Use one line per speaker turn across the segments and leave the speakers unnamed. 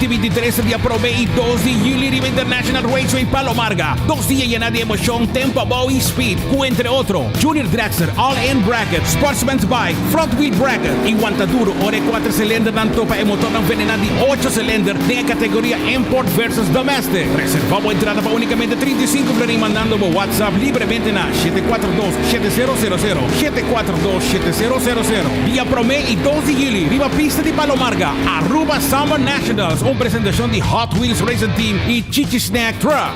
2023 dia Probe y 2 de Julio Riva International Raceway Palomarga. 2 días llena de emoción, tempo, bow y speed, entre otros. Junior Dragster, All-In Bracket, Sportsman's Bike, Front Wheel Bracket y Guantaduro, ore 4 cilindros dan topa e motor ng venena de 8 cilindros de categoría Import versus Domestic. Reservamos entrada para únicamente 35 y mandando por WhatsApp libremente na 742-7000, 742-7000. Dia Probe y 2 de Julio, Riva Pista de Palomarga, Aruba Summer Nationals, una presentación de Hot Wheels Racing Team y Chichi Snack Truck.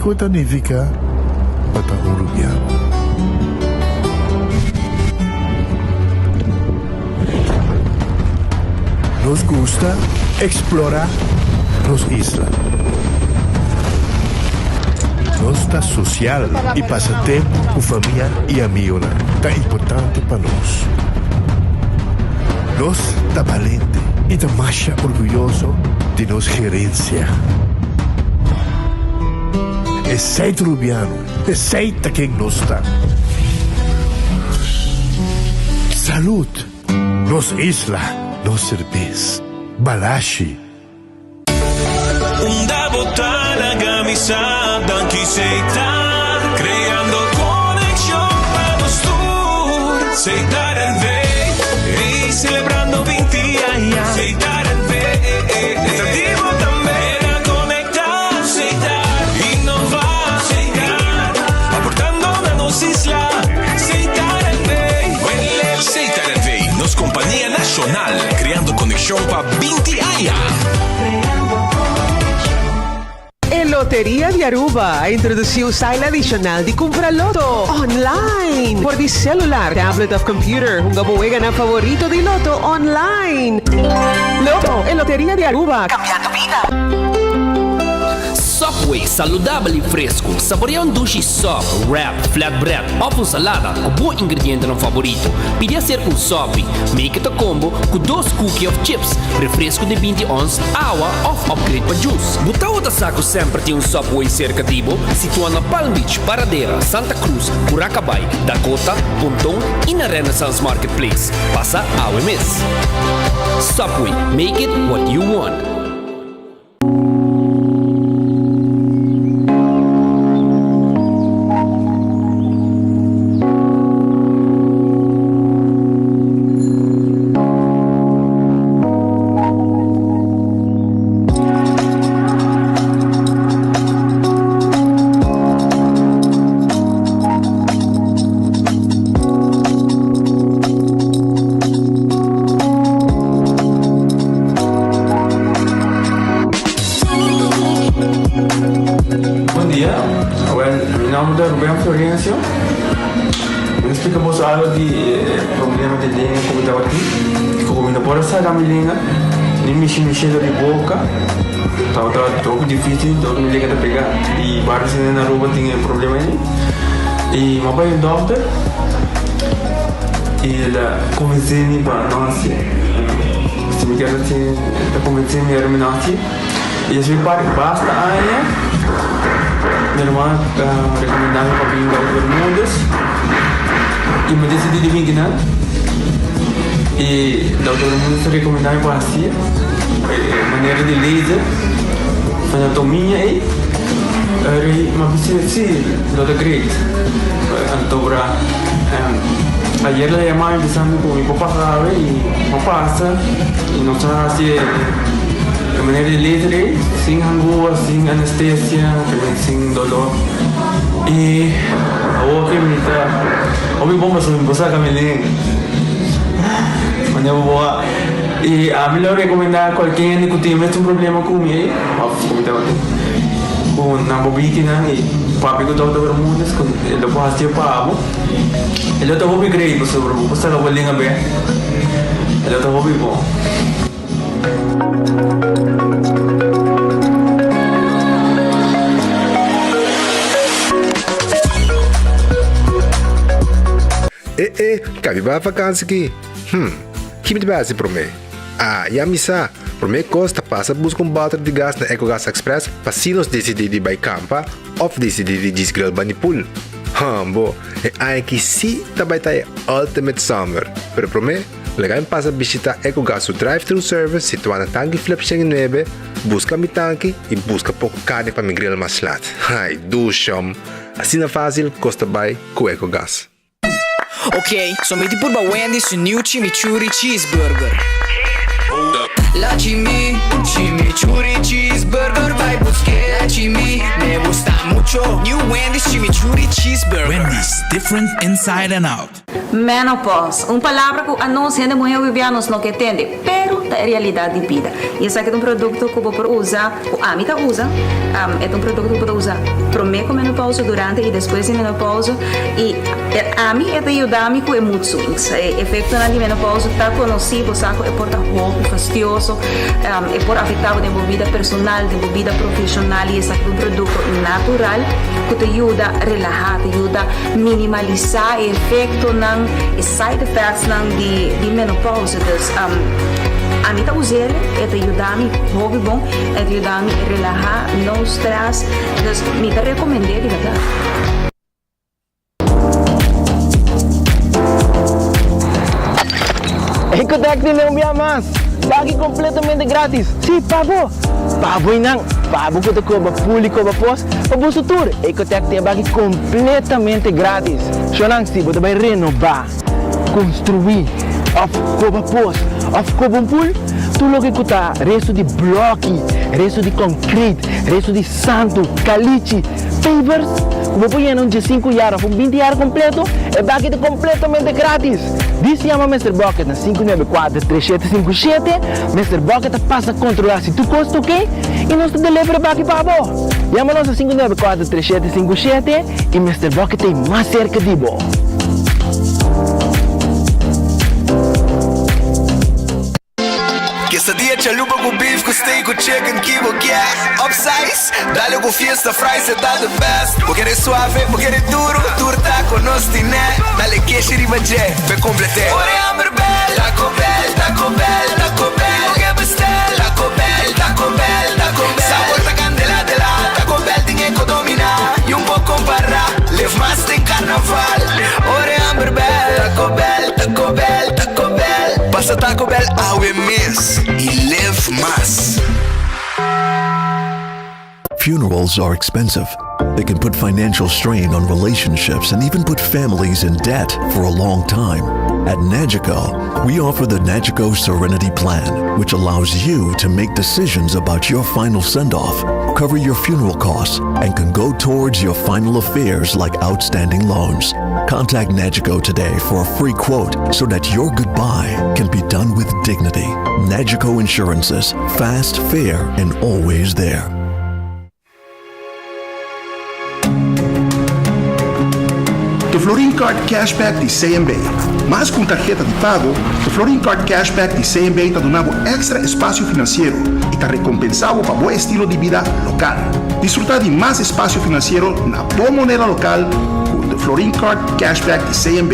Kota Nivica Bata Uruguiano. Nos gusta explorar las islas. Nos está social y pasatiempo con familia y amigos. Tan importante para nos. Nos está valiente y está más orgulloso de nos gerencia. É seito rubiano, é seita quem nos está. Salud, nos isla, nos cerveza, balashi.
Una botana camisada que seita, creando conexión para nos tour. Seitar el ve, y celebrando 20 años. Seitar el ve, tentativo también. Compañía Nacional, creando conexión para 20 años.
A Loteria de Aruba introduziu o style adicional de comprar loto online por de celular, tablet of computer. Un gabuega na favorito de loto online. Loto, a Loteria de Aruba, cambiando vida.
Subway, saudável e fresco. Saboreia um duche soft, wrap, flatbread, ou salada com bom ingrediente no favorito. Podia ser um sop, make it a combo com 2 cookies of chips, refresco de 20 ons, água ou upgrade para juice. Botão da saco sempre tem um Subway cerca de Ibo, situado na Palm Beach, Paradera, Santa Cruz, Curacabai, Dakota, Pontão e na Renaissance Marketplace. Passa ao MS. Subway, make it what you want.
Explicamos algo de problema de língua como estava aqui. Como não pode sair da minha língua, nem mexer de boca. Estava muito difícil, então minha língua pegar. E vários na rua tinha problema aí. E meu pai é doutor. E ele convenceu-me para nós. Se me quer assim, ele convenceu-me para me nascer. E esse pai basta aí. Minha irmã recomendava para vir para os mundos. E me decidi de vir, né? E todo mundo se recomendava para assim, maneira de laser, fazer tominha e uma piscina sim, do grade. Então para ayer le llamaba empezando con mi papá sabe y papá pasa y nos hace de manera de laser, sin angúa, sin anestesia, sin dolor. Y ahora que me está, o mi bomba se me pasa a caminar. E a mim eu recomendar qualquer que tem um problema com ele, com na bobina e papi que eu estou mundo, com ele pode fazer para ele está bom bem sobre o você não vai ligar bem, ele está bom bom.
Cabe para vacância aqui. Que me base para mim? E a missa, para mim costa passa buscar balde de gás na EcoGas Express para se nós decidir de ir campa ou decidir de desgrill banipul. Bo, é que se também tá Ultimate Summer. Pero para mim, legal passa visitar EcoGas o drive-thru service situado na tanque flip 9, busca mi tanque e busca pouco carne para me grill mais lat. Ai, dusham. Assim é fácil, costa bem com EcoGas.
Ok, sono venuti pure da Wendy's un new chimichurri cheeseburger. La chimichurri cheeseburger vai buscar la me gusta mucho. New Wendy's chimichurri cheeseburger.
Wendy's, different inside and out.
Menopause, palavra que a nós ainda mulher vivianos não entende, pero é realidade de vida. E esse aqui é produto que você usa, o Amita usa, é produto que você usa prometo menopausa, durante e depois de menopausa. E a mim é ajudar-me com mood swings. O efeito na menopausa está conhecido, sabe? É por roupa fastidioso, é por afetar a vida personal, a vida profissional. E esse aqui é produto natural que te ajuda a relaxar, te ajuda a minimalizar o efeito e side effects de menopausa. A mim usar é te ajudar-me hobby bom, é te ajudar-me a relaxar, não stress. Então, me recomendei de verdade.
Ecotec não me amas. Lagi completamente grátis. Sim, pabo. Pabo inang. Pabo que te cobra público para pós. Pabo sutur. Ecotec tem bagi completamente grátis. Xonang si, você vai renovar, construir, of cobra pós, of cobra pool. Tu logo que tá resto de bloco, resto de concreto, resto de santo, caliche, pavers. Como põe em 5 anos, 20 anos completo, é bagi completamente grátis. Diz se chama Mr. Bucket na 594-3757. Mr. Bucket passa a controlar se tu custa ok e nós te delivra bagi para você. Chama-nos a 594-3757 e Mr. Bucket tem mais cerca de você.
Quesadilla, chalupa com beef, com steak, com chicken, que vou quer. Upsize, dale com fiesta, fries, tá the best. Vou querer suave, vou querer duro, turta com nós tiné. Dale queijo e ribajé, vai completar. Ore hambre bel, Taco Bell, Taco Bell, Taco Bell. Que bestel, Taco Bell, Taco Bell, Taco Bell. Sabor da candela de lá, Taco Bell tem que dominar. E pouco comparar, live mais tem carnaval. Ore hambre bel, Taco Bell, Taco Bell, Taco Bell. Passa Taco Bell ao mês e live mais.
Funerals are expensive. They can put financial strain on relationships and even put families in debt for a long time. At Nagico, we offer the Nagico Serenity Plan, which allows you to make decisions about your final send-off, cover your funeral costs, and can go towards your final affairs like outstanding loans. Contact Nagico today for a free quote so that your goodbye can be done with dignity. Nagico Insurances, fast, fair, and always there.
The Florin Card Cashback de CMB. Mas com tarjeta de pago, o Florin Card Cashback de CMB está dando extra espaço financeiro e está recompensado para bom estilo de vida local. Desfrutar de mais espaço financeiro na boa moneda local com The Florin Card Cashback de CMB.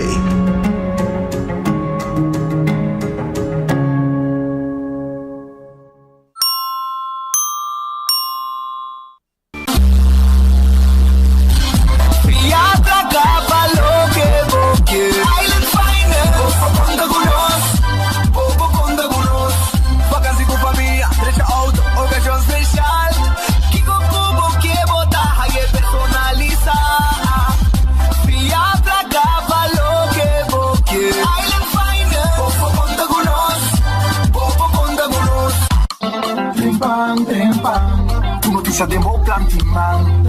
Tu noticia de mo plantiman.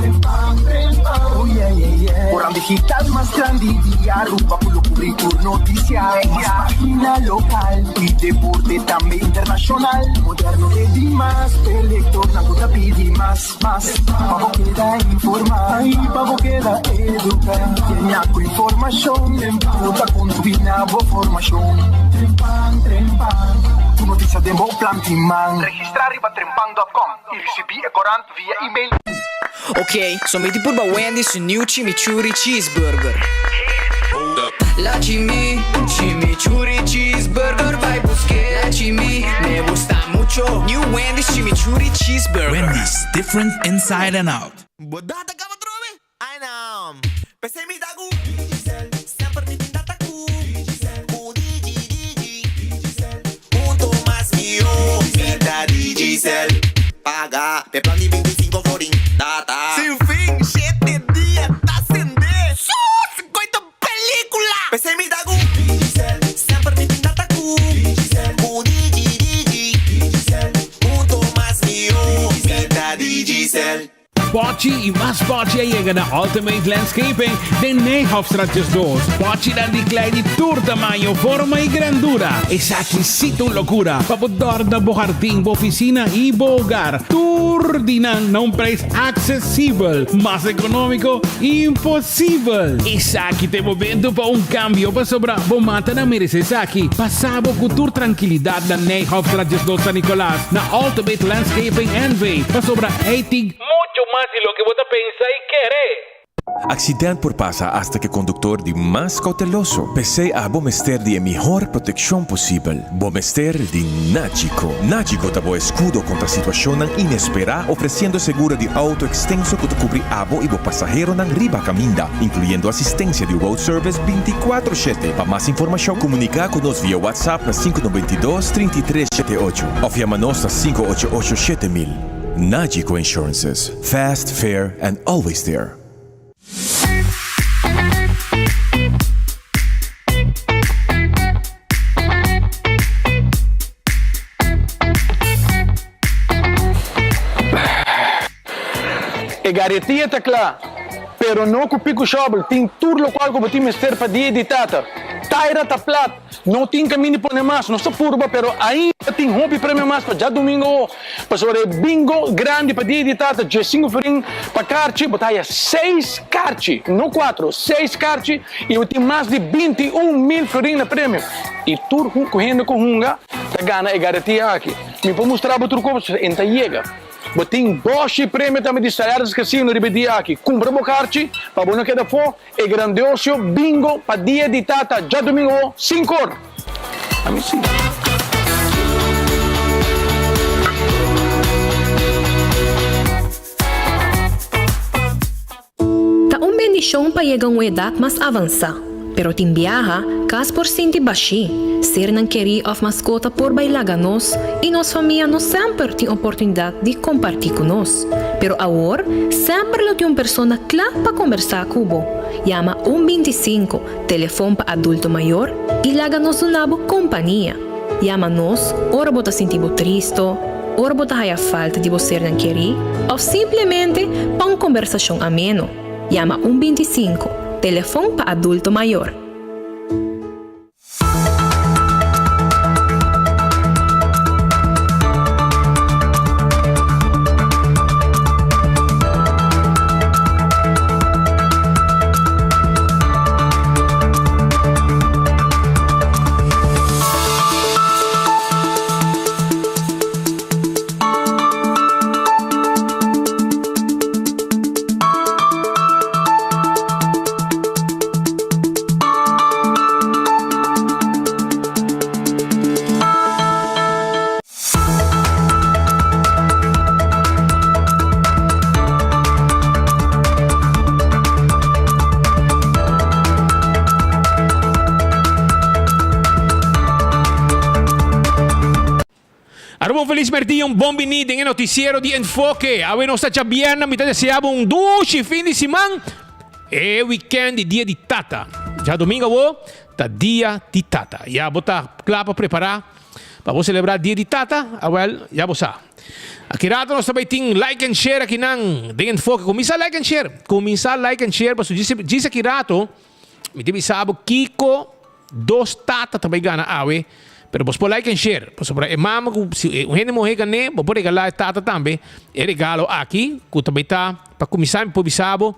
Oh yeah, yeah, yeah. Orang digital más grande día rupa por lo currículo noticias. Página local y deporte también internacional. Moderno de Dimas, electoral no pidi más. Pavo queda informar y pavo queda educar. Tiene algo información, emputa con tu binabo formación. Trempan. Tu noticia de mo plantiman. Registrar riba trempan.com. E recebi e corant via email.
Ok, sommeti pur ba Wendy's su new chimichurri cheeseburger. La chimichurri cheeseburger vai buscar. La me gusta mucho. New Wendy's chimichurri cheeseburger.
Wendy's, different inside and out.
Bodata ka matrobe? I know. Pese mi dagu. Sempre mi pindata ku. Digi. Punto más io. Vida Digicel. Paga, pe plan di 25 florin. Data. Sin fin, 7 dias, tá acender. Só 50 película. Pese mi dagu. Sempre mi pindata ku. Digi. Punto más io. Vida Digicel.
Pochi y más Pochi llegan a Ultimate Landscaping de Nijhoffstraatjes 2. Pochi dan die kleine tour tamaño, forma y grandura. Es exquisito locura. Papodor na bo jardín, bo oficina y bo hogar. Tour dinan na un preço acessível. Más económico, impossível. Es aquí te momento para un cambio para sobra bo mata na mereces aquí. Pasabo com tour tranquilidad na Nijhoffstraatjes 2 San Nicolás. Na Ultimate Landscaping NV. Para sobra 80 mucho más de lo que vos pensa y querés.
Accidente por pasa hasta que conductor de más cauteloso. Pese a bomester de mejor protección posible. Bomester de Nagico. Nagico dabo escudo contra situación inesperada, ofreciendo seguro de auto extenso que te cubre abo y bo pasajero nan riba caminda, incluyendo asistencia de road service 24/7. Para más información, comunica con nos vía WhatsApp na 592-3378 o llama-nos a 588-7000. Nagico Insurances. Fast, fair, and always there.
E garantia tá clara, pero não com pico shovel, tem tudo local que você mister para dia de tata. Taira tá plat, não tem caminho para mais, não sou purba, pero ainda tem hobby para mais para já domingo, para sobre bingo grande para dia de tata, já 5 farinha para carchi, botaia 6 carchi, não 4, 6 carchi e eu tenho mais de 21.000 farinha na prêmio. E tudo correndo com hunga, tá gana e garantia aqui. Me vou mostrar para tu como entra chega. Botin Bosch prêmio também de salários casino ribedi aqui. Compra bocarci, para bono que da fo e grandioso bingo para dia de tata já domingo 5 horas. Amici.
Tá bendição para chegar a uma idade mais avançada. Pero tim viaja, cas por sinti baixi, ser não querer of mascota por bailar nós e nossa família não sempre tem oportunidade de compartilhar com nós. Pero agora, sempre lo tem uma pessoa clara para conversar com o Llama 125, telefone para adulto maior e laga nos uma companhia. Llama nós, ora bota sentir triste, ora bota a falta de você não querer, ou simplesmente para uma conversação ameno. Llama 125, telefone para adulto maior.
Feliz merdi, un buon venite nel noticiero di Enfoque. A noi sta già bene, mi deseavo un dolce fin di settimana e weekend di dia di tata. Già domingo, da dia di tata. Ja, bota clapa preparar
para você celebrar dia de tata, já você. Aqui rato nós também tem like and share aqui nang dengan foco. Começa like and share. Para diz aqui rato, me tem sabo Kiko 2 tata também gana awe. Pero vos por like and share. Por sobre mama se o gente morrer gane, vou por regalar tata também. É regalo aqui, que também tá para começar por bisabo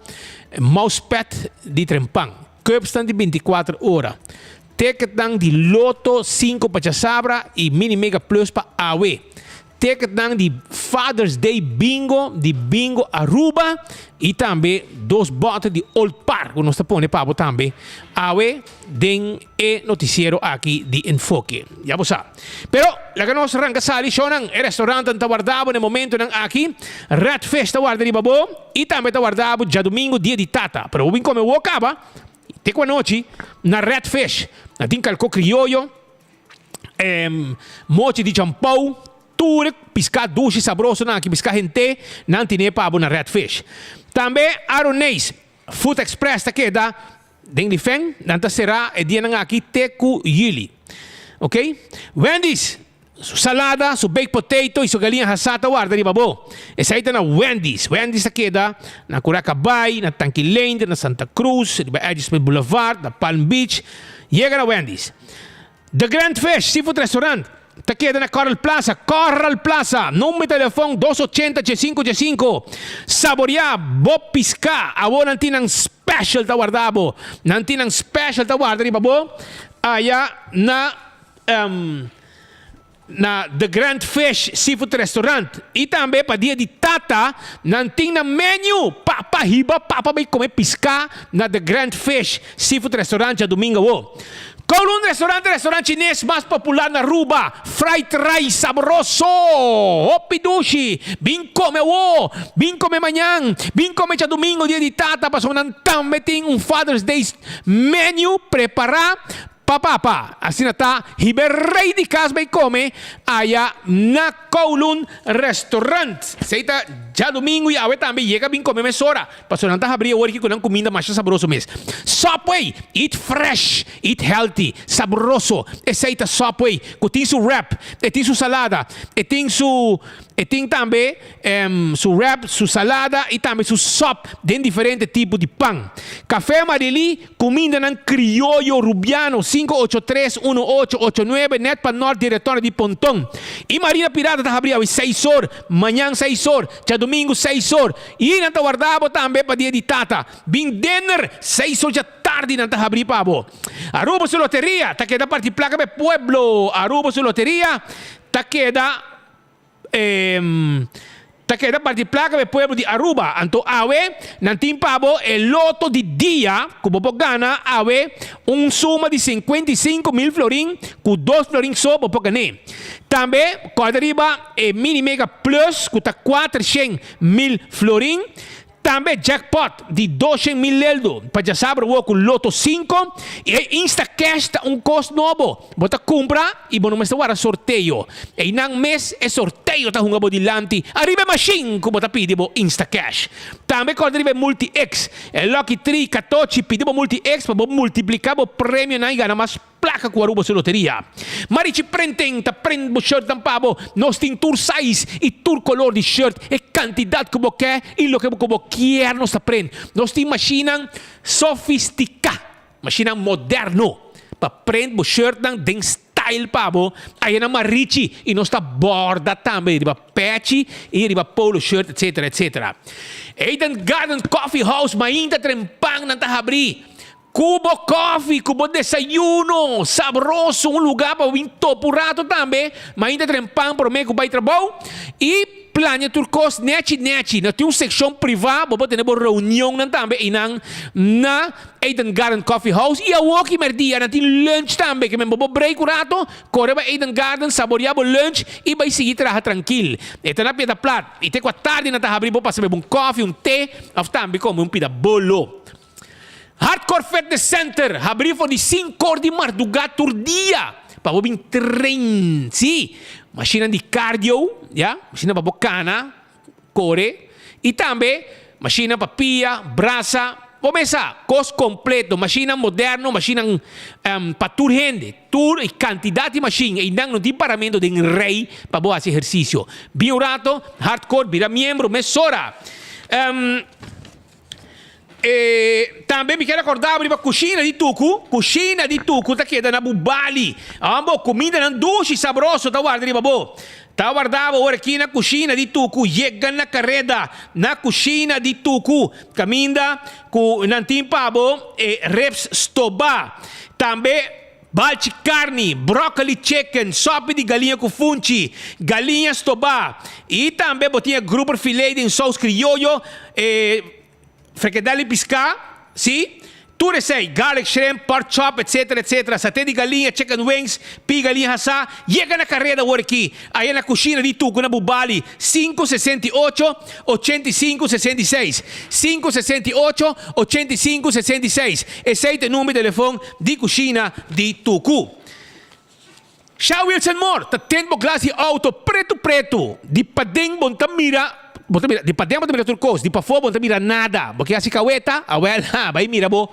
mousepad de trempang. Curbstand de 24 horas. Ticket dan de Loto 5 para Sabra e Mini Mega Plus para AW. Ticket dan de Father's Day Bingo, de Bingo Aruba e também 2 botas de Old Park, que nós põe para também. AW den noticiero aqui de Enfoque. Já você sabe. Pero, la que nós arranca sali, shonan, el restaurante está guardado no momento nan aqui, Red Fish está guardado de babo e também está guardado já domingo, dia de tata. Pero, vim como eu acaba, te com a noite, na Red Fish, na tem calco criollo, mochi de champão, tudo piscar doce sabroso na que piscar gente, não tem pabo na Red Fish. Também Aronês, Food Express tá queda, dentro de feng, não será é dia na aqui teco yili. Ok? Wendy's, su salada, su baked potato e su galinha assata guarda di babo. Essa aí tá na Wendy's. Wendy's tá queda na Curacabay, na Tanque Lane, na Santa Cruz, na Edgemont Boulevard, na Palm Beach. Chega na Wendy's. The Grand Fish Seafood Restaurant. Tá queda na Coral Plaza. Número de telefone 280-585. Saborear, bo piscar. Abo nanti ng special ta guardabo. Nanti ng special ta guarda di babo. Aya na The Grand Fish Seafood Restaurant. E também para dia de tata, nanti na menu. Papa vai comer piscar na The Grand Fish Seafood Restaurant a domingo. Kowloon restaurante chinês mais popular na Aruba. Fried rice saboroso. Opidushi. Vim come manhã. Vim come já domingo, dia de tata. Passou também tem Father's Day menu preparar. Papa, assim tá, Ribeirão de Casa bem come, aí na Kowloon Restaurant. Seita já domingo e awe também chega bem comer mais hora. Passou não tá abrir hoje com comida mais saboroso mesmo. Subway, eat fresh, eat healthy, saboroso. Seita Subway, com tem su wrap, tem su salada, tem também su wrap, su salada e também su sop de diferentes tipos de pão. Café Marili, comida nan criollo rubiano 583-1889, net para norte, diretório de Pontão. E Marina Pirata está abrindo 6 horas, manhã 6 horas, já domingo 6 horas. E não está guardado também para dia de tata. Bem dinner 6 horas da tarde não está abrindo para bo. Aruba su loteria, está queda parte placa de pueblo. Aruba su loteria, está queda parte placa de pueblo de Aruba. Anto awe nantin pabo el loto de dia como gana awe suma de 55,000 florin com 2 florin só por gané. Também quadriba mini mega plus com 400,000 florin. Também jackpot de 200,000 eldo para já saber o loto 5 e Insta Cash custo novo. Bota compra e bom mês agora sorteio. E nang mês é sorteio tá hunga bodilante. Arriba machine como tá pedibo Insta Cash. Também quando arriba Multi X, é Lucky 3 14 pedibo Multi X para multiplicar o prêmio na gana mais placa com a Aruba su loteria. Marici prendem, prende shirt tampabo, nós tem tour size e tour color de shirt e quantidade que você quer e lo que você quer nós prende. Nós tem machina sofisticada, machina moderno para prende o shirt den style pabo. Aí na Marici e nós tá borda também, riba patchy e riba polo shirt, etc, etc. Eden Garden Coffee House, mainda trempang nang tahabri. Cubo Coffee, Cubo Desayuno, sabroso, lugar para vir topurato também, mas ainda trempam para mim que vai trabalhar. E Plania Turcos, neti. Nós temos seção privada, para ter uma reunião também, na Eden Garden Coffee House. E a walkie merdia, nós temos lunch também, que vamos break o rato, corre para Eden Garden, saborear o lunch e vai seguir trabalhar tranquilo. Então, na pida plat, e tem com a tarde, nós abrir para fazer um coffee, té, ou também como um pida bolo. Hardcore Fitness Center, abrir por de 5 horas de madrugada por dia. Para vir trein, sim. Máquina de cardio, já? Máquina para bocana, corre. E também, máquina para pia, braça, começa, cos completo, machine moderno, machine para tur gente, tur e quantidade de machine, e não tem paramento de rei para boa esse exercício. Bem rato, hardcore, vira membro, mesora. Também me quero acordar para a cozinha de tucu, tá queda na bubali. Ambo, comida na duche sabroso, tá guardando, babo. Tá guardado agora aqui na cozinha de tucu, chega na carreta, na cozinha de tucu, caminda com nantim pabo e reps stoba. Também balde carne, broccoli chicken, sopa de galinha com funchi, galinha stoba. E também botinha grupo filé de sauce criollo, fricadelle piscar, sim? Tudo isso aí, garlic shrimp, pork chop, etc. Saté de galinha, chicken wings, pi galinha assá. Chega na carreira agora aqui. Aí na cozinha de Tuco, na Bubali, 568-8566. 568-8566. Esse é o número de telefone de cozinha de Tuco. Shaw Wilson Moore, tá tendo classe auto preto. De padeng, bontamira. De padeng mo mira turcos, di pa fo mo mira nada. Porque asi kaweta, vai mira bo.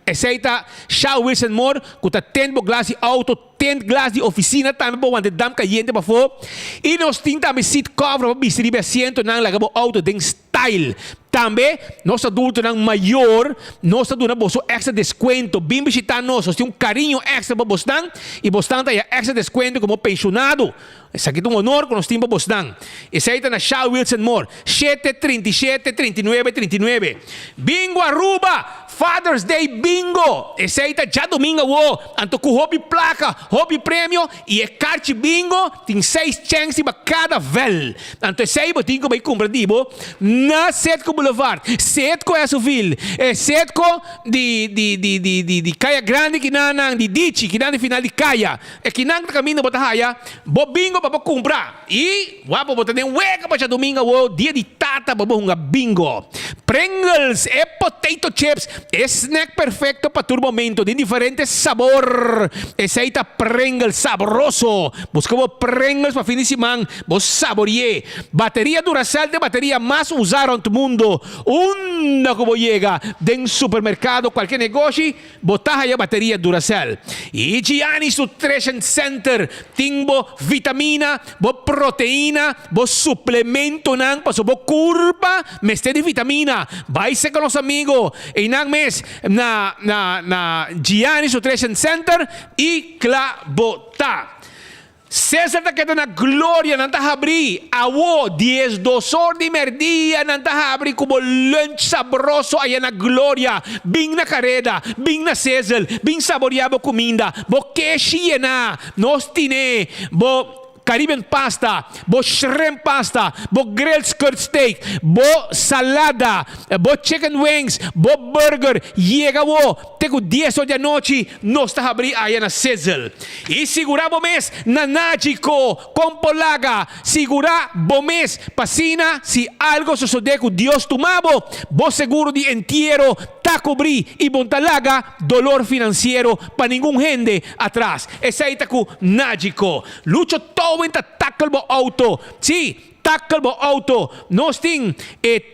Essaita Shaw Wilson Moore, que tá tendo glass auto, tendo glass de oficina também bo onde dam caliente pa fo. E nós tem também seat cover para distribuir asiento nang lagabo auto den style. Também nós adultos nang maior, nós dando boso extra desconto. Bim visitar nós tem carinho extra para bostan e bostan tá extra desconto como pensionado. Esse aqui é honor que nós temos para bostan. Esse aí tá na Shaw Wilson Moore, 737-3939. Bingo Aruba, Father's Day Bingo. Esse aí tá já domingo, anto com hobby placa, hobby prêmio e é carte bingo, tem 6 chances para cada vel. Anto esse aí botinho que vai comprar dibo na Setco Boulevard, Setco Esoville, Setco de Caia Grande que nanang de Dichi, que nanang final de Caia, é que nanang caminho bota raia, bo bingo para comprar. E wapo bota nem weka para domingo, dia de tata para bonga bingo. Pringles é potato chips, é snack perfeito para todo momento, de diferentes sabor. Esse aí tá Pringles saboroso. Buscamos Pringles para fim de semana, vos saboreé. Bateria Duracell de bateria mais usada no mundo. Una como llega de supermercado, qualquer negócio, botar aí a bateria Duracell. E Giannis Nutrition Center, timbo vitamina, bo proteína, bo suplemento nang paso bo curva, meste de vitamina. Vai ser com os amigos e nang mes na Giannis Nutrition Center e Clabota. César ta queda na glória, não tá abrir. Awo, 10, 2 horas de merdia, não tá abrir como lunch sabroso aí na glória. Bing na carrera, bing na César, bing saboreado comida. Bo queixe na, nós tine, bo Caribbean pasta, bo shrimp pasta, bo grilled skirt steak, bo salada, bo chicken wings, bo burger. Llega wo, tego 10 horas da noite, nós está abrir aí na Sizzle. E segurar bom mês na Nágico, com polaga. Segurar bom mês, pasina, se algo suceder com Deus tomado, bo seguro de entierro, tá cobrir e bom talaga, dolor financeiro para nenhum gente atrás. Esse aí tá com Nágico. Lucho todo en tackle bo auto. Sí, tackle bo auto. Nós tem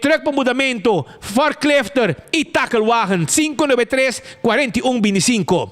truck para mudamento, forklifter e tacklewagen 593-4125.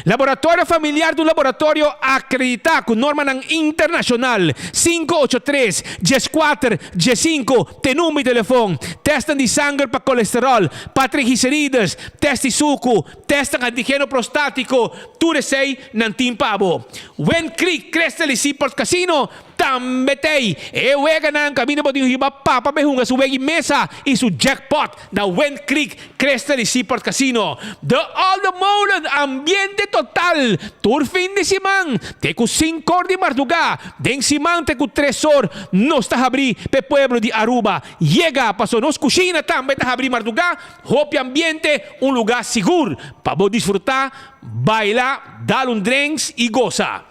Laboratório familiar do laboratório acreditado com norma internacional 583 G4 G5 tem número de telefone. Testam de sangue para colesterol, para triglicérides, teste suco, testam antígeno prostático, tudo isso aí não tem pabo. When Creek Crystal Seaport Casino também tem. Eu wega nang caminho para yung iba papa behunga su wegi mesa e su jackpot na When Creek Crystal Seaport Casino. The Aldo Molan ambiente total. Tour fin de semana. Teku 5 horas de madrugada. Den semana teku 3 horas. Nos está abrir pe pueblo de Aruba. Llega paso nos cocina também está abrir madrugada. Hopi ambiente un lugar seguro para disfrutar, bailar, dar un drinks e goza.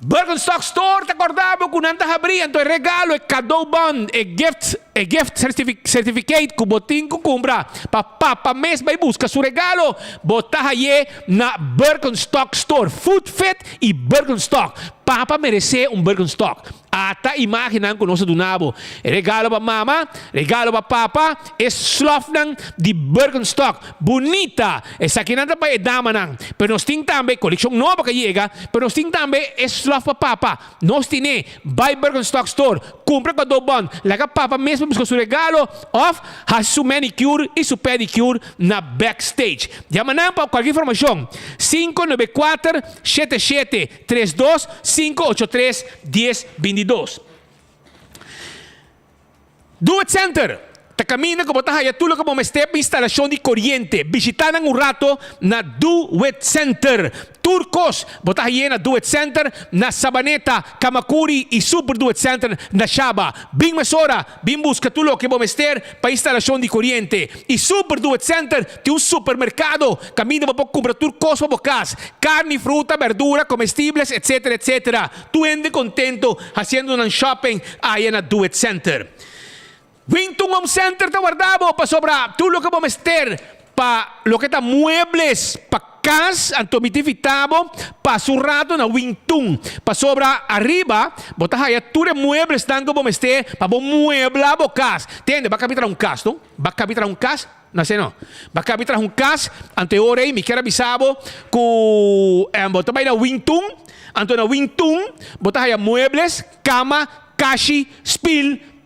Birkenstock Store, te acordavo con nanta abri, anto regalo e cadeau bond e gift gift certificate que botin ko kumbra pa papa mes vai busca su regalo botar aí na Birkenstock Store Food Fit e Birkenstock. Papa merece um Birkenstock. Ata imaginan ko nosso dunabo. Regalo para mama, regalo para papa, é slof nang di Birkenstock. Bonita. Essa aqui nada para dama nang. Pero nós tem também coleção nova que chega, pero nós tem também é slof para papa. Nós tem by Birkenstock Store. Compra com do bon. Laga papa mesmo busca seu regalo of has su manicure e su pedicure na backstage. Llama para qualquer informação. 594 7732 583 1022. Do It Center. Ta camina como tayo tulo como step instalación de corriente. Visitaran un rato na Do It Center. Turcos, botahin na Do It Center na Sabaneta, Kamakuri e Super Do It Center na Shaba. Bing mesora, bing busca tulo que bomester pa instalación de corriente. E Super Do It Center tem un supermercado. Camina para comprar turcos para bocas, carne, fruta, verdura, comestibles, etcétera, etcétera. Tu ende contento haciendo un shopping ahí na Do It Center. Wington Home Center te guardamos para sobra tú lo que vamos a meter para lo que está muebles para casa antomitivitabo para su rato na Wington para sobra arriba botas allá tú de muebles están como meter para bom muebla bocas tiende va a capitar un cas no va a capitar un cas não sei não va a capitar un cas ante ora e me quero avisabo ku botas vai na Wington anto na Wington botas allá muebles cama caixi spill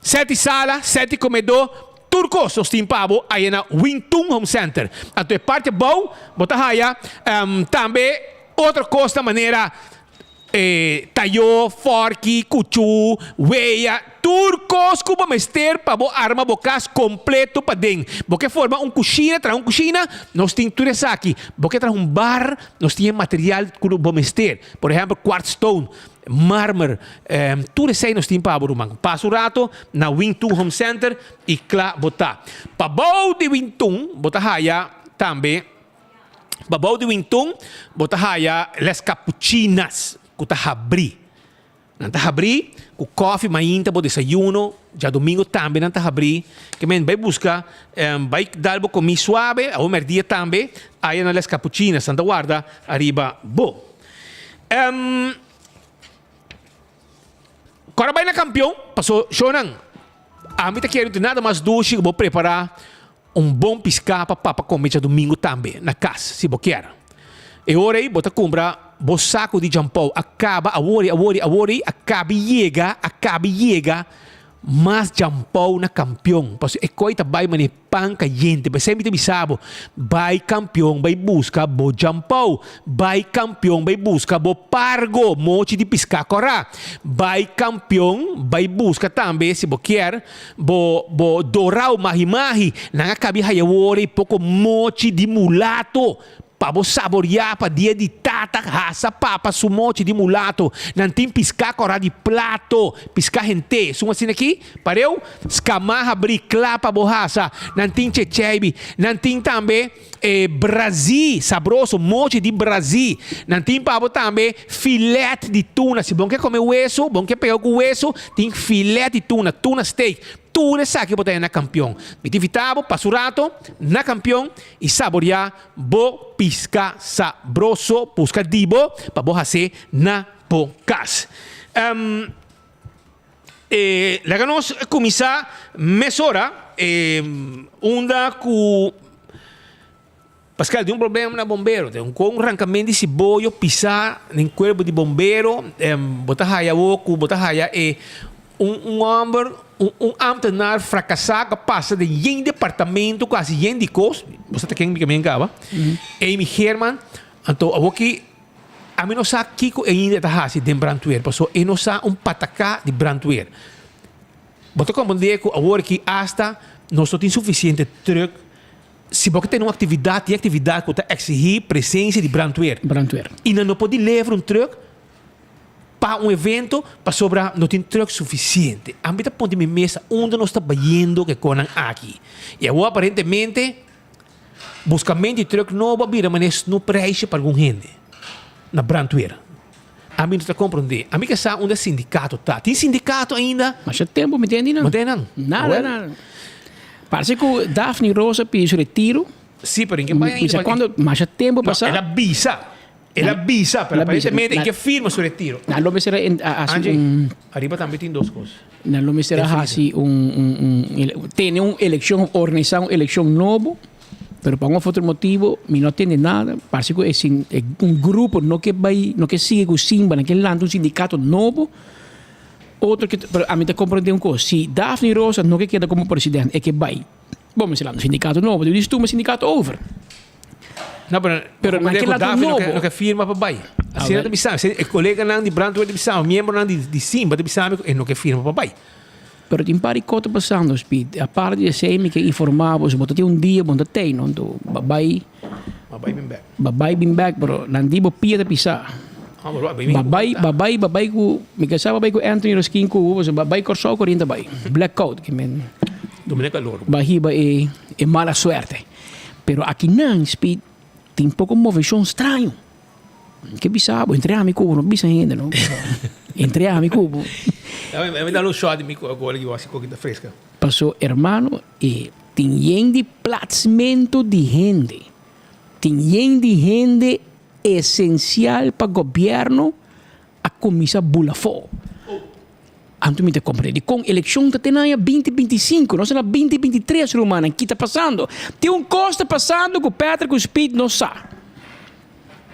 7 sala, 7 comedor, turcos os timpabo aí na Wington Home Center. A tua parte boa, botar aí também outra coisa maneira tayo, forky, cuchu, weia, turcos como mester para bo arma bocas completo para dentro. Porque forma cozinha, traz cozinha, nós tem tudo isso aqui. Porque traz bar, nós tem material como bo mester. Por exemplo, quartz stone, mármore, tudo isso aí nós tem para rumang. Passa o rato na Wington Home Center e clá botar. Para bom de Wington, botar aí também. Para bom de Wington, botar aí les cappuccinas. Kuta habri. Nanta habri, com coffee, mainta, bo desayuno, já domingo também nanta habri. Que men vai buscar, vai dar bo comi suave, a uma dia também, aí nas cappuccinas, Santa Guarda, arriba bo. Agora vai na campeão, passou chonan. A mim tá querendo nada mais doce, vou preparar bom piscar para comer já domingo também, na casa, se você quer. E ora aí, bota comprar bo saco de jampão, acaba, a worry, acaba chega, mas jampão na campeão. Porque é coisa vai mane pan caliente, mas sempre me sabe, vai campeão, vai buscar bo jampão, vai campeão, vai buscar bo pargo, mochi de piscar corá, vai campeão, vai buscar também, se você quer, bo dorau mahi, na cabe aí worry pouco mochi de mulato. Para você saborear para dia de tata, raça, papa, sumote de mulato. Não tem piscar corá de plato, piscar gente. Suma assim aqui, pareu? Escamarra, briclá para borraça. Não tem chechebe. Não tem também Brasil, sabroso, mote de Brasil. Não tem para também filete de tuna. Se bom quer comer o osso, bom quer pegar o osso, tem filete de tuna, tuna steak. Tudo isso aqui botar na campeão. Mitivitabo, passo rato, na campeão e saborear bo pisca sabroso, busca dibo, para bo fazer na podcast. Lá nós começar mesora, onda com Pascal, tem problema na bombeiro, tem arrancamento de cebola, pisar no corpo de bombeiro, botar raia oco, botar raia homem, ambtenaar fracassado passa de um departamento quase um de coisa, você está querendo que me engaba, Amy Herman, então aqui a mim não sabe que ainda está assim de brandweer, porque eu não sabe patacá de brandweer. Botar como dizer que agora que hasta nós não tem suficiente truck. Se você tem uma atividade que está exigir presença de brandweer, e não pode levar truck para evento, para sobrar, não tem truck suficiente. A mim está pondo minha mesa onde nós está vendo que conan aqui. E agora, aparentemente, buscamento de truck novo, vira, mas não preço para algum gente. Na brandweer. A mim não está compreendendo. A mim que sabe onde é sindicato tá. Tem sindicato ainda?
Mas já tempo me entende não?
Não tem não?
Nada. Parece que o Daphne Rosa pediu retiro.
Sim, pero em que vai ainda?
Mas já tempo passado.
Ela avisa. Ela avisa, pero aparentemente em que firma seu retiro.
Não, não me será
assim. Arriba também tem duas coisas.
Não me será assim tem uma eleição, organizar uma eleição novo, pero por um outro motivo, me não tem nada. Parece que é grupo não que sigue com Simba naquele lado, sindicato novo. Outro que a mim te compreender uma coisa. Se Daphne Rosa não quer como presidente, é que vai. Vamos lá, no sindicato novo. Eu disse tu, mas sindicato over.
Não, pero naquele lado novo. Não que firma para vai. Assim não te bisama. O colega não de Branco te bisama, membro não de Simba te bisama, e não que firma para vai.
Pero tem pari coisa passando, Speed. A parte de ser que informava, se botar dia, bom tem, não do babai. Babai bem back, pero não dibo pia de pisar. Babai ku me casava babai ku Anthony Roskin ku babai corso corrente babai blackout que men
Dominica loro
bahiba é mala suerte pero aqui não Speed tem pouco movição estranho que bisabo entre amigo não bisa ainda não entre amigo
me dá um shot de mico agora que eu acho que está fresca
passou hermano e tem de placimento de gente essencial para o governo a começar a bulafo. Anto me te compreende. Com eleição que tem aí 2025, não será 2023, romana, que está passando. Tem costa passando que o Petra, que o Speed não sabe.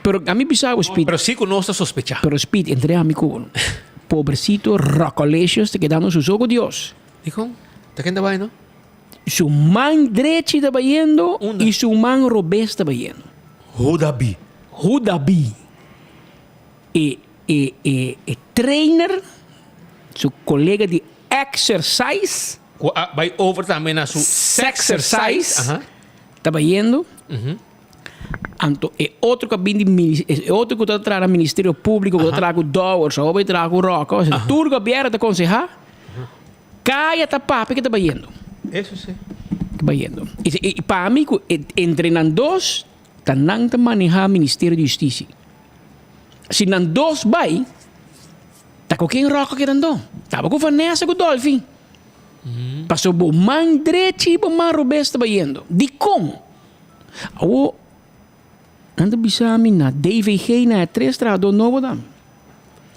Pero a mim pensava o Speed.
Pero sí que não está sospechado.
Pero Speed, entre amigo, pobrecito, racolegios, te quedando sus ojos Dios.
Dijo, ¿te queda vai, no?
Su man derecha está yendo y su man revés está yendo. Hudabi. Trainer, seu colega de exercise.
Vai over também na sua
exercise. Estava indo. Então, outro que outro que está atrás do Ministério Público, que está atrás do Dowers, ou vai atrás do Roca. Tudo o governo está aconselhando. Caia tá papo que está indo.
Isso sim.
Está indo. E para mim, entre nós dois, tanang te manejar Ministério de Justiça. Se nan dos vai, tá com quem roca que andou. Tava com Vanessa com Dolphin. Passou bo man direito e bo man robusto bayendo. Di como? Awo, anda bisami na DVG na 3 trado novo dam.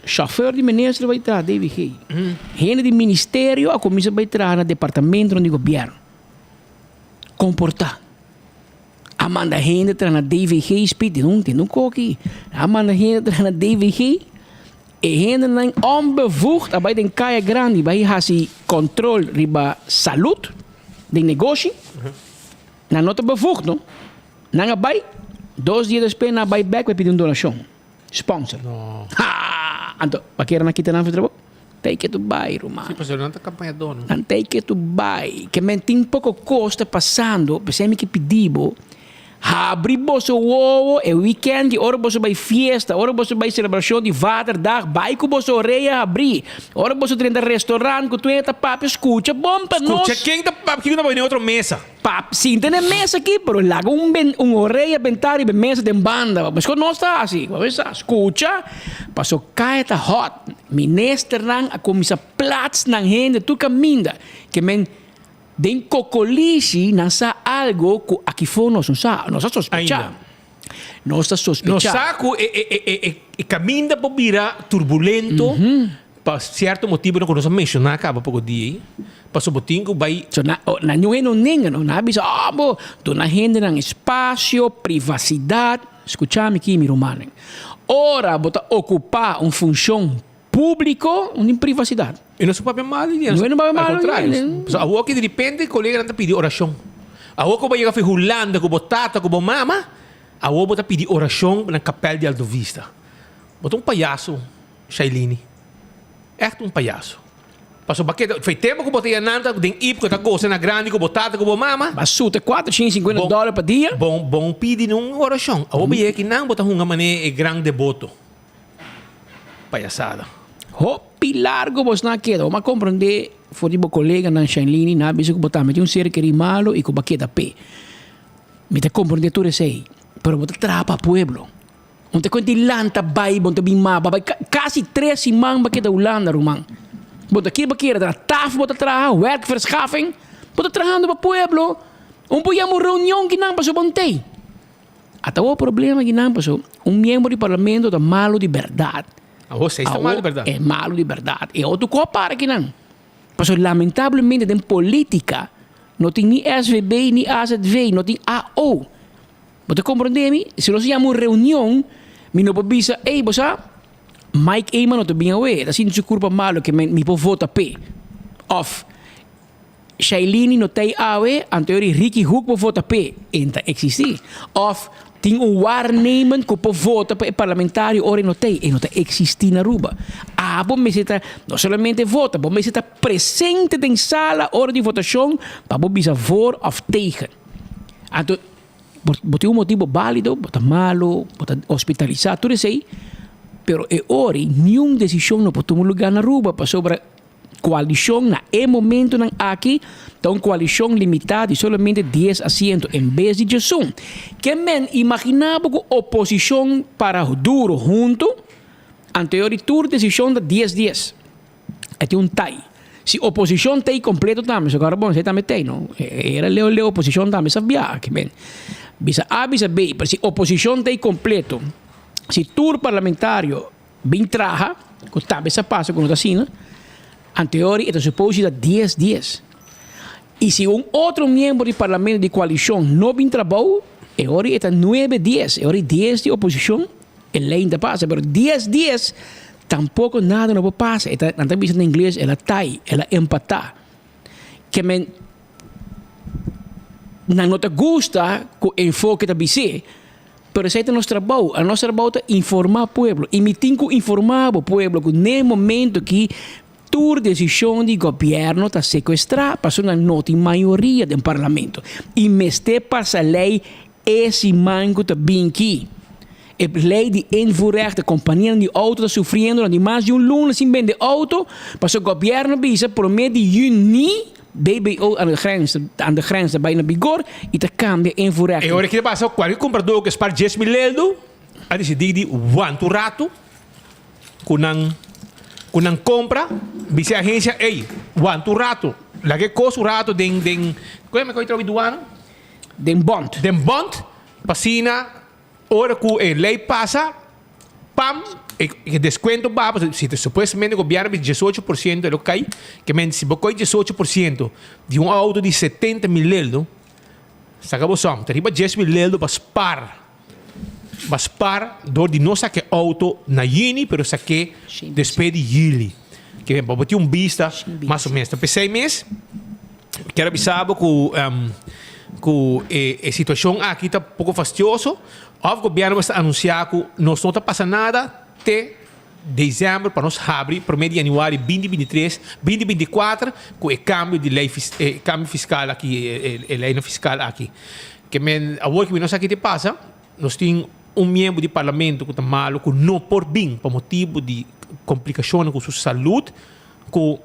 Chauffeur de ministro vai tra DVG. Gente de ministério a comissão vai tra na departamento de governo. Comportar. Amanda gente tra na DVG speed não tem coque. Amanda gente tra na DVG e gente não onbevoegd abai den kaya grande vai hasi controle riba saúde de negócio. Na nota bevoegd não. Não abai 2 dias depois na abai back vai pedir donação. Sponsor. Ha! Então, paquera na kita na trabalho. Take it to buy, Romano.
Sim, pastor, não está campanha dono.
Não take it to buy. Que men tem pouco custa passando, pensei que pedibo. Abrir bolso ovo, é weekend, ora bolso vai festa, ora bolso vai celebração de Vaderdag, vai com bolso reia abrir. Ora bolso treina restaurante, com tu entra papo, escuta, bom para nós.
Escuta, quem tá papo, quem não vai em outra mesa?
Papo, sim, tem mesa aqui, pero lago oreia bentar e mesa de banda, mas quando não está assim, escuta, passou cai tá hot, minister nang a comisa plats nang gente, tu caminda, que men den cocolisi nasa algo que aqui foi nós não sospechar. Nós está sospechar.
Nós saco e caminha para virar turbulento, por certo motivo não conheço mencionar acaba pouco dia. Passou botinho vai.
So na não ninguém não avisa, tu na gente nang espaço, privacidade. Escucha-me aqui, meu romano. Ora, bota ocupar uma função público, uma privacidade.
E não é papel mal, não
é papel mal.
Ao contrário. A boa que de repente o colega não pedir oração. A boa que vai chegar Holanda, com Tata, com mama, a boa vai pedir oração na capela de Alto Vista. Botou palhaço, Shailene. É um palhaço. Passou baqueta, foi tempo que botei a nanta, tem ip, que tá gostando na grande, com Tata, com mama.
Mas suta $450 por dia.
Bom pedir uma oração. A boa é que não botar uma maneira grande devoto. Palhaçada.
Hopi largo vos na queda. Mas compreender, foi de colega na Shailene, na bisa que botar, meti ser que malo e com baqueta pé. Me te compreender tudo sei. Pero botar trapa pueblo. Onde conti lanta bai, bonte bima, bai quasi 3 simang bakit Holanda rumang. Bonte aqui bakit da taf bota traha, werkverschaffing, bota trahando para pueblo. Puyamos reunião que não passou bonte. Até o problema que não passou, membro do parlamento tá malo de verdade.
Você está malo de verdade.
É malo de verdade. E outro coisa para que não. Mas lamentavelmente em política não tem nem SVB, nem AZV, não tem AO. Você compreende? Se nós chamamos reunião, me não pode dizer, ei, você, Mike Eyman não está bem away. Assim não se culpa malo que me pode votar P. Of. Shailene não tem AOE, anterior Ricky Hook pode votar P. Ainda existe. Of. Tem waarnemen que pode votar para o parlamentário, ora não tem. E não está existir na Aruba. Bom, mas está não somente vota, bom, mas está presente em sala, hora de votação, para bom, bisa voor of tegen. Então, tem motivo válido, bota malo, bota hospitalizado, tudo isso aí. Pero é hora, nenhuma decisão não pode tomar lugar na Aruba, para sobre coalição, na momento aqui, então coalição limitada de somente 10 assentos, em vez de 18. Que men imaginava que oposição para duro junto, anterior tur decisão de 10. É tai. Se oposição tem completo também, agora bom, você também tem, não? Era leo oposição também, sabia que men. Bisa A, bisa B, mas se oposição tem completo, se tur parlamentário bem traja, que também se passa com outra cena, anterior é suposto a 10. E se outro membro do parlamento de coalição não vem trabalhar, é hora é 9. É hora 10 de oposição, é lei ainda passa, mas 10, tampouco nada não passa. Não está em inglês, ela tai, ela empatar. Que men não te gusta que o enfoque da BC, pero esse é nosso trabalho. A nosso trabalho é informar o povo. E me tenho que informar o povo que no momento que a decisão do governo está sequestrada, passou na nota em maioria do parlamento. E mestre passa a lei, esse manco está bem aqui. A lei de invoerrecht, a companhia de auto está sofrendo, de mais de lunes sem vender auto, passou o governo bisa por meio de juni, BBO aan de grens bij naar vigor, e te cambia invoerrecht.
E ora que passa, qualquer comprador que spar 10 mil euros, a decidir de quanto rato, kunang compra, bisa agência, ei, quanto rato, lá que custa o rato como é que eu trabalho do ano?
Den bond,
passina, ora que a lei passa, pam, e desconto va, se supuestamente o governo é 18% de lo que hay, que se você 18% de um auto de 70 mil euros, saca você, arriba 10 mil euros para spar, do de não saque auto na Yini, pero saque despede Yili. Que para ter vista, mais ou menos. Para 6 meses, quero avisar que a situação aqui está um pouco fastidioso. O governo está anunciando que não está passando nada até dezembro para nós abrir, para meio de janeiro 2023, 2024, com o câmbio de lei, câmbio fiscal aqui, a lei fiscal aqui. Que agora que nós aqui te passa, nós temos membro do parlamento que está malo, que não por bem, por motivo de complicações com sua saúde, que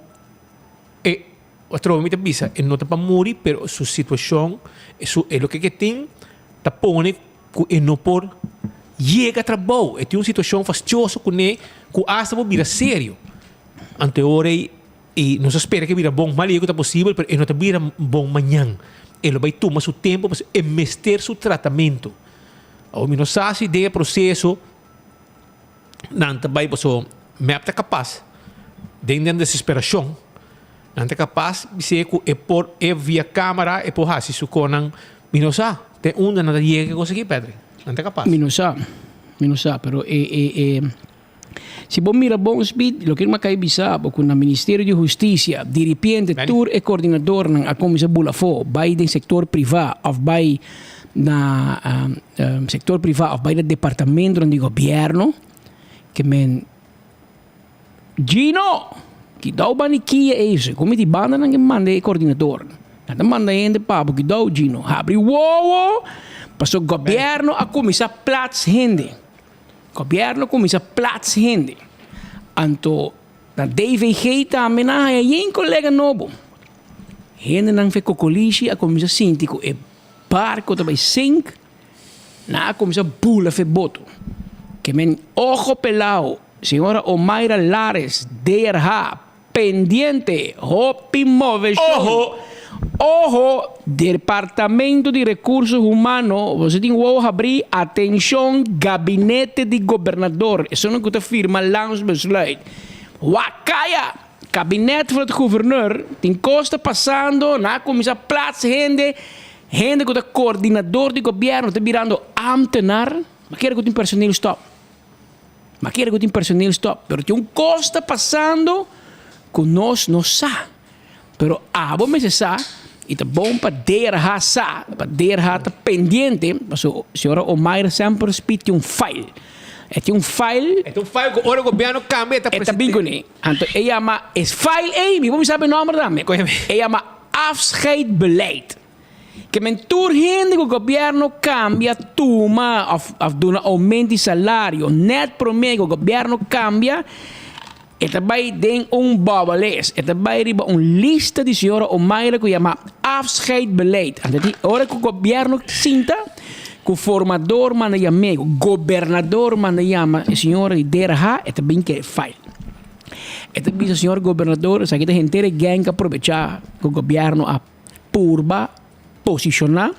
outra vez ele não está para morrer, mas sua situação é o que tem, está pondo que ele não por chega a trabalho. É uma situação fastidiosa que hasta vai virar sério. Anterior, e não se espera que vira bom, mas é possível, mas ele não está vira bom amanhã. Ele vai tomar seu tempo para emester seu tratamento. O não sabe de processo, não vai você me apta capaz de desesperação, não é capaz de ser que é via câmara e por assim se conan não sabe tem nada de que conseguir Pedro, não é capaz.
Não sabe, pero se bom mira bom speed, lo que me cai bisabo com o Ministério de Justiça, de repente tu é coordenador na a comissão Bulafo, vai do setor privado ou vai na sector privado, vai no departamento do governo, que men Gino, que dá o baniquia é isso, como te banda não manda o coordenador, não manda ainda papo que dá o Gino, abre o passou o governo a começar plats gente, governo começa plats gente, anto na DVG também na aí um colega novo, gente não fez cocolixi a começar síntico barco também sink na começar bula fe boto Que men ojo pelado, señora Omaira Lares, DRH, pendiente, Hopi Movetion. Ojo, Departamento de Recursos Humanos, você tem que abrir atenção, gabinete de governador. Isso não é que firma landsbesluit. Wakaya, gabinete van het gouverneur, tem costa passando, na comissão plaats gente que é coordenador de governo, está virando ambtenaar, maar quer que tem personeel stop. Pero tem costa passando, que nós não sa. Pero abo me se sa, e tá bom para DRH sa, para DRH tá pendiente, mas a senhora Omaira sempre speed tem file. Tem file.
É um file que o governo cambia, tá
presidente. Tá bem com então, chama file Amy, vamos saber o nome dela. Chama afscheidbeleid. Que mentur gente que o governo cambia, toma, of doen aumento de salário, net promedio que o governo cambia. Esta vai den babbales. Esta vai riba lista de senhora Omaira que chama afscheidbeleid. Então, ora que o governo sinta que o formador manda chamar, o governador manda chamar, a senhora de DRH, esta bem que file. Esta bem a senhora governador, essa gente inteira ganha que aproveitar que o governo a purba posicionar,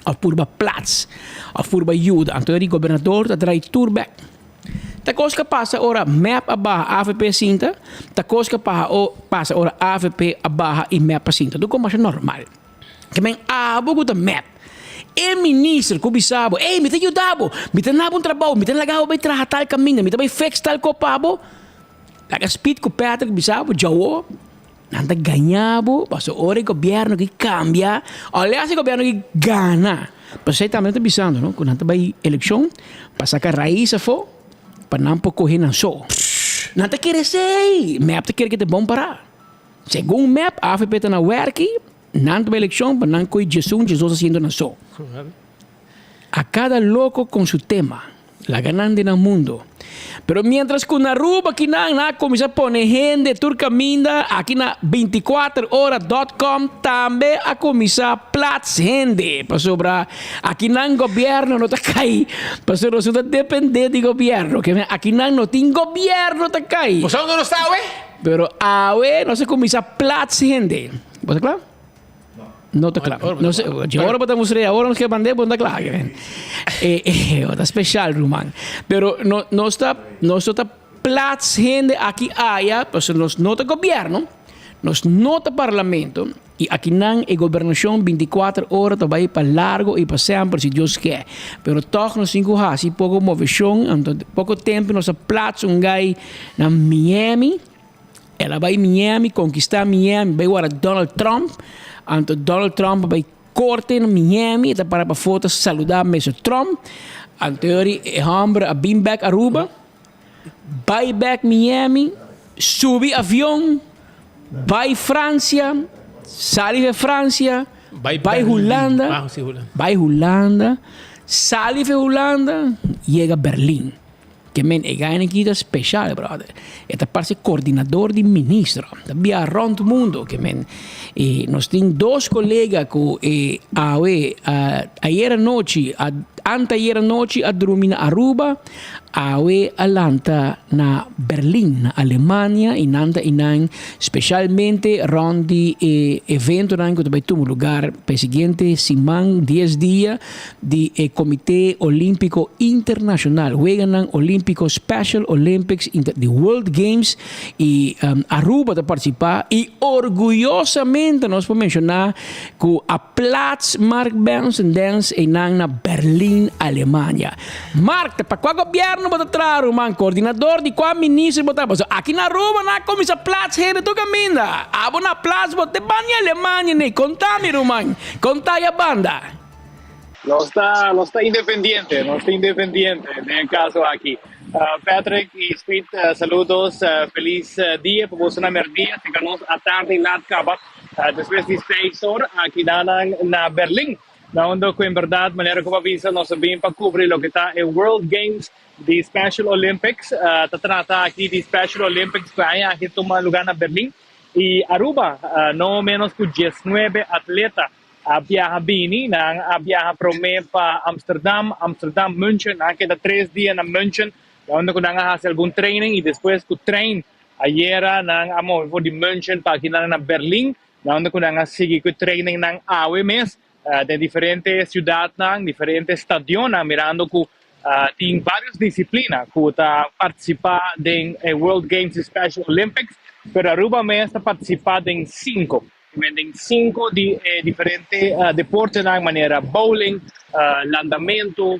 a purba plaats, a purba ajuda. Então, o governador está traz tudo back. Ta coisa que passa ora map abaixo AVP cinta, ta coisa que passa ora AVP abaixo e map cinta. Do como é normal. Que men abo com map. E ministro kubisabo, me tem ajudado, me tem nabo trabalho, me tem legal bem trabalhar tal caminho, me tem bem fix tal copabo. Laga speed com Peter kubisabo, jawo. Nanda ganhabo, passo ora o governo que cambia, aliás o governo que gana. Passo aí também tá bisando, não? Quando nanda vai eleição, passa que raiz fo, para não correr na só. Nanda quer ser, map te quer que te bom parar. Segundo map, a AFP tá na work, nanda vai eleição, para não correr Jesus haciendo na só. A cada loco con su tema, la ganando en el mundo. Pero mientras que una ruba aquí na comienza a poner gente turcaminda, aquí na 24horas.com también a comenzar a plats gente. Para sobrar, aquí na gobierno no te cae. Para sobre resulta depender del gobierno. Que aquí na no tiene gobierno te cae.
¿Vos dónde no está, güey?
Pero no se comienza a plats gente. ¿Vos está claro? No está claro. No sé, ahora podemos ir, ahora nos queda bandera, pues está claro. Está especial, Román. Pero no está plats gente aquí allá, pues nos nota gobierno, nos nota parlamento, y aquí nan e gobernación 24 horas va a ir para largo y para siempre, si Dios quiere. Pero toch nos cinco así poco movición, poco tiempo nos plats un guy en Miami. Ela vai Miami, conquistar Miami, vai agora Donald Trump. Então Donald Trump vai corte em Miami, está para foto saludar Mr. Trump. Então ele é homem a bem back Aruba, vai back Miami, sube avião, vai França, sai de França, vai Holanda, sai de Holanda, chega a Berlim. Que men é ganha aqui da especial, brother. Esta parte coordenador de ministro. Via rond o mundo, que men. E nós temos dois colegas que ayer noite, anteayer noite a dormir na Aruba, alanta na Berlim, na Alemanha, e nanta inan, especialmente rond de evento que vai tomar lugar para seguinte semana, 10 dias de Comitê Olímpico Internacional. Juegan Olímpico Special Olympics, the World Games, e Aruba de participar, e orgulhosamente nós podemos mencionar que a Platz Mark Dance na Berlim, Alemanha. Mark, para qual governo bota trazer um coordenador de qual ministro bota? Aqui na Aruba na comissão Platz rede tu caminha. Abo na Platz bota banha Alemanha nem conta-me, Roman. Conta a banda.
No está independiente en el caso aquí. Patrick y Speed, saludos, feliz día, por vos una día, llegamos a tarde en la cava, después de 6 horas, aquí na Berlín, donde en verdad, manera como avisa, nos bien para cubrir lo que está en World Games de Special Olympics, trata aquí de Special Olympics, que hay aquí toma lugar en Berlín, y Aruba, no menos que 19 atletas, viaja Bini, viaja prome pa Amsterdam, München, queda 3 días en München, donde hace algún training y después que train ayer amo de München para aquí en Berlín, donde sigue que training en AWE mes de diferentes ciudades, diferentes estadios, mirando que tiene varias disciplinas que participa en World Games y Special Olympics, pero Aruba me está participando en 5. En 5 diferentes deportes de manera bowling, landamiento,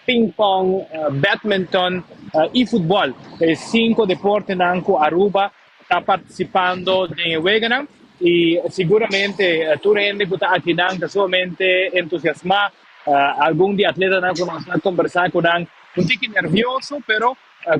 ping pong, badminton y fútbol. 5 deportes que Aruba está participando en Wegenan y seguramente tú gente que está aquí está sumamente entusiasmado. Algún día atleta que nos va a conversar con un poquito nervioso, pero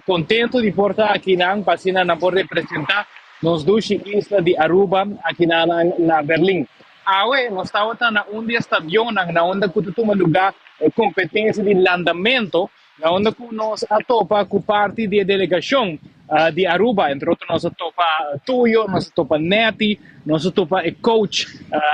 contento de portar aquí para poder representar nos duši isla de Aruba aqui na Berlim. Awe, nós estamos na onde estadio, na onde toma lugar competência de landamento, na onde nós atopa com parte da delegação de Aruba, entre outros nós atopa Tuyo, nós atopa Neti, nós atopa coach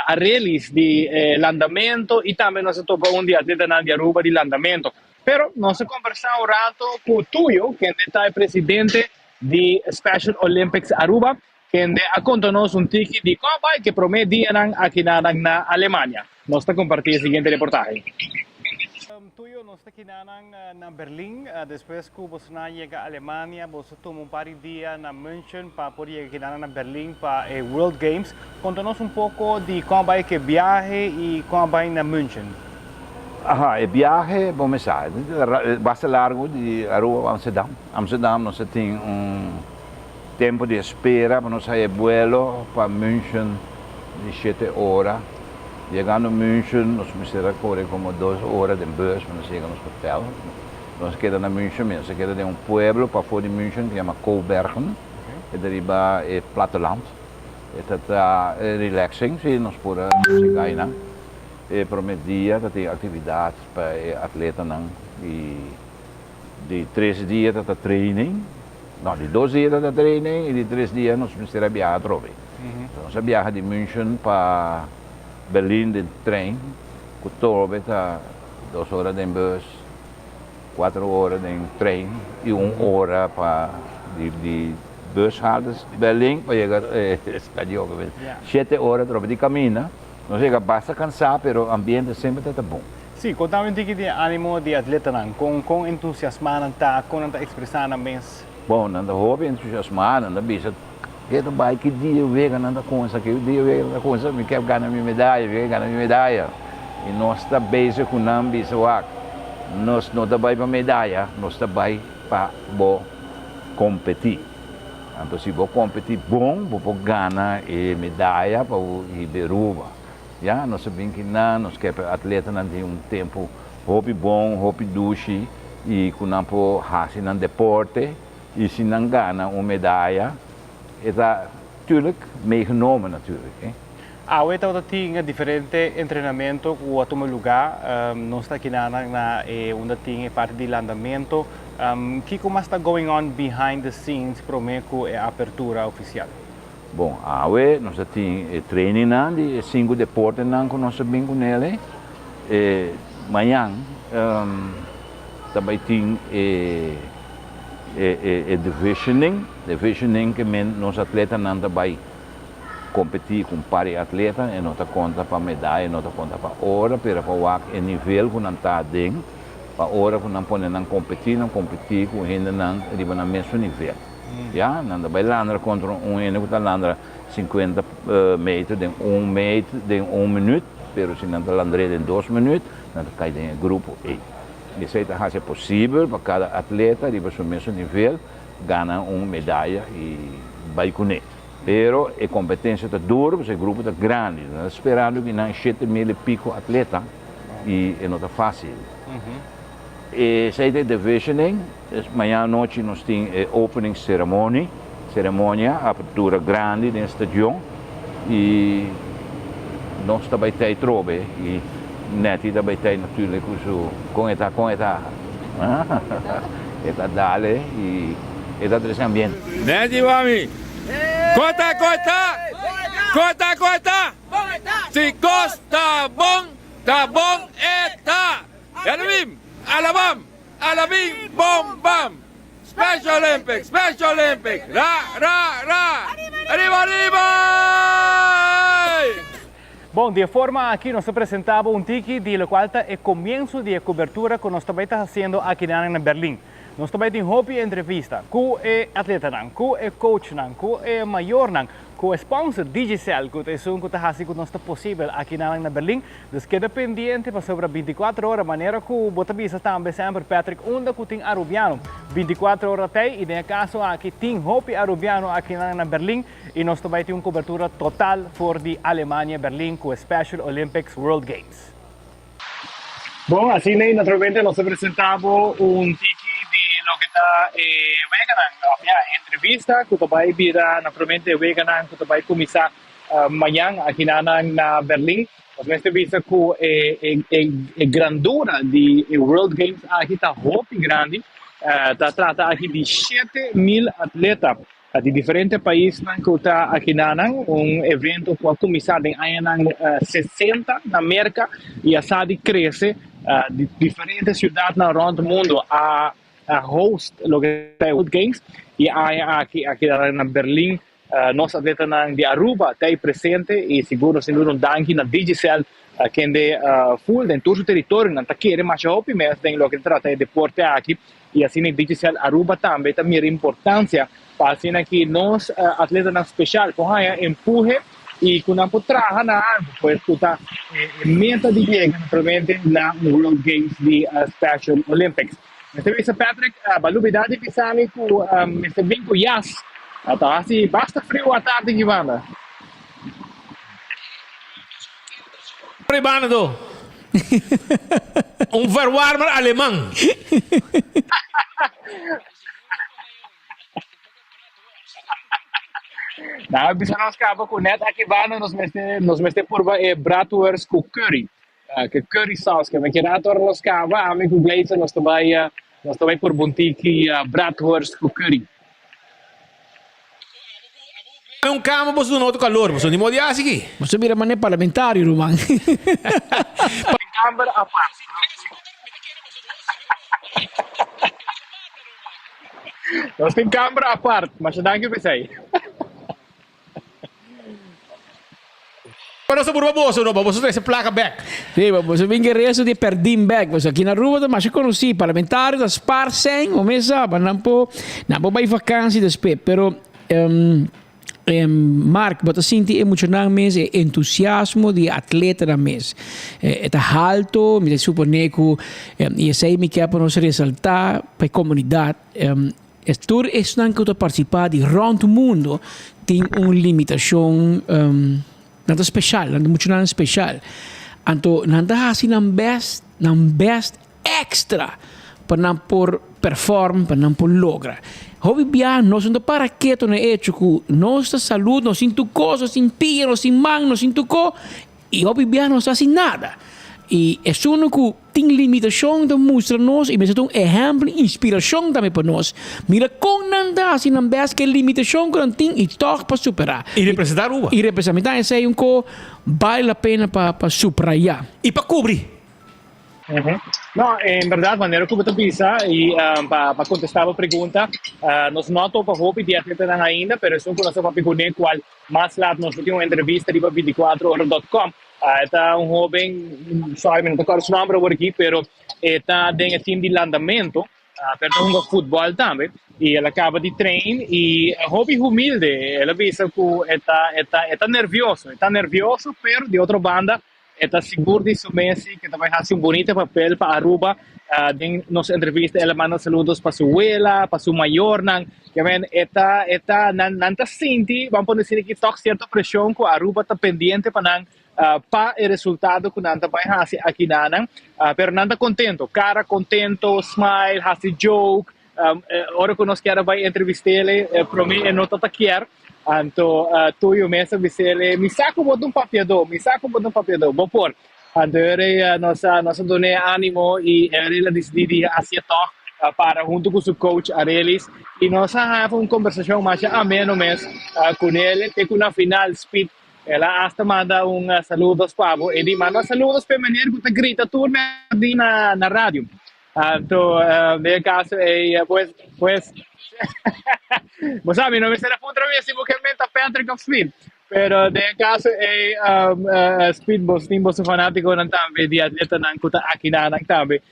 Arelis de landamento e também nós atopa atleta de Aruba de landamento. Pero nós conversamos um rato com Tuyo, que é presidente di Special Olympics Aruba, che ha contanos un tiki di cowboy che promedian aquí na Alemania. Nos está compartiendo el siguiente reportaje.
Tuyo nos está aquí na Berlín, después que vos llega a Alemania, vos tomó un par de días na München para poder llegar a Berlín para World Games. Contanos un poco de cowboy que viaje y cowboy na München.
Aha, il viaje, come sai, basta largo di Aruba a Amsterdam. Amsterdam nós tem tempo de espera para nós sair vuelo para München de 7 horas. Chegando a München, nós precisamos correr como 2 horas de bus para nós chegar no hotel. Nós quedamos na München mesmo, quedamos em pueblo para fora de München que chama Kobergen. E deriva é platteland. Está relaxing, se nós podemos chegar aí. Prometia dat die atividade para atleta e de 3 dias da training, não, de 2 dias da training e de 3 dias nós precisamos viajar a trove. Nós viaja de München para Berlim de trem, com trove tá 2 horas de bus, 4 horas de trem e 1 hora para de bushaltes Berlim para chegar estadio, 7 horas trove de caminho. Não chega basta cansar, mas o ambiente sempre está bom.
Sim, contame um pouco de ânimo de atleta, com entusiasmado, com expressando mesmo.
Bom, não houve entusiasmado, não bisa que não vai que dia eu vejo nada coisa, que dia eu vejo nada coisa, me quero ganhar minha medalha, E nós está bem com não bisa nós não está bem para medalha, nós está bem para competir. Então se vou competir bom, vou ganhar medalha para o Iberuba. Ja, nós sabemos que nós queremos atleta não tem tempo hobby bom, hobby duche e que não pode fazer no deporte e se não ganha uma medalha, é natuurlijk meegenomen natuurlijk.
Awe tawta tinga diferente treinamento que o toma lugar, nós está aqui na onde tinha parte de landamento. Que como está going on behind the scenes para a apertura oficial?
Bom, awe nós temos training de 5 deportes que nós sabemos com ele. Amanhã também tem divisioning que nós atletas não também competir com pare atleta e não está conta para medalha, não está conta para hora, para o nível que não está dentro. Para hora que não podem competir com gente não riba no mesmo nível. Ja, não vai landar contra gente que está landar 50 metros em 1 metro em 1 minuto, mas se não está landar em 2 minutos, não cai em grupo A. Isso é possível para cada atleta riba no mesmo nível ganhar uma medalha e vai com ele. Pero a competência está dura, porque o grupo está grande, esperando que não 7.000 e pico atleta e não está fácil. E sei de divisioning, amanhã à noite nós temos opening cerimônia, abertura grande no estádio e nós também temos trove e Neti também tem natuurlijk com esta dale e esse ambiente.
Neti, mami! Corta!
Chicos, tabong eta. Alabim, alabim, bom, bam. Special Olympics, ra. Arriba.
Bom, de forma aqui nós apresentamos tiki de lo qual é começo de cobertura que nós também está fazendo aqui em Berlim. Nós também temos hobby entrevista, com o atleta, com o coach, com o maior, com o sponsor Digicel, que é um que está fazendo que não está possível aqui em Berlim. Então, queda pendente para sobre 24 horas, maneira que o Botabisa também sempre, Patrick, onde que tem Arubiano, 24 horas até, e no caso aqui tem hobby Arubiano aqui em Berlim, e nós também temos cobertura total for de Alemanha, Berlim, com o Special Olympics World Games. Bom, assim, naturalmente, nós apresentamos tiki lo que está vegan, entrevista que vai virar naturalmente vegan que vai começar amanhã aqui na Berlim. Nós entrevista com a grandura de World Games aqui está muito grande. Está trata aqui de 7.000 atletas de diferentes países que está aqui evento que vai começar em 60 na América e a SADI cresce de diferentes cidades ao redor do mundo a host lo que é World Games e aqui na Berlim nossa atleta de Aruba está presente e seguro danke na Digicel que é full em todo o território não está querendo mais hopi mas tem lo que trata de deporte aqui e assim na Digicel Aruba também tem importância para assim que nós atletas especial com a empurre e quando não traga na água pois está meta de chegar naturalmente na World Games de Special Olympics. Mr. Visa Patrick, balubidade que sabe que Mr. Vinco Yas, tá assim, basta frio à tarde que vanda.
Privado. Verwarmer alemão.
Não, bisa nós acaba com net aqui vanda nos meste por bratwurst com curry. Que curry sauce que me queda torna nos cava, amigo Glazer nós também por Bontiki bratwurst com curry.
Um cama você não outro calor, você não pode assim aqui.
Você vira mané parlamentar, Roman.
Câmara à parte. Nós temos câmara à parte, mas não que pensei.
Para sa burba boso no, boso traz placa back.
Sì, boso vinge reso di perdim back, boso aqui na rua, mas conosci parlamentari da Sparsen, o mesa, não vai vacancy despe, pero Mark, bota senti emocionalmente e entusiasmo di atleta da mes. É alto, me supone que e sei me que para nos resaltar para a comunidade. Estur é não que participar de round o mundo tem uma limitação nada special, nada emocional special. Anto nada assim nam best extra para não por perform, para não por logra. Hobby bia nós não para que to na hecho que nossa saúde nós sinto coisas, sin pia, nós sin man, nós sinto co e hobby bia nós assim nada. E é só que tem limitação de mostrar-nos e mesmo um exemplo, inspiração também para nós. Mira com nada assim não best que limitação que não tem e toca para superar.
E representar Uba.
E representar esse é um que vale a pena para superar.
E para cobrir.
No, in verdade, maneira como tu pensa e para contestar a pergunta, nós não estou para hobby de atleta ainda, mas eu conheço para perguntar qual mais lá nós temos uma entrevista de 24horas.com. Está jovem, só não recordo o nome por aqui, mas está dentro do time de landamento, perto de futebol também, e ela acaba de treinar e hobby humilde, ela pensa que está nervioso, mas de outra banda está seguro de su Messi que também faz bonito papel para Aruba. En nossa entrevista ela manda saludos para sua abuela, para seu maior, que ven nanta sinti, vamos dizer que toca certa pressão que Aruba está pendente para para o resultado que nanta vai fazer aqui pero nanta contento, cara contento, smile, hace joke. Hora que nós quer vai entrevistar ele, para mim não tá quer. Anto tu e o Mesa disse mi saco botar papiador, bom por. Anto ele nossa dona ânimo e ele decidiu aceitar para junto com o coach Arelis e nós tivemos uma conversação mais ameno com ele, tem uma final speed
ela hasta manda saludos pavo e di manda saludos per maniera que grita turma di na rádio. Então, nesse caso, pues você sabe, não me será outra vez se você menta Patrick of Speed. Pero nesse caso, Speed bos tim bos fanático ng tambe di atleta ng kuta akina ng tambe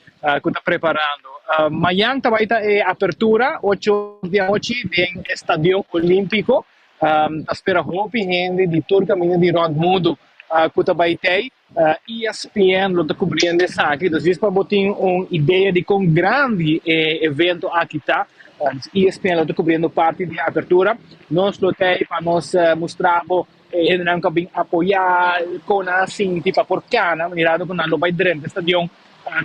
kuta preparando. Mayang tabaita apertura 8 de noche del Estadio Olímpico. Spera hopi hindi di tour caminho di round mundo kuta baitei. ESPN lo tá cobrindo essa aqui, então isso para botar uma ideia de quão grande evento aqui está. ESPN lo tá cobrindo parte de abertura. Nós lo tem para nós mostrar não cabem apoiar com assim tipo porcana, mirado com lo vai dentro estadião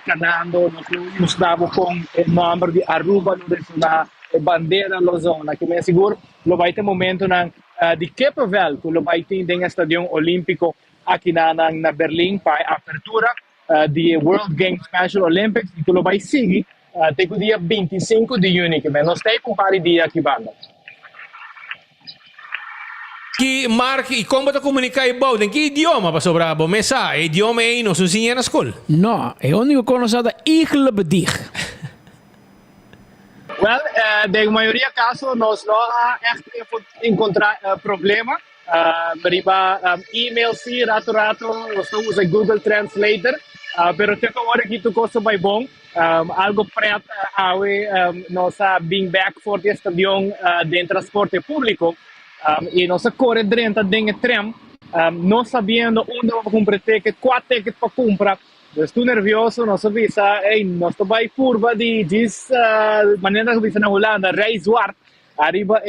canando, nós mostrava com o número de Aruba na bandeira da zona, que me seguro lo vai ter momento de que pavel que lo vai ter no estadião olímpico aqui na Berlim para a apertura de World Games Special Olympics e que lo vai seguir até o dia 25 de junho, que nós temos um par de dias aqui banda.
Que Mark, e como tu comunica e bom, que idioma para sobrar bom mesa? Idioma aí não se ensina na escola?
Não, é o único conhecido Igle Bedig.
Well, de maioria dos casos nós não encontrar problema. E-mail sim, rato, nós usa Google Translator, pero tem que hora que tu coisa vai bom, algo preto, nós being back for the estadião de transporte público, e nós corre dentro do trem, não sabendo onde vamos comprar ticket, qual ticket para comprar. Estou nervioso, nós avisa, nós vai curva de maneira que visa na Holanda, Rijswart, arriba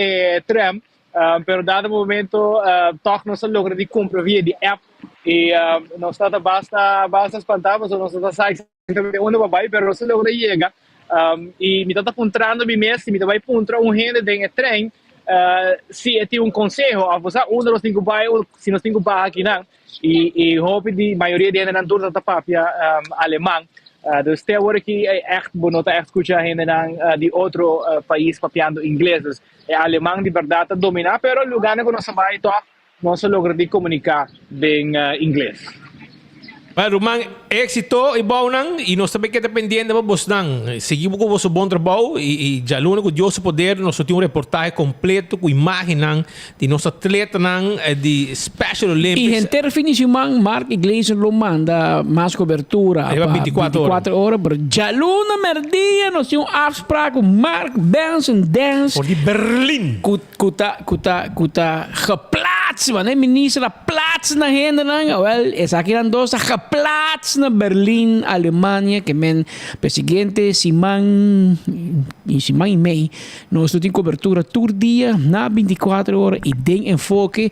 trem. Pero dado momento toch não se logra de compra via de app e não está basta espantado, não está saindo onde vai, pero não se logra chegar e me está apontando me mesmo, me vai apontar rende de trem se tem conselho a você onde nós temos vai, se nós temos vai aqui não e hope de maioria de na toda da papia alemão. Dus ter hoor ik echt bonota echt escuchar gente de outro país papiando inglês. É alemão de verdade dominar, pero lugar que nós vai tocar, nós logra de comunicar bem inglês.
Pero man, éxito e bom e nós também que dependendo de vos seguimos com o vosso bom trabalho e já luno com Deus poder nós temos reportagem completo com imagem de nosso atleta de Special Olympics.
E em definição, Mark Iglesias lo manda mais cobertura. 24 horas. Pero já luno merdia nós temos afspraak com Mark Benson Dance.
Voor die Berlin.
Kuta geplaatst, man. Minister plaats na hende wel, is aqui dan dos geplaatst na Berlin, Alemania, que men presidente Simon e mei, nós temos cobertura todo dia na 24 horas e tem enfoque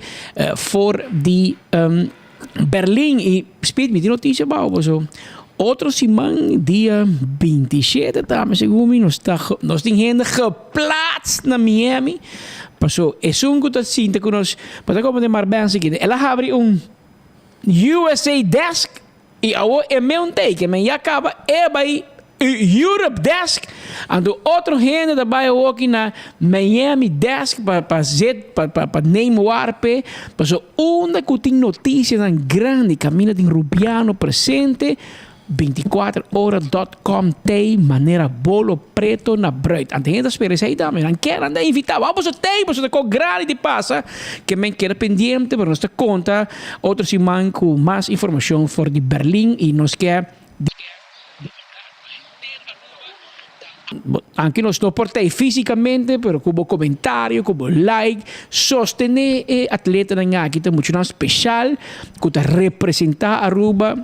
voor die Berlin e speed me die notícia bouwen zo. Outro Simon, dia 27, dames en heren, nós temos gente geplaatst na Miami. Passou, é que dat zien te kunnen, maar dan komen maar mensen die, ela abre USA desk e ao é meu teken, mas já acaba bij Europe desk, en de outro gente daarbij ook na Miami desk para nemen warpe, passou onde que tem notícias dan grande, Camila de Rubiano presente. 24horas.com tem maneira bolo preto na bruid. Ante gente espera aí também. Não quer andar invitar. Vamos a ter, vamos a com grande de passa. Que men quer pendiente para nossa conta. Outros semana com mais informação for de Berlim e nos quer anche non sto portei fisicamente, però come commentario, come like, sostenere atleta na kita muito special, que representa Aruba.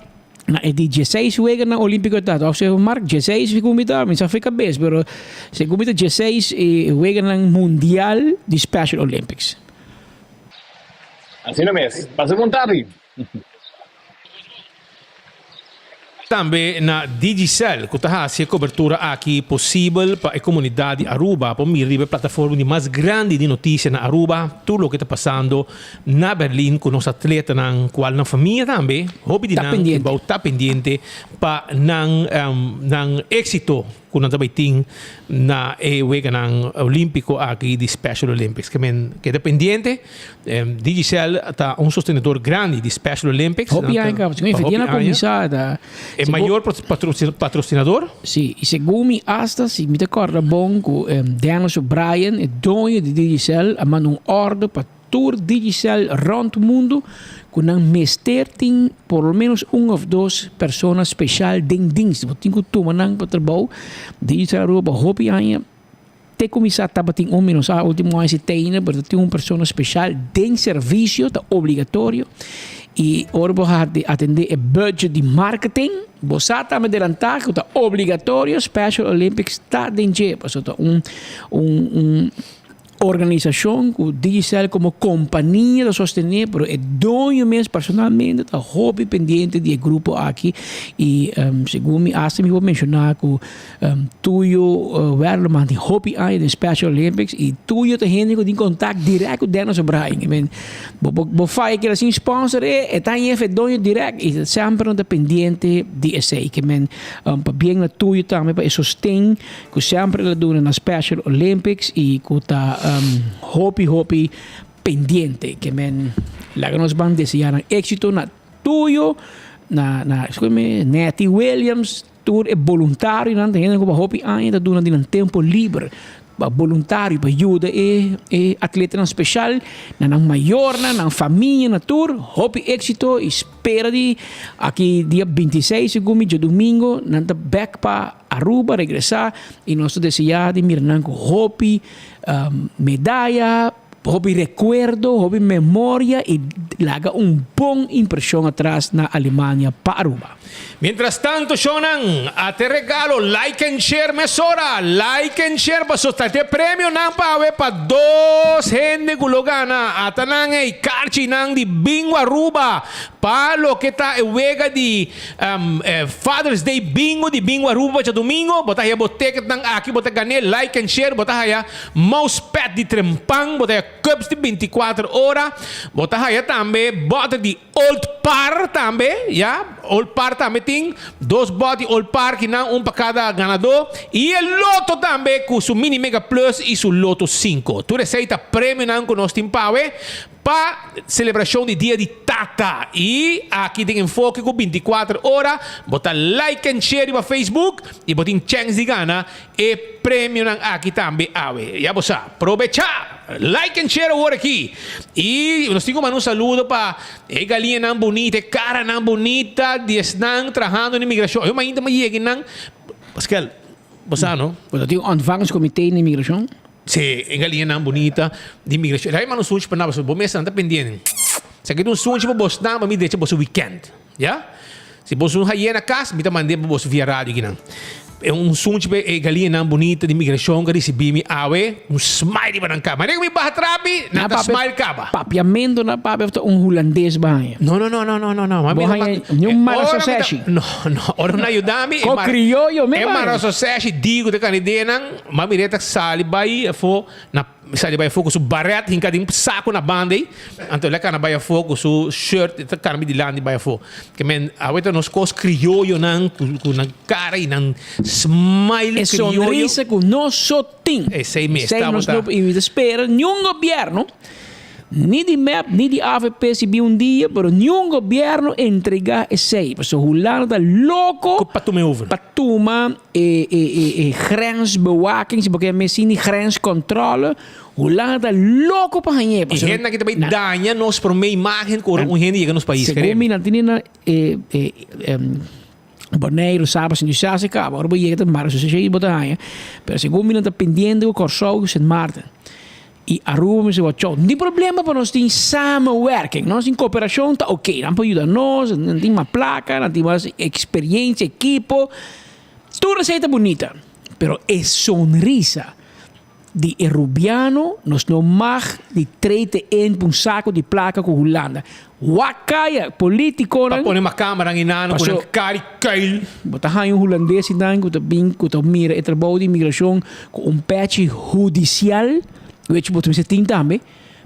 E di 16 weken na Olympico tato. Of zeggen Mark, 16 fica mita, mas fica best, pero se comita 16 weken na Mundial di Special Olympics.
Assim não é. Passa vontade.
Também na Digicel, que está a cobertura aqui possível para a comunidade de Aruba, para me a plataforma de mais grande de notícias na Aruba, tudo o que está passando na Berlim com nossa atleta, na qual na família também, hobby de está pendente para não êxito kung nanta ting na wega ng Olímpico aqui de Special Olympics. Que dependiente, Digicel está um sostenedor grande de Special Olympics.
Hopi ainda, a comissária.
É maior patrocinador?
Sim, e segundo me hasta, se me recorda bom, que Dennis O'Brien é dono de Digicel, a mandar ordem para tour Digicel rond o mundo, com um mestre tem por lo menos ou duas pessoas especiais dentro disso. Você tem que tomar para trabalho. Digicel Aruba, Hopi ainda. Te comissário estava tem menos a último ano se tem, mas tem uma pessoa especial de serviço, tá obrigatório. E ora você atender o budget de marketing, você está me adelantar que tá obrigatório, Special Olympics está dentro, então organização que Digicel como companhia de sostener, pero é dono mesmo personalmente está hobby pendente de grupo aqui e segundo me hasta me vou mencionar que tuyo werleman de hobby aí de Special Olympics e tuyo te gente que tem contato direto com Dennis O'Brien. I mean, bo fai que assim sponsor é tá em dono direto e sempre não dependente de esse que men para bem na tuyo também para sostém que sempre la dona na Special Olympics e que tá hopi pendiente que men la que nos van desejar éxito na tuyo na Nettie Williams tour é voluntário não tem como hopi ainda durante um tempo livre voluntário para ajuda e atleta especial na maior na família na tour hopi éxito espera de aqui dia 26 segundo de domingo na back para Aruba regressar e nós desejamos de mirar com hopi medalha, hobby recuerdo, hobby memória e laga bom impressão atrás na Alemanha para Aruba.
Mientras tanto, Shonan, te regalo like and share mesora. Like and share para sostener premio nang pawe pa dos gente gulogana atanang ay karchi nang di bingo Aruba pa lo que ta wega di Father's Day bingo di bingo Aruba sa domingo botaya botek nang aki botagane like and share botaya mousepad di trempang botaya cups di 24 horas botaya tambe bota di Old Par tambe ya Old Par tambe ting dos body Old Par que não para cada ganador e el loto também com su mini mega plus e su loto 5 tu receita prêmio não com nós timpawe para celebração de dia de Tata e aqui tem enfoque com 24 horas bota like and share para Facebook e botin chance de gana e prêmio não aqui também awe já você aproveitar like and share agora aqui e nós temos um saludo para a galinha não bonita cara não bonita de estão trabalhando na imigração eu ainda me lleguei não Pascal você não
você tem ontvangstcomitê na imigração.
Sim, em galinha não bonita de imigração. Aí mano sunch para nós, bom mês não dependendo. Se aqui um sunch para você não, me deixa você weekend, já? Se você não vai na casa, me tá mandando para você via rádio aqui não. É sunch para galinha não bonita de imigração que recebi awe, smile para cá. Mas me barra trapi, não tá smile caba.
Papiamento na papi holandês banha.
Não.
Nenhum marasoseshi.
Não. Ora não ajuda-me.
Com criollo mesmo.
É marasoseshi, digo de canidena, mas me reta sali bai fo na sali bai fogo su barret hinka ding saco na bande. Anto le kana bai fogo su shirt ta kana mi di landi bai fo. Que men aweta nos cos criollo nan com na cara e nan smile
e sonrisa com nosso ting.
E sei me
sta bota. E espera nenhum governo ni di MEP, ni di AVP si un dia, pero nenhum governo entrega esse. Porque Holanda louco patuma grensbewaking, porque messi ni grenscontrole. Holanda louco para ganhar.
E gente que também danha nós por meia imagem com um gente chega nos países.
Segundo mim, na Bonaire, sábado, sem deixar se acaba. Agora vou chegar para março, se chega e botar ganha. Pero segundo mim, está pendendo o Corsol e Sint Maarten. E Aruba me dice, não tem problema para nós ter samenwerking, nós em cooperação está ok, não pode ajudar nós, não tem uma placa, não tem mais experiência, equipo, tudo receita bonita, pero é sonrisa de rubiano, nós não mag de trete em um saco de placa com Holanda. Wakaya, político,
para pôr uma câmera em nano, com um cara keil.
Botar um holandês em nano, que mira, trabalho de imigração com um patch judicial. Weet je wat we zitten daarmee?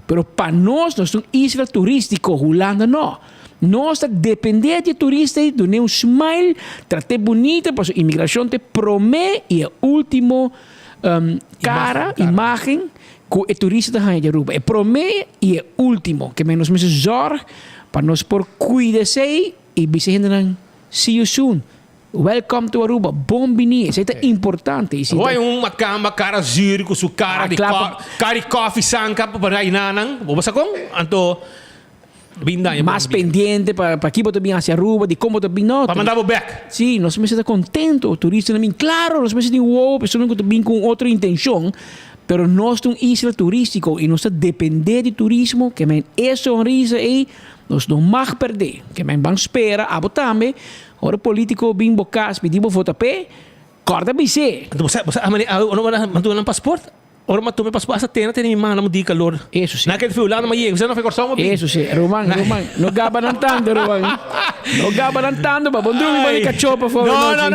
Pero para nós, nós somos Israel turístico, Holanda não. Nós dependemos de turistas, de um smile, tratar bonita, para a imigração te promete e o último cara, imagem que o turista está em Aruba. É promete e o último, que nós precisamos zorg para nós por cuidar-se e dizer, see you soon. Welcome to Aruba. Bom venir. Isso é importante.
Vai uma cama, cara zero, com sua cara de coffee, sanka, para ir nanang. Vamos a com? Anto...
mais pendiente para que você venha hacia Aruba, de como você venha.
Para mandar back.
Sim, nós precisamos estar contentos. O turista também, claro, nós precisamos de wow, pessoas que vêm com outra intenção, pero nós somos uma isla turística e nós dependemos de turismo, que é sonrisa e nós não vamos perder. Que vamos esperar, a também, ora político vem bocas, pedimos voto pé, corta BC.
Você mandou um passaporte? Ora, mas tu me passou essa tena, tem minha mão de calor.
Isso sim.
Naquele fio lá, você não fez corção?
Isso sim. Roman, não gaba não tanto, Roman. Não gaba não tanto, mas bom dormir para me cachorro para fora.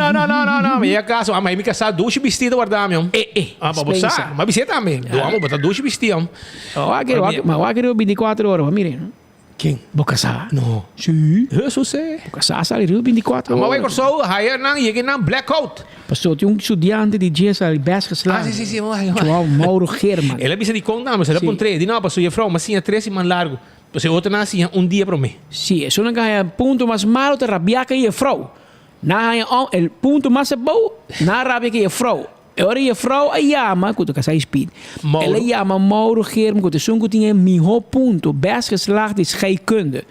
Não. Minha casa, mas me casar duas vestidas guardamos. Mas você, mas você também. Vamos botar duas vestidas.
Mas eu quero 24 horas, mire.
Quem?
Vou casar?
Não.
Sim.
Eu sei.
Vou casar, sai 24 horas.
Mas vai corção, hire não, e não blackout.
Pastor, tinha um estudante de GES ali, Basqueslaan.
Sim.
João Mauro German.
Ele precisa de contar, mas ele põe 3. De não, pastor, e frau, mas sim, 3 mais largo. Então, outra nasce dia para mim.
Sim, isso não é o ponto mais malo de rabia que é frau. O ponto mais bom, na rabia que é frau. Agora a frau a chama, quando casar speed. Ela chama Mauro German, quando songo tinha melhor ponto, Basqueslaan de scheikunde.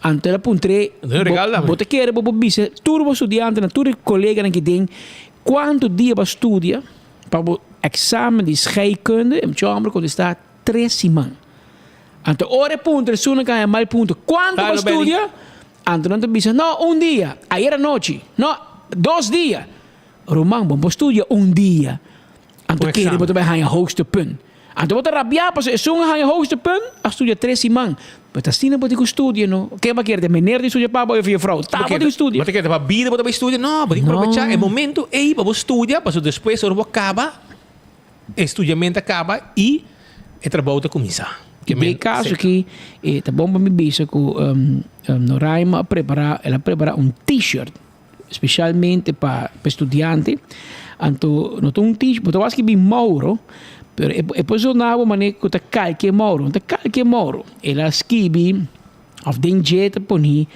Então ela põe 3. Bota querer, bobisa, turbo estudante, na turbo colega que tem. Quanto dia para estudar para o exame de scheikunde, em chambre quando está 3 semanas. Então, hora ponto, a pessoa que é mal ponto. Quanto para estudar? Então, não diz, não, dia. Ayer à noite. Não, 2 dias. Romão, vamos estudar dia. Então, que ele vai ganhar hoogste punt. Então, você rabiar, para a pessoa ganhar hoogste punt, a estudar 3 semanas. Mas assim não pode estudar, não? O que vai querer? Meneer de estudar para a frau. Tá, pode estudar.
Mas quer para vida, para estudar? Não, pode aproveitar o momento aí para estudar, para depois o acaba, o estudamento acaba e o trabalho começa.
No caso que tá bom para me dizer que no Raima ela prepara um t-shirt especialmente para estudante. Então, não tem um t-shirt, porque eu acho que bem Mauro. Pero e poi sonava maneira que calque Mauro. Ela escreve of den jet poni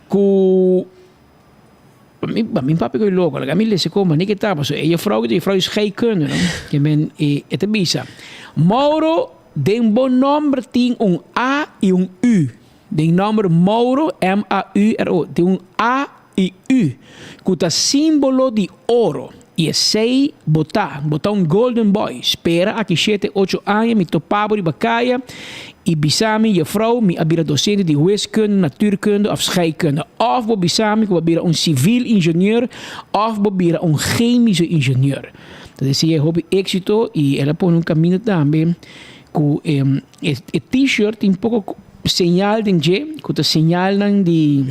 ku min papi ko logo, la gamille se como nem que tava, so e frau scheikunde, no? Que men e te bisa. Mauro den bom nome tem A e U. Den nome Mauro M-A-U-R-O, tem A e U. Que tá símbolo de ouro. E sei botar golden boy. Espera aqui 7-8 anos, me topava de bacaia. E bisami, je vrouw, me abira docente de wiskunde, natuurkunde of scheikunde. Of bo bisami, que abira civil ingenieur, of bo abira chemische ingenieur. Dat is je hobby éxito e ela põe caminho também. Com o t-shirt tem pouco señal de que o señal de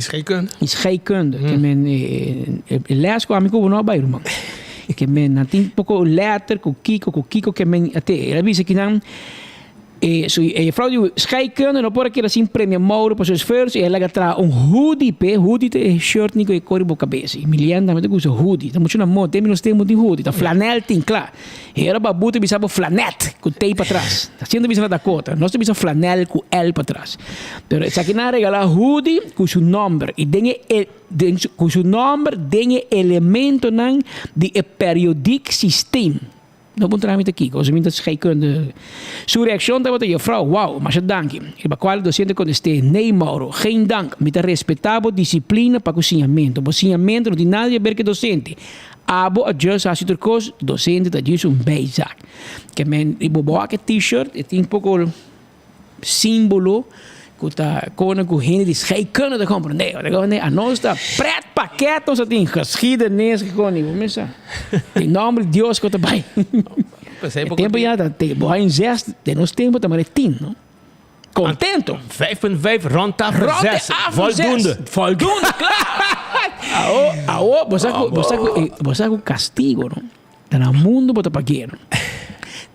scheikunde. Que men les com amigo não vai irmão. Que men tem pouco letter com Kiko que men até ela diz que não a vrouw die scheikunde não pode querer assim prêmio Mauro para seus esforços e ela gasta hoodie é shirt nem que corre boca cabeça Emiliano também gosta hoodie tá muito na moda tem menos tempo de hoodie tá flanel tem claro era babuta bisaba flanet com tape para trás tá sendo bisaba da cota nós temos flanel com L para trás pero se aqui na regala hoodie com seu nome e com seu nome tem elemento nan de periodic system. Não vou entrar aqui, coisa muito scheikunde. Sua reação estava de vrouw, wow, mas dank. E para qual docente contestei, nee Mauro, geen dank, met respeitável disciplina para cozinhamento. Cozinhamento não tem nada a ver com docente. Abo adjust a citricos, docente está disso bijzaak. Que men iboboa que t-shirt, tem um pouco símbolo que está com gente de scheikunde de compreender. A nós está preto paquete, nós tem geschiedenis gekomen. Tem nome de Deus que está bem. O tempo já tem, boa em 6, de nós tempo também tem, não? Contento.
5.5 rond tafel 6.
Voldoende, claro. Você com castigo, não? Tá no mundo bota paquero.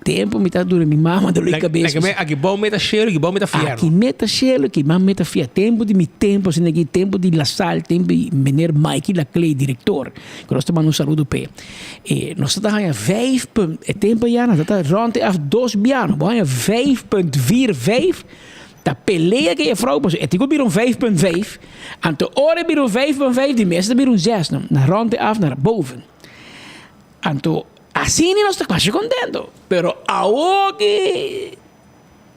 tempo me tá duro mi mama dor de cabeça.
Aqui bom meta cheiro, aqui bom meta fierro.
Aqui meta cheiro, aqui mam meta fierro. Tempo de mi tempo, sin aqui tempo de la sal, tempo de meneer Mikey la Clay, diretor. Que nós tomamos um saludo pe. Nós estamos a 5 tempo já, nós estamos rond af 2 biano, bom, 5.45. Da peleia que je vrouw pas. Het is ook weer een 5.5. En te oren weer een 5.5. Die meeste weer een 6. Naar rond af naar boven. En to así ni nos está casi contento. Pero ahora que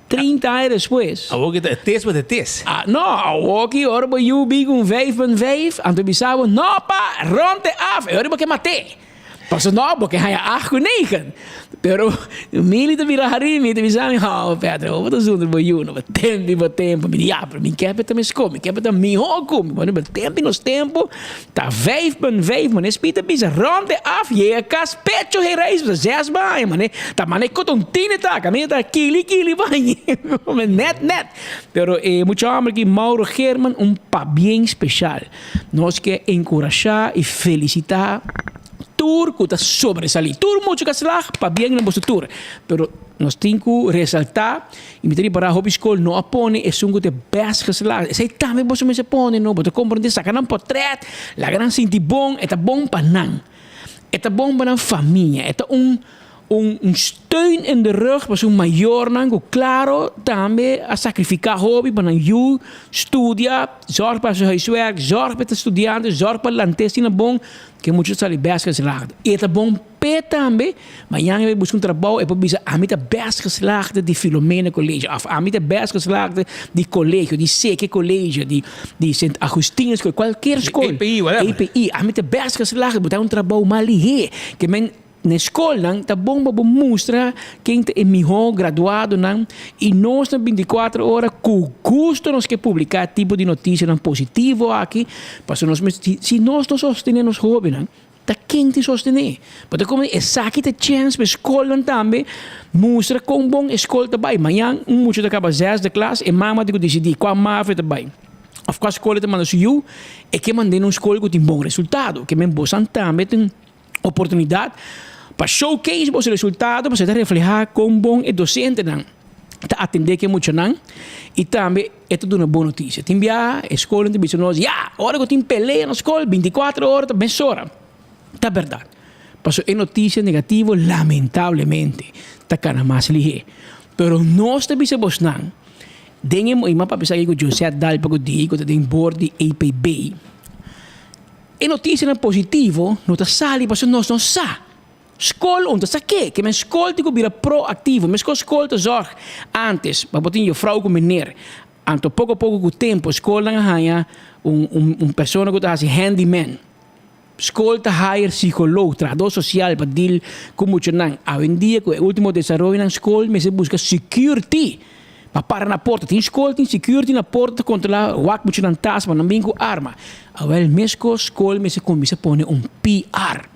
30 años después.
Ahora que test met de test.
No, ahora que ahora voy yo big un 5.5. En to bisabo no pa rond af. Ahora porque maté. Pas no, porque hij 8.9. Pero milita vira harimi, te bisami, Pedro, wat is onder miljoen, wat tempo, ja, pero mi capita me scomi, capita mi hoco, maar met tempo, ta 5.5, man, spita bisa ronde af, je kas pecho he reis, dat 6 baai, man, ta man ik kon 10 taka, man, ta kili baai, net. Pero mucho hambre que Mauro German un pa bien especial. Nos que encorajar y felicitar tour que está sobresalir. Tour mucho que slag para bien en vuestro tour. Pero nos tengo que resaltar y me para hobby school no apone es un de best geslaagd. Zij también vos me se pone no, but comprende sacan un portret, la gran sinti bon, eta bon panan. Eta bon panan familia, eta un steun in de rug was een major nango claro también a sacrificar hobby para you studia, zorg para su huiswerk, zorg para de estudiantes, zorg para la antestina bon que muchos salen best geslaagd. Eta bon pe también, mañana we buscan trabajo e poi a mí de best geslaagde die Filomena College af, a mí de best geslaagde die colegio, die Seke College, die Sint Augustinus, cualquier school. EPI, a mí de best geslaagde, botar un trabajo mali que men na escola, tá bom para mostrar quem é melhor graduado e nós na 24 horas com gosto nós que publicar tipo de notícia positivo aqui, para nós se nós não sostenemos jovens, tá quem te sostener, porque como é saque de chance para escola também mostra com bom escola também, amanhã muito da acaba 6 da classe e mama digo decidir qual máfia também. Of course escola te manda you é que mandei uma escola com bom resultado, que me bosan também tem oportunidade para showcase os resultados, para se reflejar com bom e docente não, tá atender que muito não, e também é tudo uma boa notícia. Tem a escola tem bicho nós, hora que tem peleia na escola, 24 horas, tá bem hora, tá verdade. Passou é notícia negativa, lamentavelmente, tá cara mais ligeiro. Pero nós também se bos não, dengue ima para pensar que o José Dal para o dia, que tem board de APB. É notícia positivo, não tá sali, passou nós não sa. School onde sa que men school tico bira proactivo, men school te zorg antes, para botar je vrouw com meneer. Anto pouco com tempo, school lang haya persona que tá assim handyman. School te hire psicólogo, tradutor social para deal com muito nan. Hoje em dia, com o último desenvolvimento na escola, me se busca security. Para na porta, tem escola, tem security na porta, controlar o que muito nan tas, mas não vem com arma. Hoje mesmo escola me se começa a pôr PR.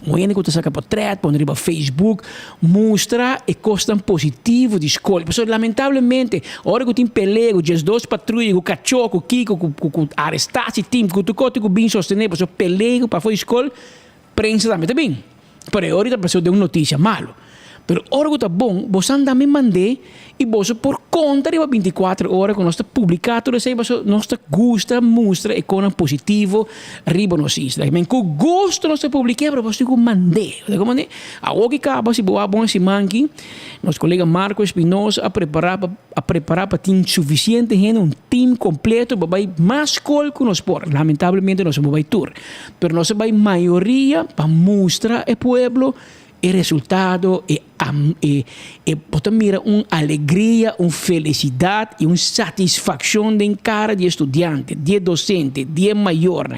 Moene que você saca portrait, põe no Facebook, mostra e costa positivo de escola. Pessoal, lamentavelmente, hora que tem peleia, com as duas patrulhas, com o cachorro, com o Kiko, com arrestasse time, com o cote, com o bem sostener, pessoal, peleia para fora escola, prensa também, tá bem? Pero ahorita pessoal deu uma notícia malo. Pero hora que tá bom, você também mandei e você por conta de 24 horas com nossa publicatura, você nossa gosta, mostra e com positivo, riba notícia. Men com gosto nossa publiquei, pero você com mandei. Como né? A o que acaba se boa bom esse manqui, nosso colega Marco Espinosa a preparar para ter suficiente gente, time completo, para mais escola que nós por. Lamentavelmente nós vamos tour, pero nós vai maioria para mostrar o pueblo e resultado e botar mira uma alegria, uma felicidade e uma satisfação de cara de estudante, de docente, de maior.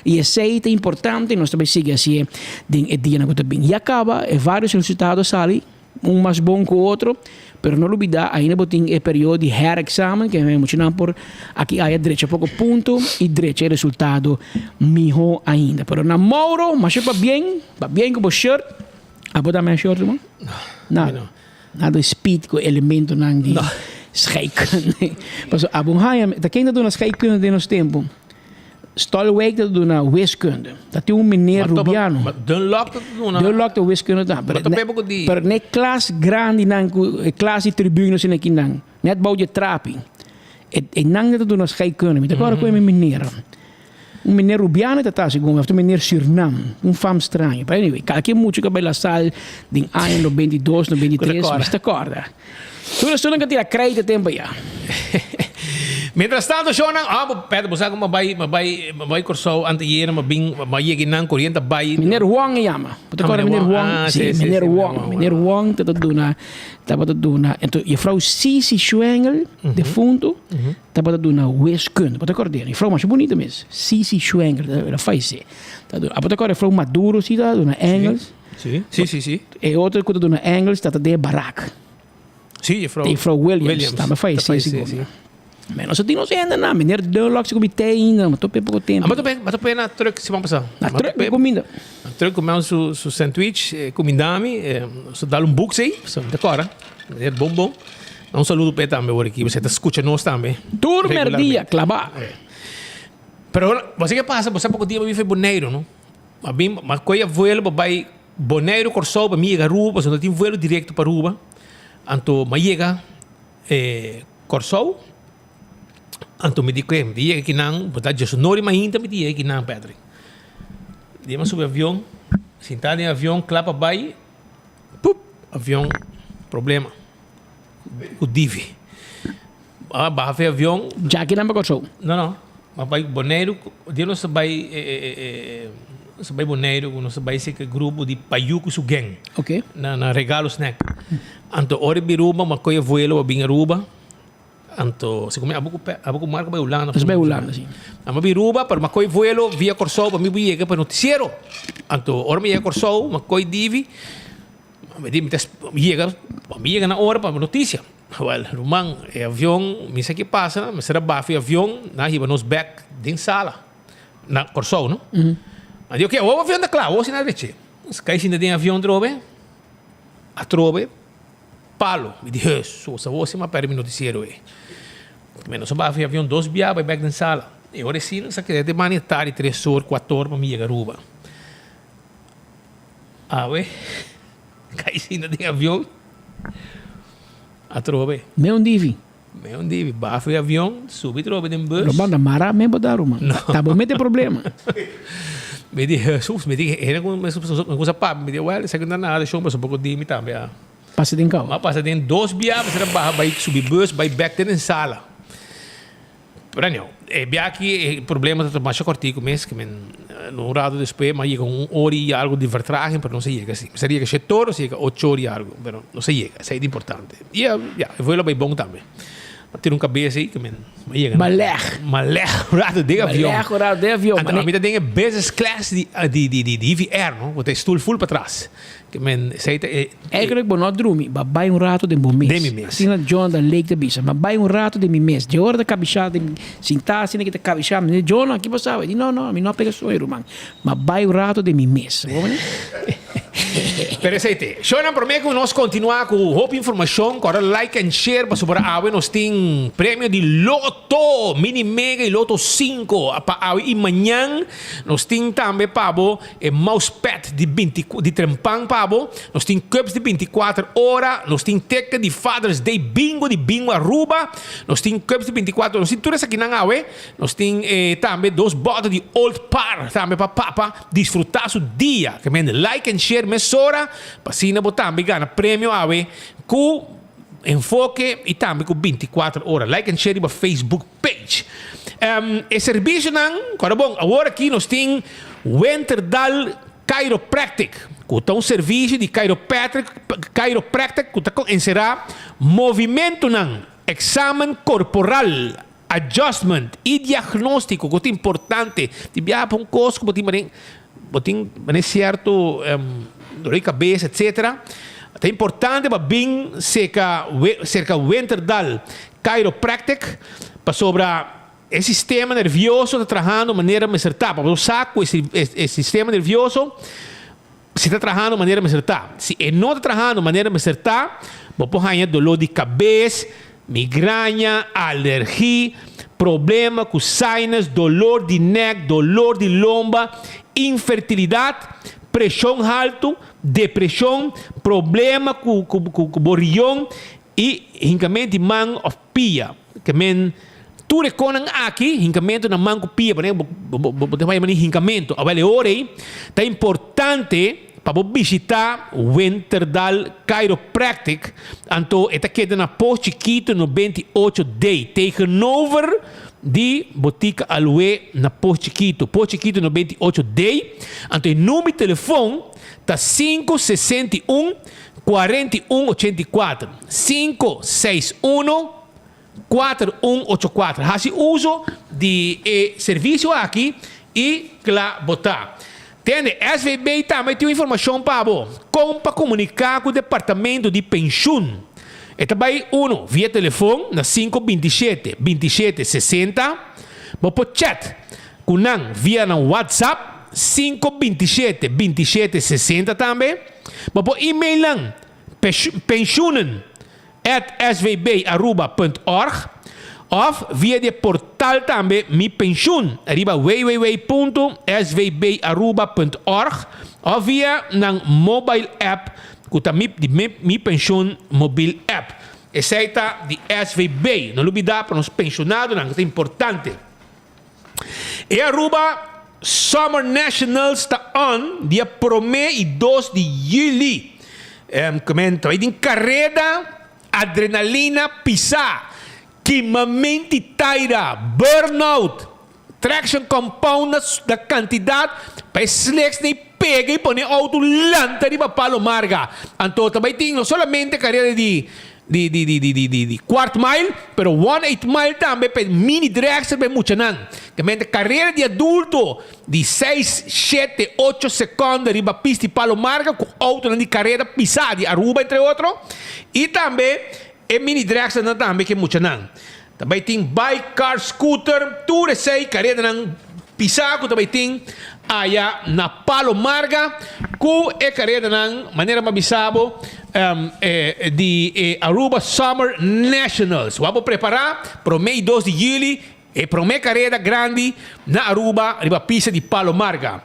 E isso é importante, nós também seguimos assim de dia na coisa bem. E acaba, vários resultados saem, um mais bom que o outro, pero não olvidar, ainda tem o período de exame, que é muito por aqui há direito a pouco ponto e direito a resultado melhor ainda. Pero na Mauro, mas vai bem com o shirt. Apa dah main short semua? Nada speed ko elemento nang di scheiken. Paso abong hayam, ta quem do nas scheiken de nos tempo. Stolwijk dat doen naar wiskunde. Dat is een meneer Rubiano.
Maar Dunlop dat doen.
Dunlop de wiskunde dan. Per ne klas grandi nang klas die tribunes in een kindang. Net bouw je trapi. En nang dat doen als scheikunde. Met elkaar komen met meneer. Un meneer Rubiano dat is gewoon, of meneer Surinam, un fam estranho. But anyway, qualquer música bij la sal, din año no 22, no 23, mas te acorda. Tu não estás a crédito tempo já.
Mientras tanto, Shonan, pera, você como vai corso anteayer, mas ia ginang corriente bai.
Meneer Wong chama. Você acorda meneer Wong? Sim, meneer Wong. Meneer Wong dat doen na. En je vrouw Sisi Schwengel, defunto, dat doen na wiskunde. Você acorda? Je vrouw mais bonita mesmo. Sisi Schwengel, dat faz se. Você acorda vrouw Maduro, zie dat doen na Engels.
Sim.
E outro que doen na Engels, dat de Barak.
Sim, je vrouw
Williams. Dat faz se. Menos se não se anda na meneer Dunlop se comité ainda, mas tô pouco tempo.
Mas tô bem na truck se vamos passar.
Na truck é comida.
Na truck comemos su sandwich, comidami, se dá book sei, decora. É bom. Um saludo para também por aqui, você tá escutando nós também.
Turmer dia, clavar.
Pero você que passa, você pouco dia vai ver Boneiro, não? Mas coisa voelo vai Boneiro Corso para mim Garuba, você não tem voelo direto para Aruba. Anto mas chega Corso. Anto me dico que não, portanto, eu não imagino me diga que não, Patrick. Dima sobre avião, sentado em avião, clapa vai, avião, problema. O divi. Barra ver avião.
Já que não me gostou.
Não. Mas vai Boneiro, dia não se vai Boneiro, não se vai ser que grupo de paiuco su gang.
Ok.
Na regalo snack. Anto ore biruba, mas coisa voelo a binga ruba. Anto, se come abuco marca vai Holanda.
Vai Holanda, sim.
Ama biruba, para macoi vuelo via Corso, para mim viega para noticiero. Anto, ora me Corso, macoi divi. Me di viega na hora para notícia. Well, rumang, avião, me sei que passa, me será bafi avião, na hiba nos back din sala. Na Corso, não? Adi ok, o avião da claro, o sinal de Sky sin de avião drobe. A trobe. Palo, me disse, Jesus, você me perde noticiero menos só vai avião 2 biá vai back na sala e agora sim só que de manhã tarde 3 horas 4 horas para me chegar Aruba cai sim de avião a trobe
meu divi
vai avião subi trobe de bus
não banda mara me botar uma tá bom mete problema
me disse Jesus me disse era com coisa pá me disse well isso não nada show mas um pouco de mim também
passa dentro carro.
Mas passa dentro 2 biá, você vai subir bus, vai back dentro sala. Para não, biá aqui problema de mais cortico mesmo, que no lado depois, mas chega 1 hora e algo de vertragem, mas não se chega assim. Seria que 7 horas, chega 8 horas e algo, mas não se chega, isso é importante. E eu vou lá bem bom também. Ter cabeça aí, que Malek, rato de avião. A minha tem business class de IVR, não? Você stoel full para trás. Que
eigenlijk ben not dormir, maar bij een rato de mes. Assim na John da Lake de Bisa, maar bij een rato de mes. De hora da cabichada, sentar assim que te cabichada, né? John, aqui passava. Não, a mim não pega sonho, man. Mas bij een rato de mes.
Pero aceite. Shonan prometo que nós continuar com Hope Informação, com like and share para sobre a nós tem prêmio de Loto, Mini Mega e Loto 5 para e amanhã nós tem também pabo e mousepad de trempang pabo, nós tem cups de 24 horas, nós tem teca de Father's Day bingo de bingo Aruba, nós tem cups de 24 horas, nós tem tudo isso aqui na awe, nós tem também 2 botas de Old Par também para papa desfrutar seu dia, que men like and share mesora para cima botar ganha prêmio awe com enfoque e também com 24 horas like and share para Facebook page e serviço não cara bom agora aqui nós tem Winterdal Chiropractic que é serviço de chiropractic que será movimento não exame corporal adjustment e diagnóstico que é importante de viajar para coisa que botin certo dor de cabeça, etc. É importante para bem cerca Winterdal Chiropractic para sobre o sistema nervioso está trabalhando de maneira mais certa. Para o saco, esse sistema nervioso se está trabalhando de maneira mais certa. Se não está trabalhando de maneira mais certa, vou ganhar dolor de cabeça, migraña, alergia, problema com sinus, dolor de neck, dolor de lomba, infertilidade, pressão alta, depressão, problema com borrião e hincamento de mão of pia. Que men tu reconang aqui, hincamento na mão com pia, para você vai mandar hincamento. Agora ore, tá importante para visitar o Winterdal Chiropractic, então esta queda na Posto Chiquito no 28D, tegenover de Botica Aloe na Posto Chiquito no 28D, então o número de telefone está 561 4184 561 4184. Há uso de serviço aqui e lá botar. Entende? SVB também tem informação para você. Como para comunicar com o departamento de pensão. Então vai via telefone na 527 27 60. Você chat com via na WhatsApp 527 27 60 também. Você e-mail lang pensionen@svb.org of via de portal também Mi Pensioen arriba www.svb.org of via ng mobile app kuta Mi Pensioen mobile app. Essa é de SVB. Não olvidar para os pensionados, não é importante. E Aruba Summer Nationals está on dia 1 e 2 de julho. Comento aí tem carreira, adrenalina, pisar, queimamento taira, burnout, traction compound da quantidade, para slex nem pega e põe auto lanta de Palo Marga. Então também tem não somente carreira de quarto mile, pero 1/8 mile também para mini dragster para muito não. Comento carreira de adulto de 6, 7, 8 segundos riba pista de Palo Marga com auto de carreira pisada de Aruba entre outros e também mini dragster também que muito não. Também tem bike, car, scooter, tudo sei carreira não pisado também tem aya na Palo Marga com a carreira não maneira mabisabo de Aruba Summer Nationals. Vamos preparar para o mês 2 de julho e para uma carreira grande na Aruba, riba pista de Palo Marga.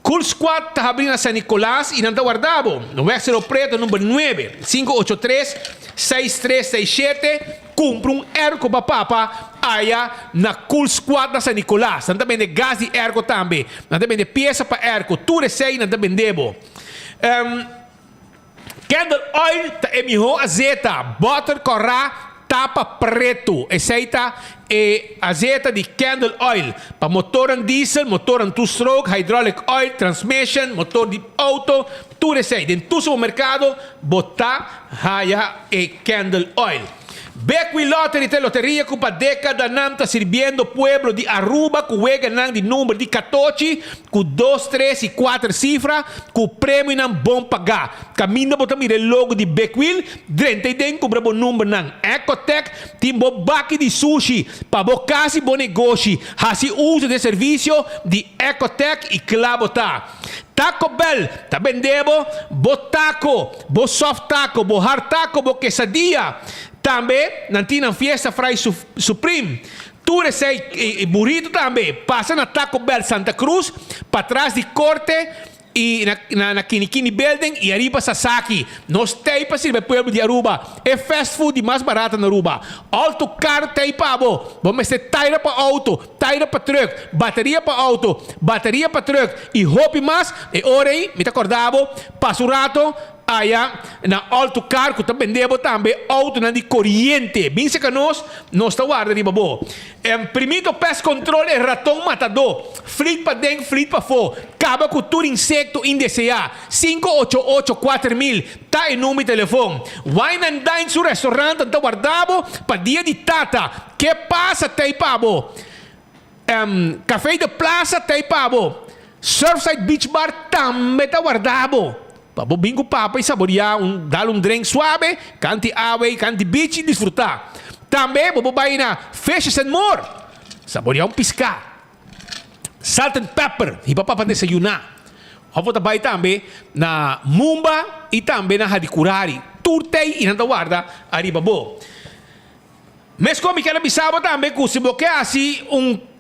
Cool Squad está abrindo a San Nicolás e não está guardado. No Exero Preto, número 9, 583-6367. Cumpre erco para papa aí na Cool Squad da San Nicolás. Não também de gás de erco também. Não também de peça para erco. Tudo isso aí não também debo. Candle Oil está emiho azeta. Butter corra tapa preto. Aceita azeta de Candle Oil. Para motor diesel, motor two-stroke, hydraulic oil, transmission, motor de auto. Tudo isso aí. Dentro do supermercado, botar Candle Oil. Beckwith Lottery te loteria que para década não está servindo pueblo de Aruba que juega não de número de 14 com 2, 3 e 4 cifras com prêmio não bom pagar. Caminho para mira logo de Beckwith, drente tem com brabo número não. Ecotech tem bobaki de sushi para bocasi bom negócio. Assim uso de serviço de Ecotech e clabota. Taco Bell, tá vendendo bo taco, bo soft taco, bo hard taco, bo quesadilla. Também, não tinha fiesta Fry Supreme. Tudo esse burrito também. Passa na Taco Bell Santa Cruz, para trás de Corte e na Kinikini Building e arriba Sasaki. Nós temos para servir pueblo de Aruba. É fast food mais barato na Aruba. Alto caro tem para bo. Vamos ter taira para auto, taira para truck, bateria para auto, bateria para truck e roupa mais. E ora aí, me acordava, passa o rato. Na alto car que também devo também auto na de corrente bem se que nós está guarda de babo primeiro pest control é ratão matador flit para dentro flit para fora acaba com todo insecto indesejado 588-4000 tá em número de telefone Wine and Dine su restaurante está guardado para dia de tata que passa tem pabo café de plaza tem pabo Surfside Beach Bar também está guardado para bingo papa e saborear dar drink suave, canti ave, canti beach e desfrutar. Também vou vai na Fishes and More, saborear piscar. Salt and pepper, e para desayunar. Vou também também na Mumba e também na Hadicurari. Turtei e na guarda arriba bo. Mas como que ela bisaba também que se você assim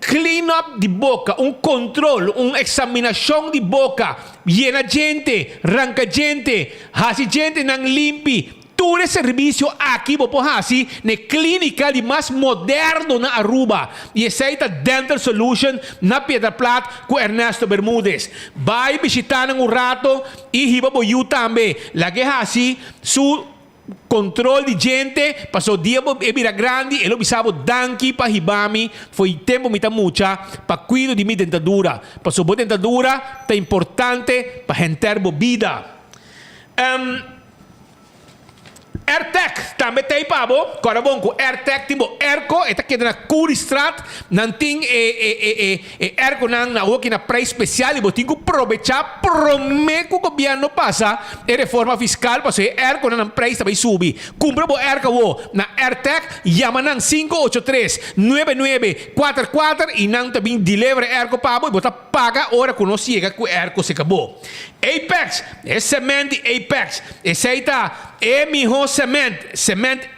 clean-up de boca, controle, examinação de boca, llena gente, arranca gente, hace gente não limpe, todo esse serviço aqui você assim na clínica de mais moderno na Aruba. E essa é a Dental Solution na Piedra Plata com Ernesto Bermúdez. Vai visitar um rato e riba boiu também. Lá que assim, su controle de gente, passou dia era grande, ele bisava danki para hibami, foi tempo mita mucha para cuidar de minha dentadura. Passou boa dentadura, é importante para renter boa vida. AirTech também tem pabo, agora bom com AirTech tipo Erco, está aqui na Curistrat, não tem Erco na outra na preço especial e botem que aproveitar, promete que o governo passa a reforma fiscal para ser Erco na preço também subir. Compra o Erco na AirTech, chama na 583-9944 e não também deliver Erco pabo e botar paga hora que não chega que o Erco se acabou. Apex, é semente Apex, essa é melhor semente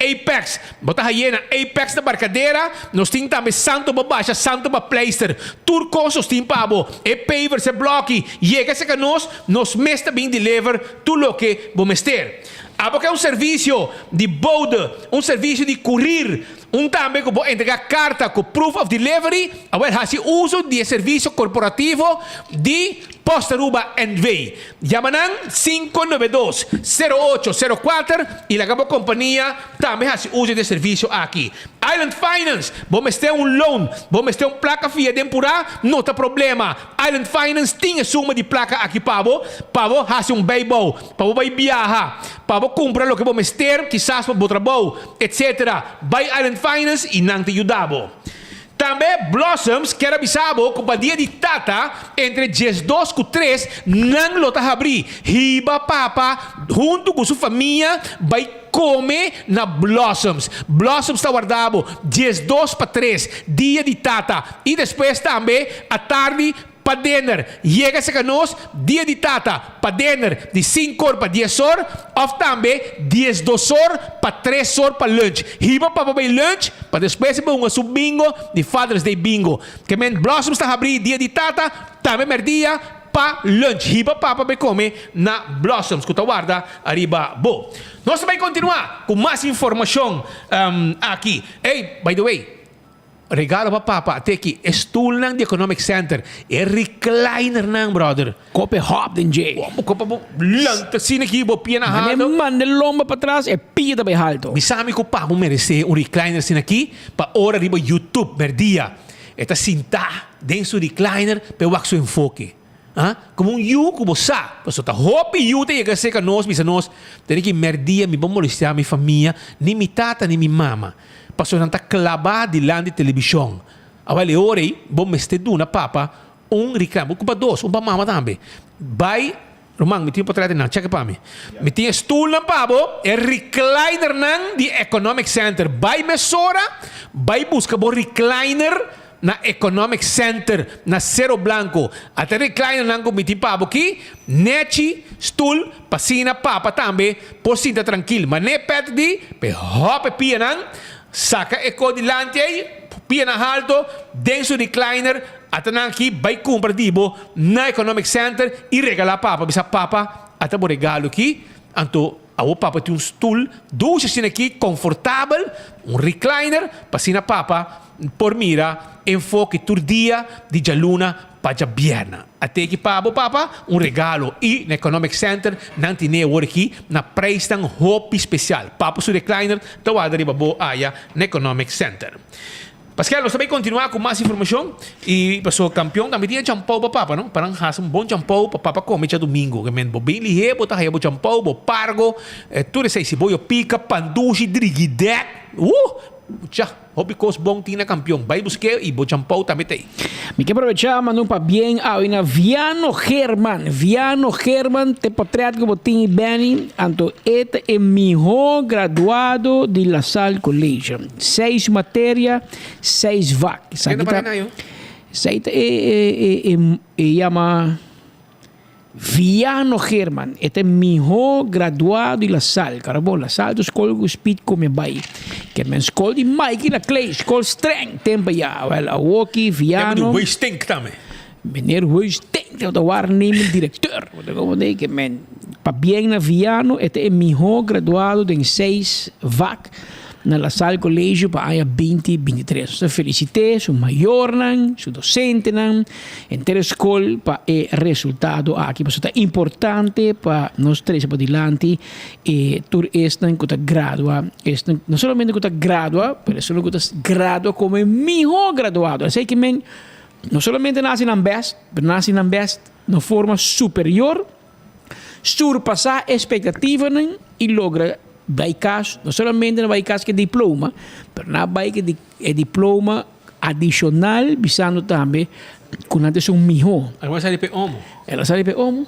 Apex. Bota aí na Apex da barcadeira, nós temos também santo para baixa, santo para pleister. Turcos nós temos pabo, é paver, se bloque, e é que nós mesmo também deliver tudo o que vamos ter. Porque é um serviço de bode, um serviço de curir, também que vou entregar carta com proof of delivery, agora faz uso de serviço corporativo de Postaruba NV. Llaman 592-0804 e la companhia também faz uso de serviço aqui. Island Finance, vamos ter loan, vamos ter placa fia temporada, não tem problema. Island Finance tem suma de placa aqui para faz beibo, para vai viajar, para comprar o que vamos ter, quizás para trabalho, etc. Vai Island Finance e não te ajudamos. Também Blossoms, que era bisabo, companhia de Tata, entre 12 e 3, não lota abrir. Riba papa, junto com sua família, vai comer na Blossoms. Blossoms está guardado 12 para 3, dia de Tata. E depois também, à tarde, para dinner. Chega-se a nós, dia de Tata, para dinner, de 5 horas para 10 horas, ou também 12 horas para 3 horas para lunch. Riba para lunch, para depois para um bingo de Father's Day bingo. Que men Blossoms está abrindo dia de Tata, também merdia para lunch. Riba para comer na Blossoms, que está guarda arriba bo. Nós vamos continuar com mais informação aqui. Hey, by the way, regalo para papa até aqui stool ng Economic Center recliner ng brother
kope hop din Jay
kope lanta sine aqui bo pia na halto
manda lomba para trás pia também halto
bisami ko pa mo merece recliner sine aqui pa ora riba YouTube merdia eta cinta dentro recliner pe wax su enfoque como you como sa paso ta hope you te llega seca nos tem que merdia mi bom molestar mi família ni mi tata ni mi mama passou a clavar de lá de televisão. Agora, ora, bom, este duna papa, reclamo, para dois, para mama também. Vai, Romang, me tinha para trás, não, checa para mim. Me tinha stool na pabo, recliner não de Economic Center. Vai mesora, vai buscar o recliner na Economic Center, na Cerro Blanco. Até recliner não me tinha pabo aqui, neti, stool, passina papa também, por sinta tranquilo. Mas nem perto de, hope pia não, saca eco dilante aí, pia na alto, dentro recliner, até aqui vai comprar dibo na Economic Center e regalar papa. Bisa papa, até o regalo aqui, anto o papa tem stool, duas assim aqui, confortável, recliner, passina papa, por mira, enfoque tur dia de jaluna para bierna. Até que papa, regalo e na Economic Center, não tem aqui, na preço hope especial. Papa su recliner, tawada riba bo aya na Economic Center. Pascal, nós também continuar com mais informação e passou campeão também tinha champão para papa, não? Parang has bom champão para papa comer dia domingo, que men bo bem lihe, botar aí bo champão, bo pargo, tudo isso aí se boio pica, pandushi, drigidek, já, hobby-cos bom tinha campeão. Vai buscar e bo champão também tem.
Me que aproveitar, mano, para bem na Viano Herman, te potreat que botin bem, anto este é melhor graduado de La Salle College. 6 matérias, 6 vac.
Sabe tá?
Saita chama Viano German, este é melhor graduado de La Salle. Caramba, La Salle, a escola que speed come vai. Que é a escola de Mike, la Clay, escola streng, tempo já. Well, a Woki, Viano.
Tem stink também.
Meneer Huistink, de waarnemend directeur. Que men, para bem na Viano, este é melhor graduado de 6 VAC. Na La Salle Colégio para a 2023. So, felicité su maior su docente inteira escola para o resultado aqui. Isso é importante para nós três para adiante e tur estan que gradua, não somente que gradua, mas só que gradua como melhor graduado. Assim que men não somente nasce na best, mas nasce na best de forma superior, surpassar expectativa e logra bij caso, não somente na caso que é diploma, mas na que é diploma adicional, visando também com a atenção melhor.
Ela sai de homo.
Ela sai de homo.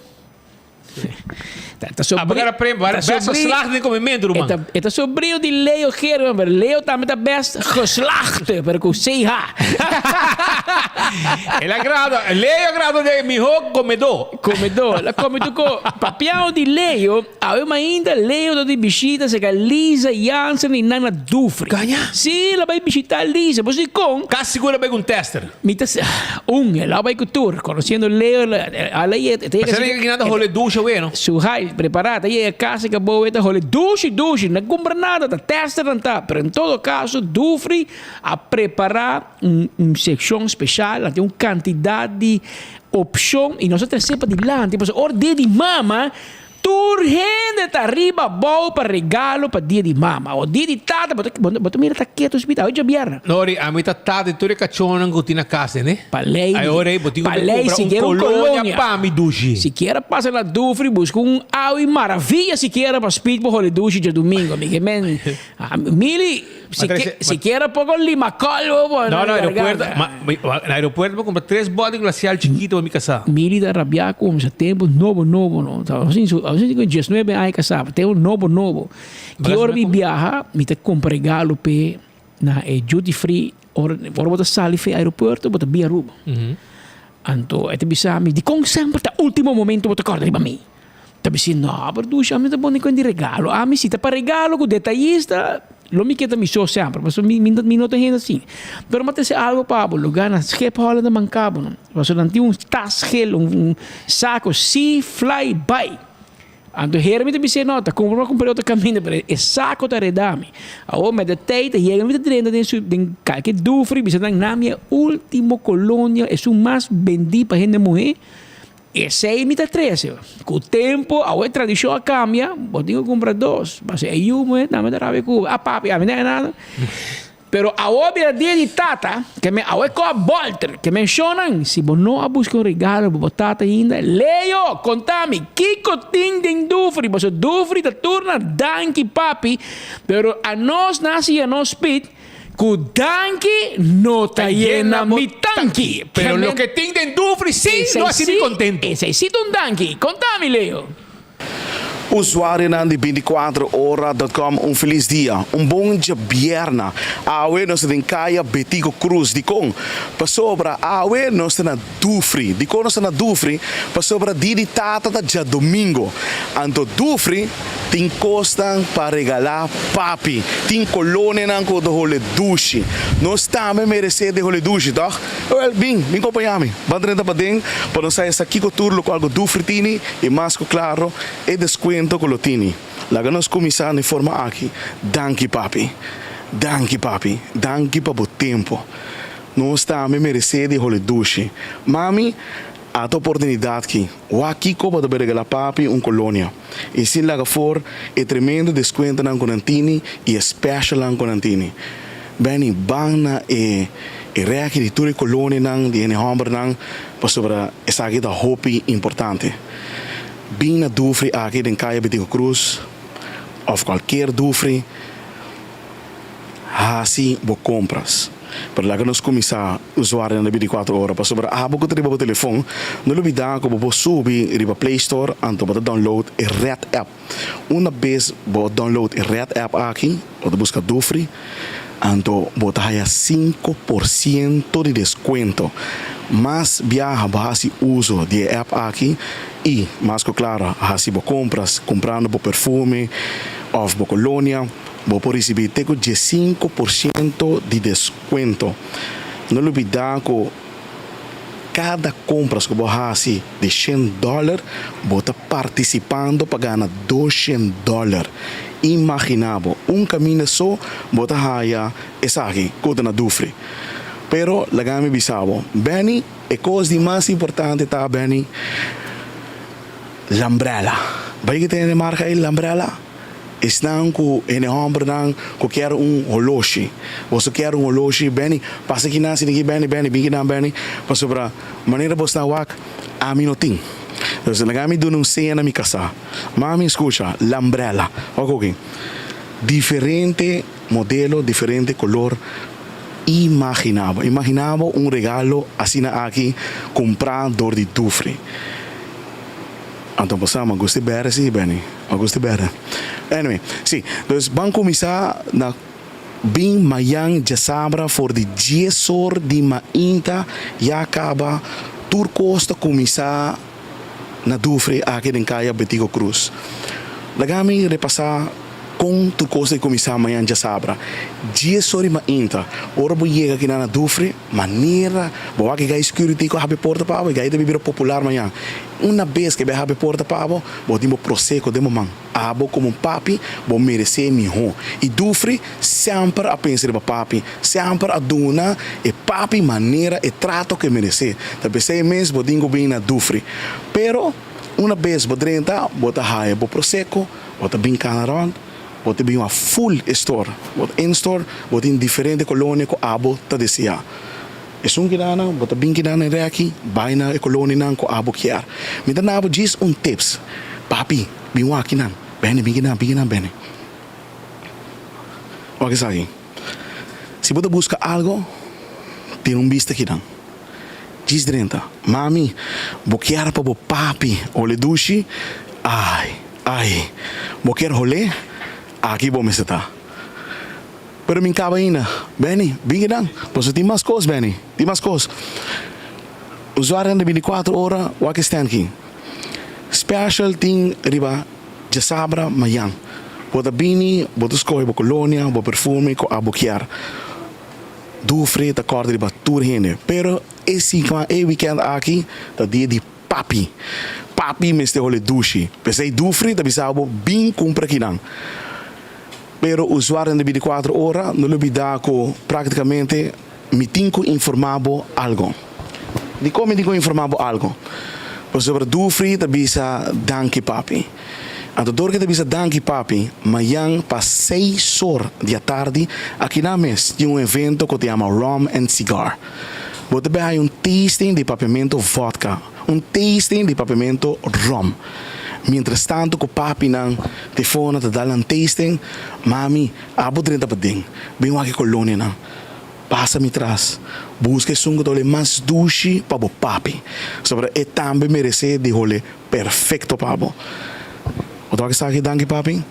Agora best geslaagd in comimento, man.
Het is sobrinho de Leo German, maar Leo também tá best geslaagd, pero com CH.
Ela grado, Leo grado de melhor comedor.
Comedor, la comedor com papião de Leo, ainda Leo de visita se Lisa Jansen e Nana Dufri.
Ganha?
Sim, ela vai visitar Lisa, mas e com?
Quase segura vai com tester.
Mitas, ela vai com tour, conhecendo Leo, ela aí tem
que nada role ducha, bueno.
Suhai, preparada, aí a casa que boa, tá role ducha, não compra nada, tá testa não tá, pero em todo caso, Dufri a preparar seção especial, tem uma quantidade de opção e nós temos sempre adiante, tipo, ordem de mama. Turgente tá arriba, bom para regalo para dia de mama. O dia de tata, bota mira tá quieto no hospital, hoje é bierna.
Nori, a mim tá tata, tu é cachorro que tem na casa, né?
Palei.
Aí ora aí, botinho
palei, se quer
colônia para me duche.
Se quer passa na Dufri, busca aui maravilha, se quer para speed para hole duche de domingo, amigo. Men, mili, se quer pouco lima colvo,
no, aeropuerto vou comprar 3 bodes glacial chiquito para me casar.
Mili da rabia com esse tempo novo, não. Assim que 19 anos casado, tem novo. Que hora me viaja, me te compra regalo pe na duty free, hora bota sali fe aeroporto, bota via Aruba. Anto, te bisa mi di con sempre ta último momento bota corda riba mi. Te bisa no, per tu a me te boni con di regalo. A me si te pa regalo con detallista, lo mi chiede mi so sempre, ma mi nota gente assim. Pero mate se algo Pablo, lugar na schep hola de mancabo, no. Mas não tinha tasgel, saco si fly by. Anto hermi te bise nota, comprei outro caminho, pero é saco da redami. A o meditate, chega me dentro den calque Dufri, bise na minha último colônia, é o mais vendido para gente morrer. Esse é imita 13. Com o tempo, a tradição cambia, botinho compra 2. Mas é eu, não me dá com a papi, a mim não é nada. Pero a obra de tata, que me a com a Bolter, que mencionam, se você não busca regalo para tata ainda, Leo, contame, Kiko ting den Dufri, mas o Dufri te torna danki papi, pero a nós nasce a nós pit, que danki não tá llena mi tanki.
Pero lo que ting den Dufri, sim, não assim contento.
Necessito danki, contame, Leo.
Usuário de 24hora.com, feliz dia, bom dia bierna. Awe nós tem caia Betico Cruz de com. Para sobra awe nós tem na Dufri, de com nós na Dufri, para sobra dia de tata da domingo. Anto Dufri tem costa para regalar papi, tem colônia nan ko do hole dushi. Nós também merece de hole dushi, tá? Well, bem acompanhame. Bandrenta para dentro, para nós sair aqui com tour local do Dufri tini e mais claro, e descuento con lo tini. La ganos comisar in forma aqui. Danke papi. Danke papi. Danke pa bo tempo. Nós também merece de hole dushi. Mami, a tua oportunidade aqui. O aqui copa de regalar papi colônia. E se laga for, é tremendo desconto na conantini e special na conantini. Bem, bana e reaque de toda colônia nang de hamburger nang para sobre essa aqui da hopi importante. Bina Dufri aqui em Caia Betico Cruz ou qualquer Dufri assim bo compras para lá que nós começar usuário na 24 horas para sobre boca tribo o telefone não olvidar como bo subir riba Play Store anto para download a Red App uma vez bo download a Red App aqui ou busca Dufri Anto, botaya 5% de descuento. Mas viaja, base uso de app aqui e, mais que claro, se você compras, comprando por perfume ou por colônia, você pode receber até 5% de desconto. Não olvidar que cada compra que você faz de $100, você está participando para ganhar $200. Imaginável, caminho só, você ganha essa aqui, que na Dufre. Pero lagami bisabo, Benny, e coisa mais importante tá, Benny, l'umbrella. Vai que tem marca aí, l'umbrella? Estão com ene homem que quer relógio. Você quer relógio, Benny, passa aqui na cidade, Benny, vem aqui, Benny, para para maneira você está a mim não tem. Então, lagami do não sei na minha casa. Mami, escuta, l'umbrella, ok? Diferente modelo, diferente color. Imaginava regalo assim aqui comprador de Dufre. Então passamos, gostei bem, sim, Benny, gostei bem. Anyway, sim, então vamos começar na bem manhã de sábado for de 10 horas de manhã e acaba tur costa começar na Dufre aqui em Caia Betico Cruz. Lagami repassar com tu coisa de começar amanhã de sábado. 10 horas ainda. Ora vou chegar aqui na Dufre, maneira, vou aqui a security que abre porta para vai de bebida popular amanhã. Uma vez que vai abrir porta para vou ter processo de mamãe. Abo como papi, vou merecer melhor. E Dufre sempre a pensar para papi, sempre a dona e papi maneira e trato que merecer. Também sei mesmo vou dingo bem na Dufre. Pero uma vez vou drenta, vou tá raia, vou processo, vou tá brincar around. Você tem uma full store. In store, você tem diferente colônia que abo tá desejar. É que dá não, você bem que dá na aqui, vai na colônia não que abo quer. Me dá abo diz tips. Papi, bem aqui não. Bem que não, bem. Olha só aqui. Se você busca algo, tem vista aqui não. Diz dentro, mami, vou quer para o papi, olhe duche, ai, vou quer rolê. Aqui vou me estar. Pero me acaba ainda. Benny, vem aqui. Você tem mais coisas, Benny. Tem mais coisas. Usuário de 24 horas, o que está aqui. Special tem riba de sábado, manhã. Você vem, você escolhe a colônia, o perfume, a boquear. Dufre, a corda riba, tudo ainda. Pero esse weekend aqui, é dia de papi. Papi me está olhando duche. Pensei Dufre, também sabe, bem compra aqui não. Pero usuário de 24 horas, não olvidar que praticamente me tenho informado algo. De como me tenho informado algo? Sobre Dufre, também sa danke papi. Então, doordat we zeggen danke papi, amanhã para 6 horas da tarde, aqui na mesa tem evento que se chama Rum and Cigar. Você vai tasting de papiamento vodka, tasting de papiamento rum. Mientras tanto, com o papi nang telefone te dá tasting, mami, abo drin pa ding. Bem aqui colônia nang. Passa-me atrás. Busca sungo dole mais duche para o papi. Sobre e também merece de role perfeito para o. O que está aqui, danke papi?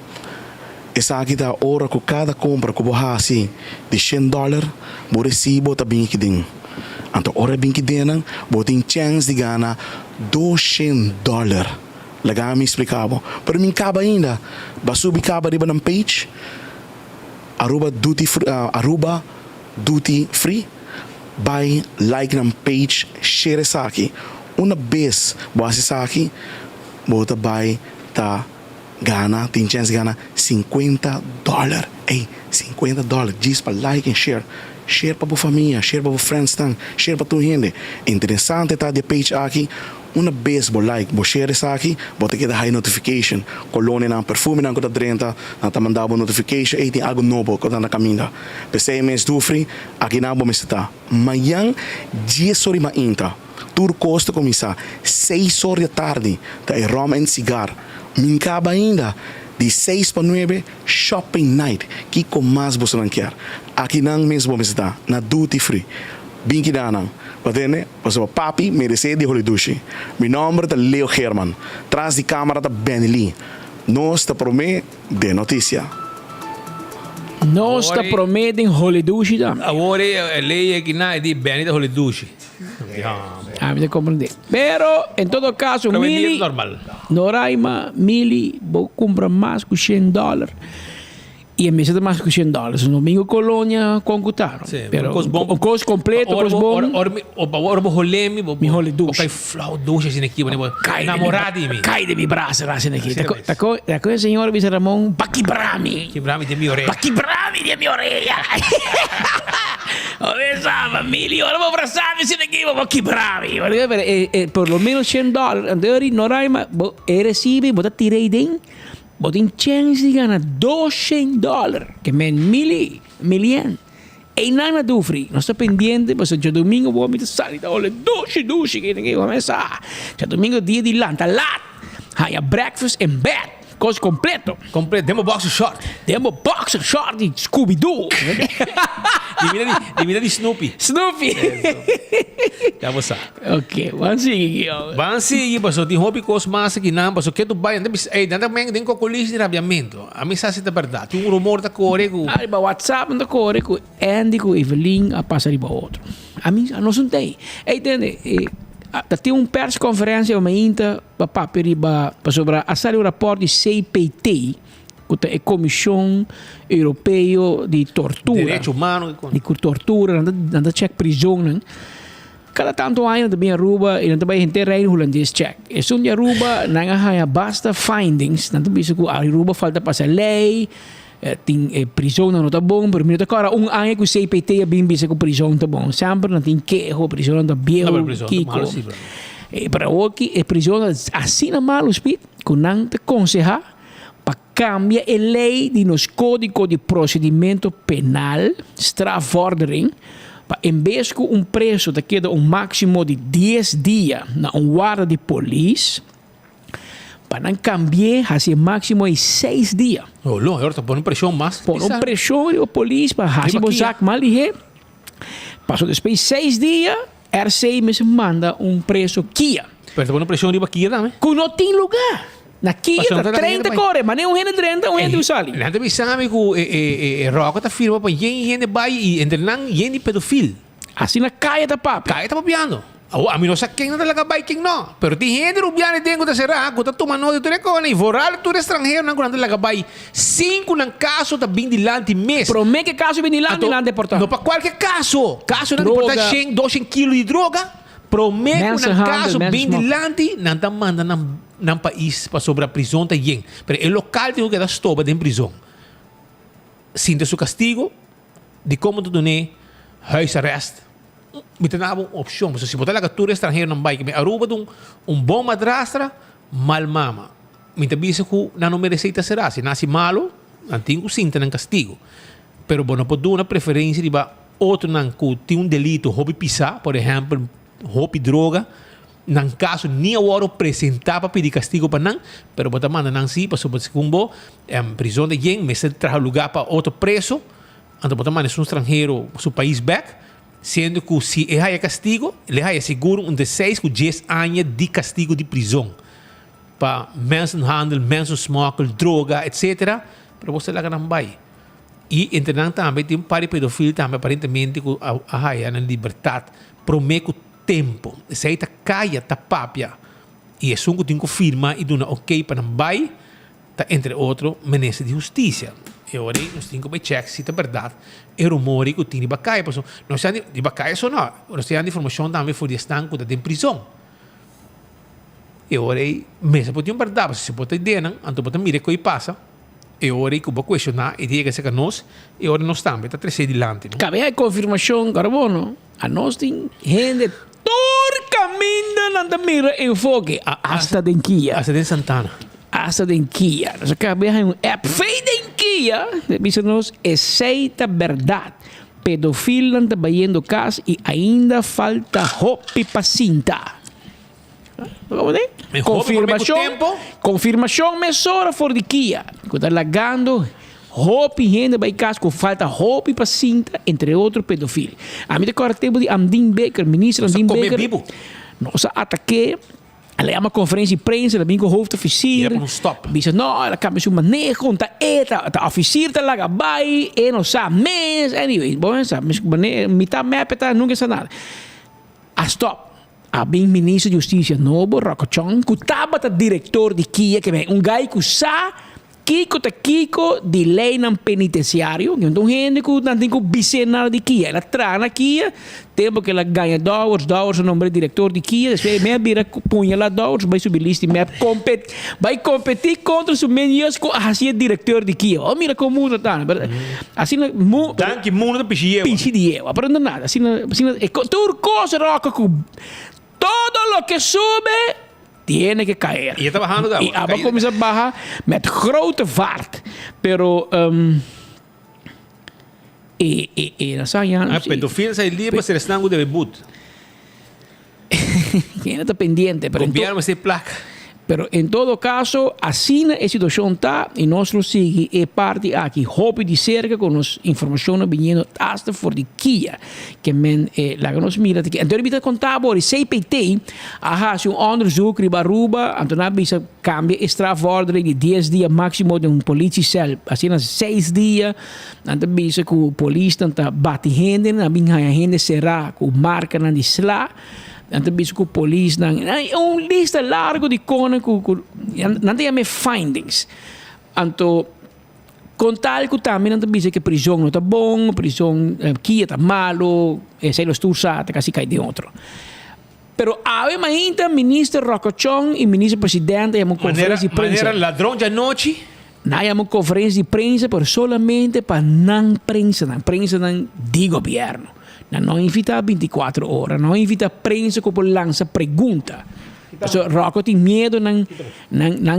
Essa aqui da hora que cada compra que você assim de $100, você recebe também aqui dentro. Então, hora bem que dentro, você tem chance de ganhar $200. Legal, me explicava. Para mim, acaba ainda. Vai subir caba riba ng page. Aruba duty free. By like ng page, share sa akin. Una vez, base sa akin, bota by ta gana, tem chance gana $50. Ei, $50. Diz para like and share. Share para a família, share para os friends, share para tua gente. Interessante tá de page aqui. Una vez bo like, bo share sa aqui, bo te queda high notification. Colônia ng perfume ng kuda 30, na tamandabo notification, tem algo novo kuda na caminda. Pensei mes Dufre, aqui na bo mesita. Mayang 10 horas mainta. Tour costa começar 6 horas da tarde, tá é rum and cigar. Mincaba ainda de 6 para 9 shopping night. Que com mais você não quer? Aqui não mesmo mesita, na duty free. Bem que dá não. Patene, paso papi merece de holidushi. Mi nombre é Leo Herman. Tras de câmera da Benny Lee. Nós te promete de notícia.
Nós está prometendo Holedushi da.
Agora a lei é que não é de bem da Holedushi.
Me compreender. Pero, em todo caso, Mili,
normal.
Noraima, Mili, vou comprar mais que $100. E a mesa de mais que $100. No domingo, Colônia, concutaram. Pero, o costo completo, costo bom.
Ora, roleme,
mi Holedushi.
Ok, flau dushi assim aqui, namorado de mim.
Cai de mi braço, assim aqui. Tá com a senhora Bisa Ramon, Bakibrami.
Kibrami de minha orelha.
Bakibrami de minha orelha. Olha, Mili, ora vou abraçar assim aqui, vou Bakibrami. Por lo menos $100. Andori, Noraima, recebe, bota tirei dentro. Botin chance de ganhar $200, que men milhão. E nada do frio. Nós estamos pendentes, mas já domingo vou me sair da olha dushi que ninguém vai começar. Já domingo dia de lanta lat. Há breakfast and bed. Coisa completo.
Demo boxer short.
Demo boxer short de Scooby-Doo.
Divina de Snoopy. Já você sabe.
Ok, vamos seguir.
Vamos seguir, pastor. Tem hobby coisa massa que não, pastor. Que tu vai, ainda bem tem cocolis de rabiamento. A mim sabe se é verdade. Tem rumor da corre com.
Ba WhatsApp da corre com Andy com Evelyn a passar para outro. A mim não se tem. Entende? Tem uma press conferência uma inta para sobre a sair o rapporto de CPT, que é a Comissão Europeia de Tortura.
Direito humano.
De tortura, nada check prisão. Cada tanto ano também Aruba e também gente reino holandês check. E se um Aruba não há basta findings, não também se Aruba falta passar lei. Tem prisão não tá bom, pero minuto agora ano que o CPT é bem bisa com prisão tá bom. Sempre não tem que a prisão tá bem kiko. Para o que a prisão assim na mal speed, com não te aconselhar para cambiar a lei de nos código de procedimento penal, strafvordering, para em vez de preso te queda máximo de 10 dias na guarda de polícia. Para não cambiar, assim, máximo de 6 dias.
Oh, não, agora está pondo pressão mais.
Pondo pressão e a polícia para assim, você mal e passou depois de 6 dias, RCI me manda preso Kia.
Pero está pondo pressão riba Kia também.
Que não tem lugar. Na Kia, 30 corre, mas nem gente 30, gente usali.
Não tem sabe que Roca está firma para gente vai e entre não gente pedofil.
Assim na caia da papo.
Caia está papiando. A mim não sei quem não talaga vai quem não. Pero tem gente rubiana tem que será, que está tomando de tudo com e voral tudo estrangeiro não quando talaga vai. 5 num caso tá bem de lá de mês.
Promete que caso bem de lá de deportar.
Não para qualquer caso. Caso não deportar 100, 200 quilos de droga. Promete que num caso bem de lá não tá manda num país para sobre a prisão tá yen. Pero o local tem que dar stop dentro prisão. Sinta seu castigo de como tu done huisarrest. Me tem uma opção, se botar a captura estrangeiro não vai, que me aruba de bom madrastra, mal mama. Me tem visto que não merece será, se nasce malo, não tem que sinta um castigo. Pero não pode dar uma preferência de outro não que tem delito, hobby pisar, por exemplo, hobby droga, não caso nem agora apresentar para pedir castigo para não, pero botar manda não sim, para sobre secumbo, prisão de yen, me se traz lugar para outro preso, então botar manda um estrangeiro, seu país back. Sendo que se é castigo, ele é seguro de 6 a 10 anos de castigo de prisão. Para mensenhandel, mensensmokkel, droga, etc. Para você lá não vai. E, entretanto, também tem um par de pedofilos também, aparentemente, que a na liberdade. Promete o tempo. Se aí está caia, está papia. E é só que tem que firmar e dar ok para não vai, tá, entre outros, ministro de justiça. E ora nós temos que check se é verdade. É rumor que tem de Bacaia. Nós temos de Bacaia só não. Nós temos informação também for de estanco da prisão. E ora mesmo pode ter verdade. Se pode ter ideia, então pode mirar o que passa. E ora que vai questionar e diga que nós. E ora nós também está três adiante.
Cabe a confirmação, carbono. A nós tem gente torcamente não mira enfoque. Hasta de Kia.
Hasta de Santana.
Hasta de Kia. Nós acabamos de um app feito em Kia. Dizemos, aceita verdade. Pedofilo está batendo casa e ainda falta hope para cinta. Confirmação mesora for de Kia. Que está lagando hope gente vai casa com falta hope para cinta, entre outros pedofilos. A mim agora tempo de Amdin Baker, ministro Amdin Baker. Nós ataque Ela é uma conferência de prensa, ela vem com o hoofdofficier.
Ja, stop.
Diz, não, ela kan met zo'n maneer gewoon tá officier tá lá bij, e não sabe mais, anyway, bom, sabe, mas maneer, mitad map tá, nunca sabe nada. Stop. A bem ministro de Justiça novo, Rocochon, que estava o diretor de Kia, que é guy que sa Kiko de lei no penitenciário, que então gente que não tem que bicenar de Kia, ela traz na Kia, tempo que ela ganha $, o nome do diretor de Kia, depois meia vira punha lá $, vai subir lista, vai competir contra os meninos que assim é diretor de Kia. Oh, mira como muda tá, assim
que mundo do
pichidieu, aprende nada, assim tudo coisa roca que todo lo que sube tiene que caer.
E está bajando de agua.
E a agua começa a bajar met grote vaart. Pero
pedofilia sai lì per essere stanco di reboot.
Quem está pendiente, pero
gobierno se placa.
Pero em todo caso, assim a situação está e nós lo sigue e parte aqui, hope de cerca com as informações vindo hasta for de Kia, que men lá que nos mira aqui. Então ele contar agora CPT, se onderzoek riba Aruba, então na bisa cambia strafvordering de 10 dias máximo de politiecel, assim nas 6 dias, então bisa que o polícia tá bate gente, na binha gente será com marca na disla. Então, bicho, que o polícia não lista largo de coisas não tem findings. Então, contar que também não bicho que prisão não está bom, prisão aqui está malo, sei los tursata, casi cai de outro. Pero ainda ministro Rocochon e ministro presidente uma conferência de prensa.
Maneira ladrão de noite.
Não é uma conferência de prensa, pero solamente para não prensa de governo. Não invita 24 horas, não invita a prensa que lança pergunta. So, Rocco tem medo, não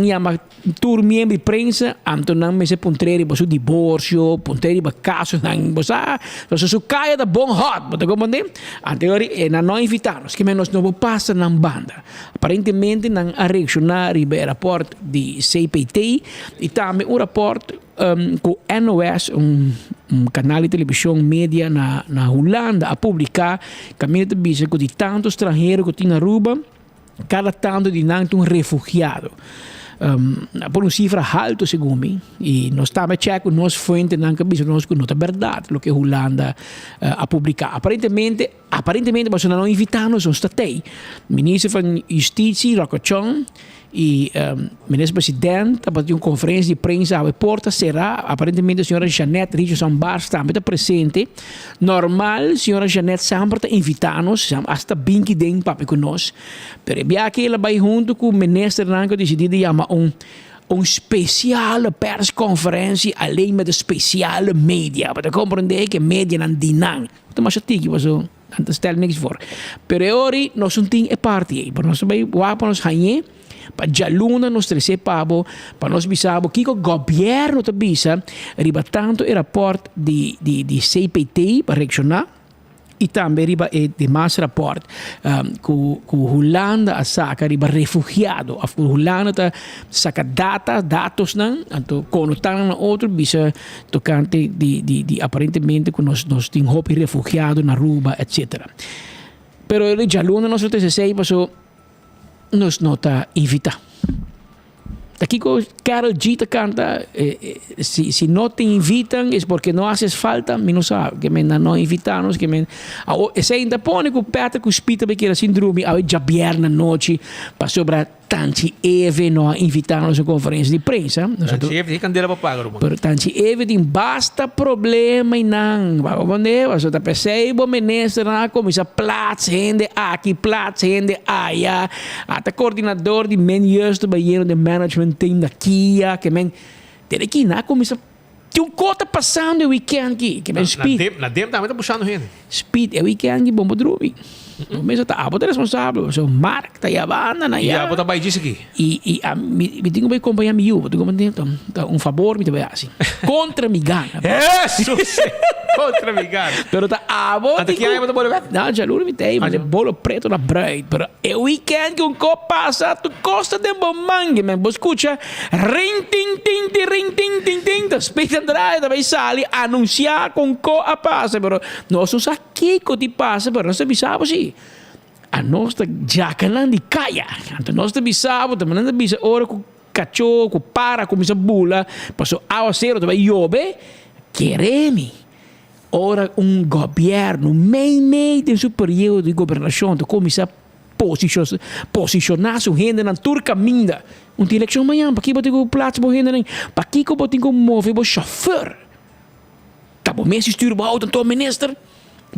chama tur membro de prensa, então não me se pontere para o divórcio, pontere para caso, não você se caia da bom hot, você compreende? Então, não invitamos, que menos não passa na banda. Aparentemente, não a reaccionar o rapport de CPT e também o rapport com NOS, canal de televisão média na Holanda, a publicar caminho de bisa que de tanto estrangeiro que tem na Aruba, cada tanto de um refugiado. Por uma cifra alta, segundo mim, e nós estamos checando nossa fonte, não é verdade o que a Holanda a publicar. Aparentemente, mas não invitamos, nós estamos. Ministro da Justiça, Rocochon, e ministro presidente, para uma conferência de prensa a porta será, aparentemente, a senhora Janete Richardson Bars também está presente. Normal, a senhora Janete sempre está invitando-nos, hasta bem que tem papo conosco. Mas é que ela vai junto com o ministro que decidiu chamar um especial persconferência, além de especial mídia, para compreender que mídia não tem nada. Então, mas aqui, não stel niks voor. Mas hoje, nós não temos parte, para nós ganhar, para jaluna nos trece pabo, para nós bisabo que o governo te bisa, riba tanto o rapport de CPT para reaccionar, e também riba de mais rapport que Holanda a saca riba refugiado, a Holanda ta saca dados não, então quando tá na outro bisa tocante de aparentemente que nós tem hopi refugiado na Aruba, etc. Pero ele jaluna nos trece passou nos nota invita. Aqui com Karol G canta, se não te invitam é porque não haces falta, me não sabe, que me não invitamos, que me se ainda põe com perto com espírito porque era síndrome, a já na noite para sobrar tanti eve não invitamos a conferência de prensa.
Tanti eve tem candela para pagar,
pero tanti eve tem basta problema e não, vai entender? Você tá percebendo o ministro na começa plaats gente aqui, plaats gente allá, até coordenador de menus do banheiro de management team da Kia, que men tem aqui na começa tem cota passando o weekend aqui, que men speed.
Na dem também tá puxando gente.
Speed é weekend de bomba drumi. O mesmo tá a botar responsável, o Mark tá a banda na
ya. E a botar vai disso aqui.
E me tenho que acompanhar meu, tu compreende? Um favor me te vai assim. Contra me gana.
Jesus. Contra me gana.
Pero tá a botar.
Até que aí botar bolo verde.
Não, já não me tem, mas é bolo preto na braid. Pero é weekend que um copo passa, tu costa de bombangue, man. Você escuta, ring ting ting ting ting ting ting. Tá speitando da vai sair anunciar com co a passa, pero nós não sabemos que te passa, pero nós sabemos sim. a nós está jacalan de caia. Então nós está bisavo, também não bisa hora com cachorro, com para, com essa bula, passou ao zero, também yobe, quereme. Ora governo, meio de seu período de governação, então começa a posicionar sua renda na turca minda. Eleição amanhã, para que botar o plato para renda, para que botar o mover o chauffeur. Tá bom, mesmo estilo bom, então ministro.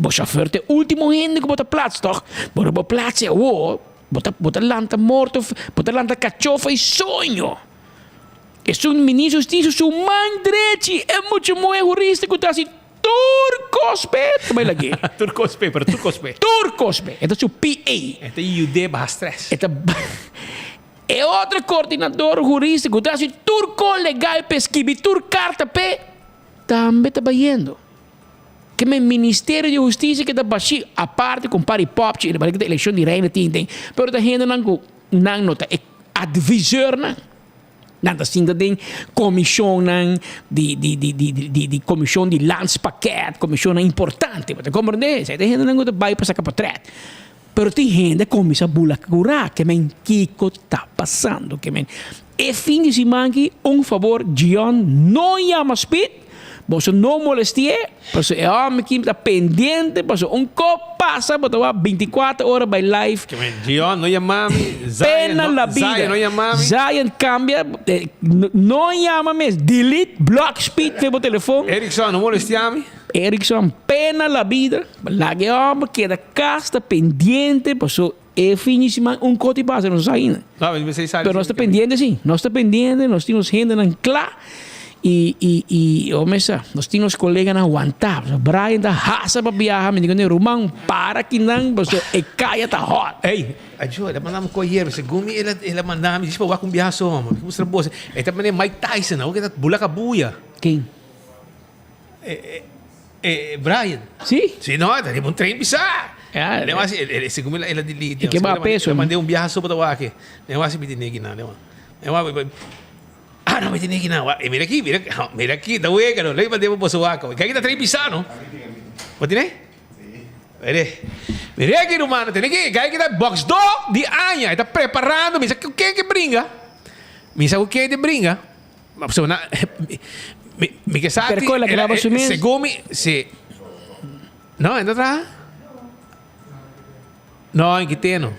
O chauffeur tem último renda que bota plato, toch? Bota o plato é o, bota lanta morto, bota lanta cachorro e sonho. É um ministro justiça, seu mãe direito, é muito jurista que está assim. Turcospe, também lagi.
Turcospe, pero Turcospe.
Turcospe, ito é o PA.
Ito yung UD Bastres.
É outro coordenador jurídico, tá assim, turco legal pesquibi, turcarta pe, também está bayendo. Que o Ministério de Justiça que está baixi, a parte com pari pop, ele vai ter eleição de reina tem, pero da gente não nota, é advisor não. Nada assim tem comissão de comissão de landspaket, comissão importante, você compreende? Você tem gente não gosta vai passar para trás. Pero tem gente que começa a bulacura, que men Kiko está passando, que men e fim de semana que favor, John não chama speed, você não molestie, porque é homem que está pendente, porque copo passa, porque 24 horas by live.
Que men John não chama-me,
Pena la vida.
Zion não chama-me.
Zion cambia, não chama-me, delete, block speed, pelo telefone.
Erickson não molestia-me.
Erickson, pena la vida. Lagi homem queda casta pendente, passou e finíssima cote base não sai ainda.
Não, mas você sabe.
Pero nós está pendente sim, nós está pendente, nós temos gente na clá e nós temos colegas na aguentar. Brian da raça para viajar, me digo, Romão, para que não, passou e caia tá hot.
Ei, ajuda, mandamos coyer, segumi ela mandamos, diz para com viajar só, mostra boa. E também Mike Tyson, o que tá bula cabuia.
Quem?
Brian.
Sim?
Sim, não, tem trem pisar. Según ela delete.
E que vai a peso.
Eu mandei viaje só para o aqui. Não vai se meter aqui não, não. Não me tiene que não. Mira aqui, da uega, não. Lei mandei para o aqui. Que aqui tá trem pisar, não? Pode né? Mira aqui, mano, tem aqui, que tá box do de anha, está preparando, misa o que brinca? Misa o que de brinca? Mas na me que sabe, segundo me, se não, ainda tá? Não, em que tem, não.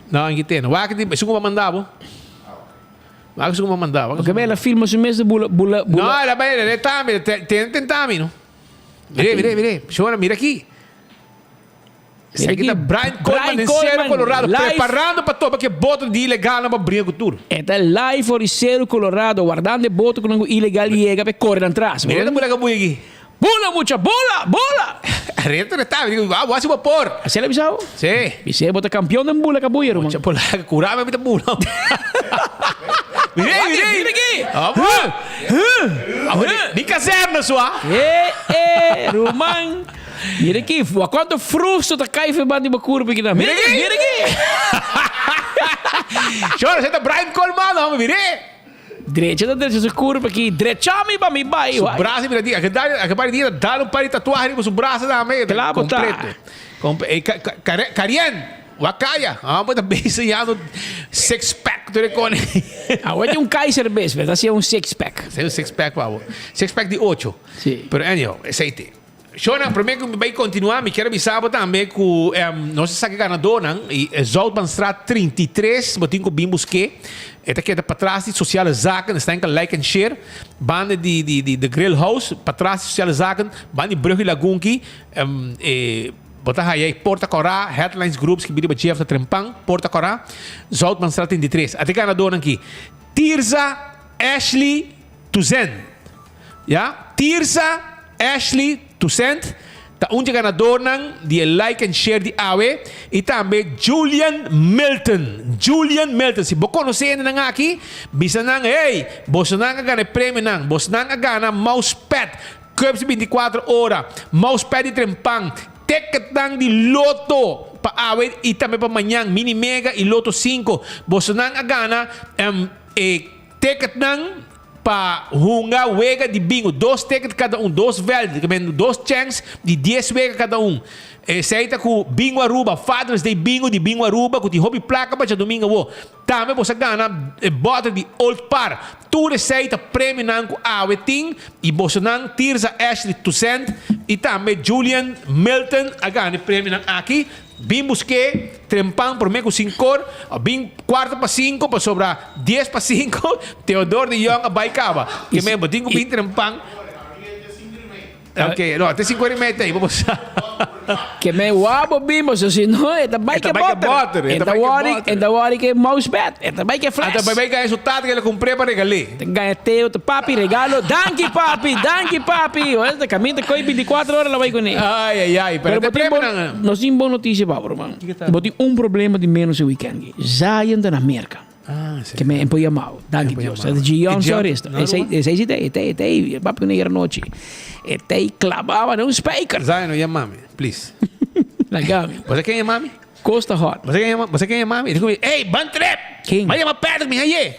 Não, em que tem. Vai que isso como mandava. Vai que como mandava.
Porque ela filma o mês de bula.
Não, ela vai, ela tá, tem tami, não. Mire, chora, mira aqui. Esse aqui tá Brian Coleman em Cerro Colorado, preparando para todo, porque voto de ilegal não vai abrir o futuro.
Está live for Cerro Colorado, guardando voto com o ilegal e chega para correr atrás.
Mira, bula que bui aqui.
Bula, mucha, bula!
Reto está, digo, vamos a vapor.
¿Así le avisado?
Sí.
Y se bota campeón en bula, cabuya, hermano.
Mucha pola, curame, mira bula. Mire aqui. Ni caserna sua.
Román. Mira aqui, quanto frusto tá caindo para de curva aqui na. Mira aqui.
Chora, você tá Brian Coleman, mire.
Direita essa curva aqui, direita-me para me vai.
O braço, mira, acabar de dar um par de tatuagem com o braço da meia, completo. Karien, Wakaya, vamos bem ensinando six-pack do recone.
Agora tem Kaiser base, verdade? Assim é six-pack.
É six-pack, pavo. Six-pack de 8.
Sim.
Pero, anyhow, aceite. Shona, primeiro que vai continuar, me quero avisar também que nós sabe ganador, e Zoutmanstraat 33, botinho com Bim Busquet. Esta aqui é para trás de sociale zaken, está em like and share. Banden de Grill House, para trás de sociale zaken, banden de Brugge Lagunki, botar aí Porta Corá, Headlines Groups que biri ba chef da Trempang, Porta Corá, Zoutmanstraat 33. Até ganador aqui, Tirza Ashley Tuzen. Ja? Tirza Ashley Tuzen. Tá ganador de like and share de AWE e também Julian Milton. Se você conhecer ele aqui, bisa nang, hey, você não ganha prêmio nang, você não ganha mousepad, cups 24 horas, mousepad de Trempang, ticket nang de loto para AWE e também para amanhã, mini mega e loto 5. Você não ganha ticket nang para Hunga, Wega de bingo. 2 tickets cada um, 2 velhos, 2 chances de 10 Wega cada um. Seita com bingo Aruba, Father's Day bingo de bingo Aruba, com hobby placa para domingo wo. Também você ganha bottle de Old Par. Tu receita prêmio nanco Aweting e você não Tirza Ashley Toussaint e também Julian Milton a ganha prêmio nan aqui. Bim busquei, trempang por mim com 5 cor, bim 4 para 5 para sobrar 10 para 5, Teodoro de Young a Baicaba. Que me botinho com bim trempang. Ok, no, até 5 e meia aí, vamos
Que me wabo bimos, se não, é também que butter. É da hora que mouse bet, é também que flash.
Até também que é resultado que ele comprei para regalar.
Ganha teu, papi, regalo, danke papi. Olha, tá caminho, coi 24 horas lá vai com ele.
Ai,
pero nós temos boa notícia, Pablo, mano. Botem problema de menos o weekend. Zion da América. Que me empoia mal. Danke Deus. É de Gion Sorista. Essa ideia, papi, não era noite. Até clavava num speaker.
Zion, não mami, please.
Legal.
Você quem é mami?
Costa Hot.
Você quem é mami? Ele diz, ei, Bantrep!
Quem?
Vai chamar perto de mim aí.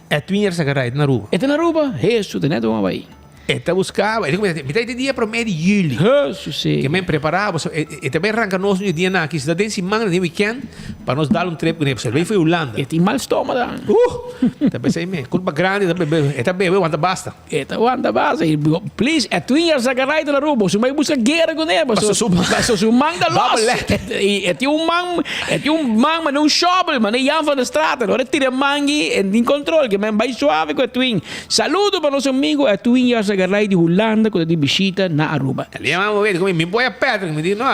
É Twinner Sagaray, na rua.
É na rua? Isso, tem nada uma aí.
Eta buscava, ele começa, me dá dia para o mês de julho. Que me preparava, e também arranca nós no dia na que se dá de semana de weekend para nós dar trip com ele. Ele foi Holanda.
E tem mal estômago.
Também sei me, culpa grande, também anda basta.
Anda basta. Please, é tu ia sacar da rua, você vai buscar guerra com ele. Você mang da loss. E tem um mang, mas não shovel, mas nem van da estrada. Agora tira mangi em controle, que me vai suave com a twin. Saludo para nosso amigo, a twin ia sacar de Holanda quando di visita na Aruba.
Ele chamava ele, me põe a pedra, me diz, não,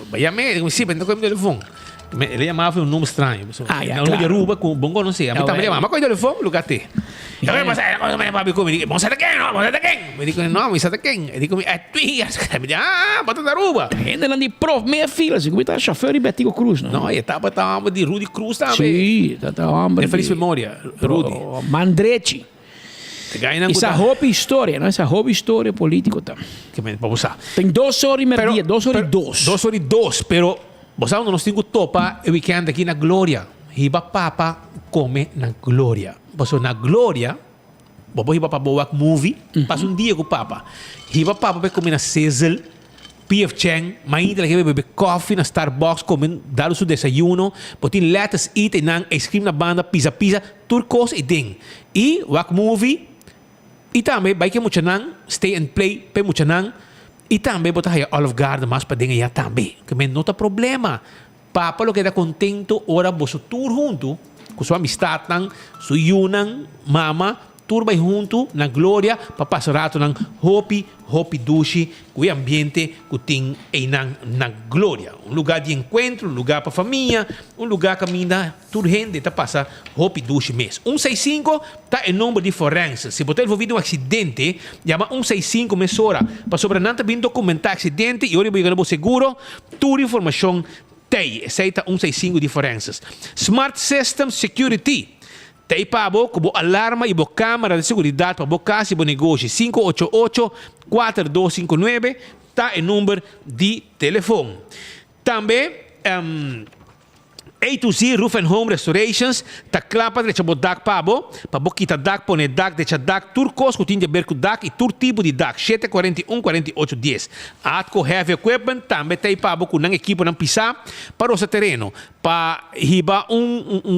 vai a mim, sim, mas não com o telefone. Ele chamava um nome estranho. É um de Aruba com bongo, não sei. A mim também chamava, mas com o telefone, lugar te. Eu vou passar, vamos sair daqui, não, vamos sair daqui. Me diz, não, vamos sair daqui. Ele diz, é tu, me diz, bota da Aruba.
Ainda não de prof, meia fila, se como chauffeur de Betico Cruz, não?
Não, ele estava de Rudy Cruz também.
Sim, estava
de feliz memória, Rudy.
Mandretti. Essa roupa história, não? Essa roupa história política também.
Vamos lá.
Tem 2 horas e meia, 2 horas e 2.
2 horas e 2, pero você não nós temos topa o weekend aqui na Glória. Hiba papa come na Glória. Você na Glória, bobo hiba papa boa movie, passa dia com papa. Hiba papa vai comer na Cecil, PF Chang, mainda que bebe coffee na Starbucks, comer dar o seu desayuno, botin lettuce eat e nang ice cream na banda, pizza, turcos e ding. E wak movie. E também vai que muito nang stay and play pe muito nang e também botar aí Olive Garden mas para denga também que me não tá problema papa lo que tá contento ora você tour junto com sua amistade nang su yunang mama tour vai junto na glória para passar rato nang hopi dushi com o ambiente que tem aí na glória lugar de encontro lugar para família lugar que ainda tour gente tá passa hopi dushi mês 165 tá em número de forenses se você envolvido um acidente chama 165 mesora para sobrenanta bem documentar acidente e ora vai ganhar seguro tour informação tem aceita 165 de forenses Smart System Security Tei pabo, com alarma e câmera de segurança para a casa e negócio 588-4259 está em número de telefone. Também A to Z Roof and Home Restorations ta klapa de chabo dak pabo pa bokita dak pone dak de dak turcos que tinha berco dak e tur tipo de dak 741 48 10 atco heavy equipment também tem pabo com nang equipo nang pisa para o terreno pa hiba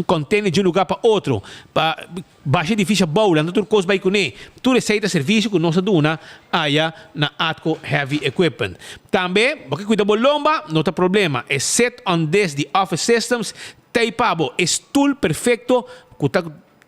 container de um lugar para outro pa baixa difícil bola no turcos vai com tu receita serviço com nossa duna aya na atco heavy equipment também porque cuida bolomba não tem problema é set on this the office systems tem pabo é tool perfeito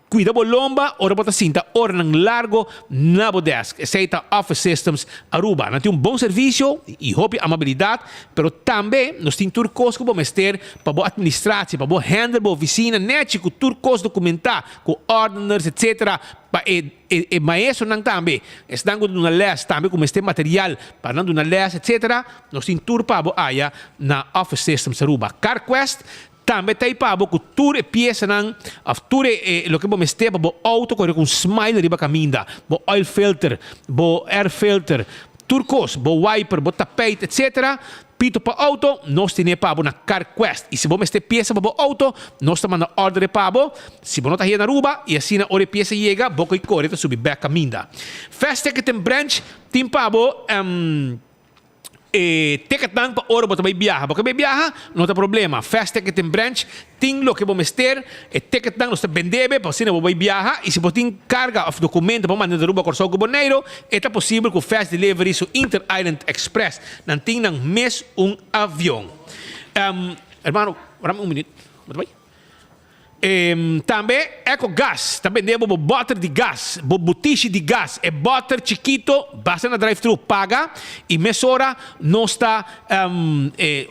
cuida bolomba ora bota cinta ora nang largo na bodesk aceita office systems Aruba não tem bom serviço e hope amabilidade pero também nós tem turcos que vamos ter para boa administração para boa handle boa oficina net com turcos documentar com orders etc e maestro não também estão com uma les também com este material para não uma les etc nós tem tur para boa aya na office systems Aruba CarQuest também tem para boa cultura e peça não a cultura lo que vamos ter para boa auto com smile riba caminda boa oil filter boa air filter turcos boa wiper boa tapete etc pito pa auto, nós temos pabo na CarQuest. E se você tem peça para o auto, nós estamos mandando ordem pabo. Se você não está na Aruba, e assim na hora peça chega, você corre para subir back caminda. Fast Ticket and Branch, tem pabo, ticket lang pa oro bota may biyaha. Baka may biyaha, não tem problema. Fast Ticket and Branch, ting lo que vamos ter, ticket lang, nós vendebe, pa sina may biyaha, e se você tem carga of documento pa mandar da Aruba Corso Bonaire, é possível com Fast Delivery so Inter-Island Express, nang ting nang mes avião. Hermano, um minuto. Bota bem? Também EcoGás, também demos botter de gás, botije de gás, é botter chiquito, basta na drive-thru, paga, e mesora não está,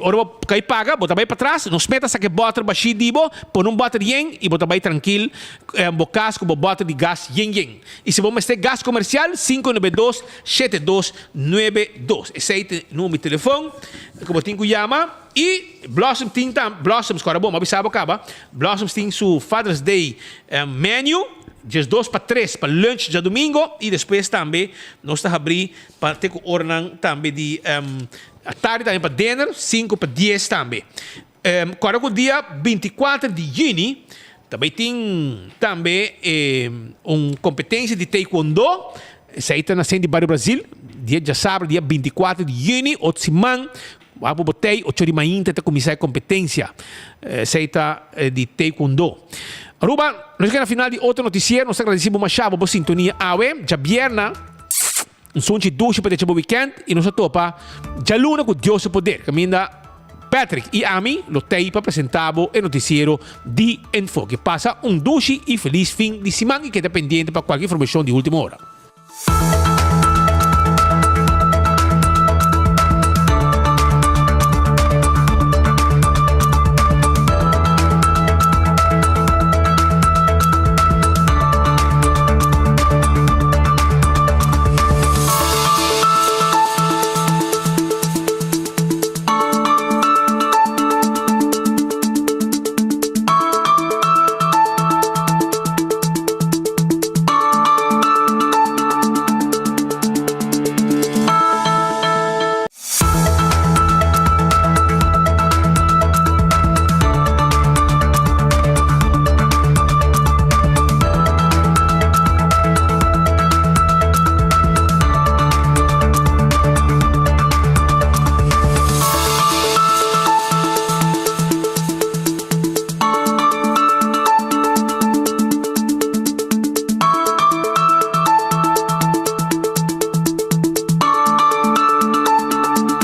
ora cai paga, bota bem para trás, não meta essa que botter baixi dibo, põe botter yen, e bota bem tranquilo, bocas com botter de gás yen. E se vamos ter gás comercial, 592-7292. Esse aí é o número de telefone, que eu tenho que chamar. E Blossom tem Blossoms, agora bom, avisava acaba. Blossoms tem seu Father's Day menu, dias 2 para 3 para lunch de domingo e depois também nós está abrir para ter que ordenar também de a tarde também para dinner, 5 para 10 também. Agora o dia 24 de junho também tem também uma competência de taekwondo. Essa aí está nascendo de Barrio Brasil, dia de sábado, dia 24 de junho, 8 semanas. Abu botei 8 de manhã para começar a competência seita de taekwondo. Aruba, nós chegamos na final de outro noticiero, nós agradecemos uma chave por sintonia awe, já vierna, um som de duche para o weekend e nós topa já luna com Deus o poder. Caminha Patrick e Ami, lotei para apresentar o noticiero de Enfoque. Passa um duche e feliz fim de semana que é dependente para qualquer informação de última hora.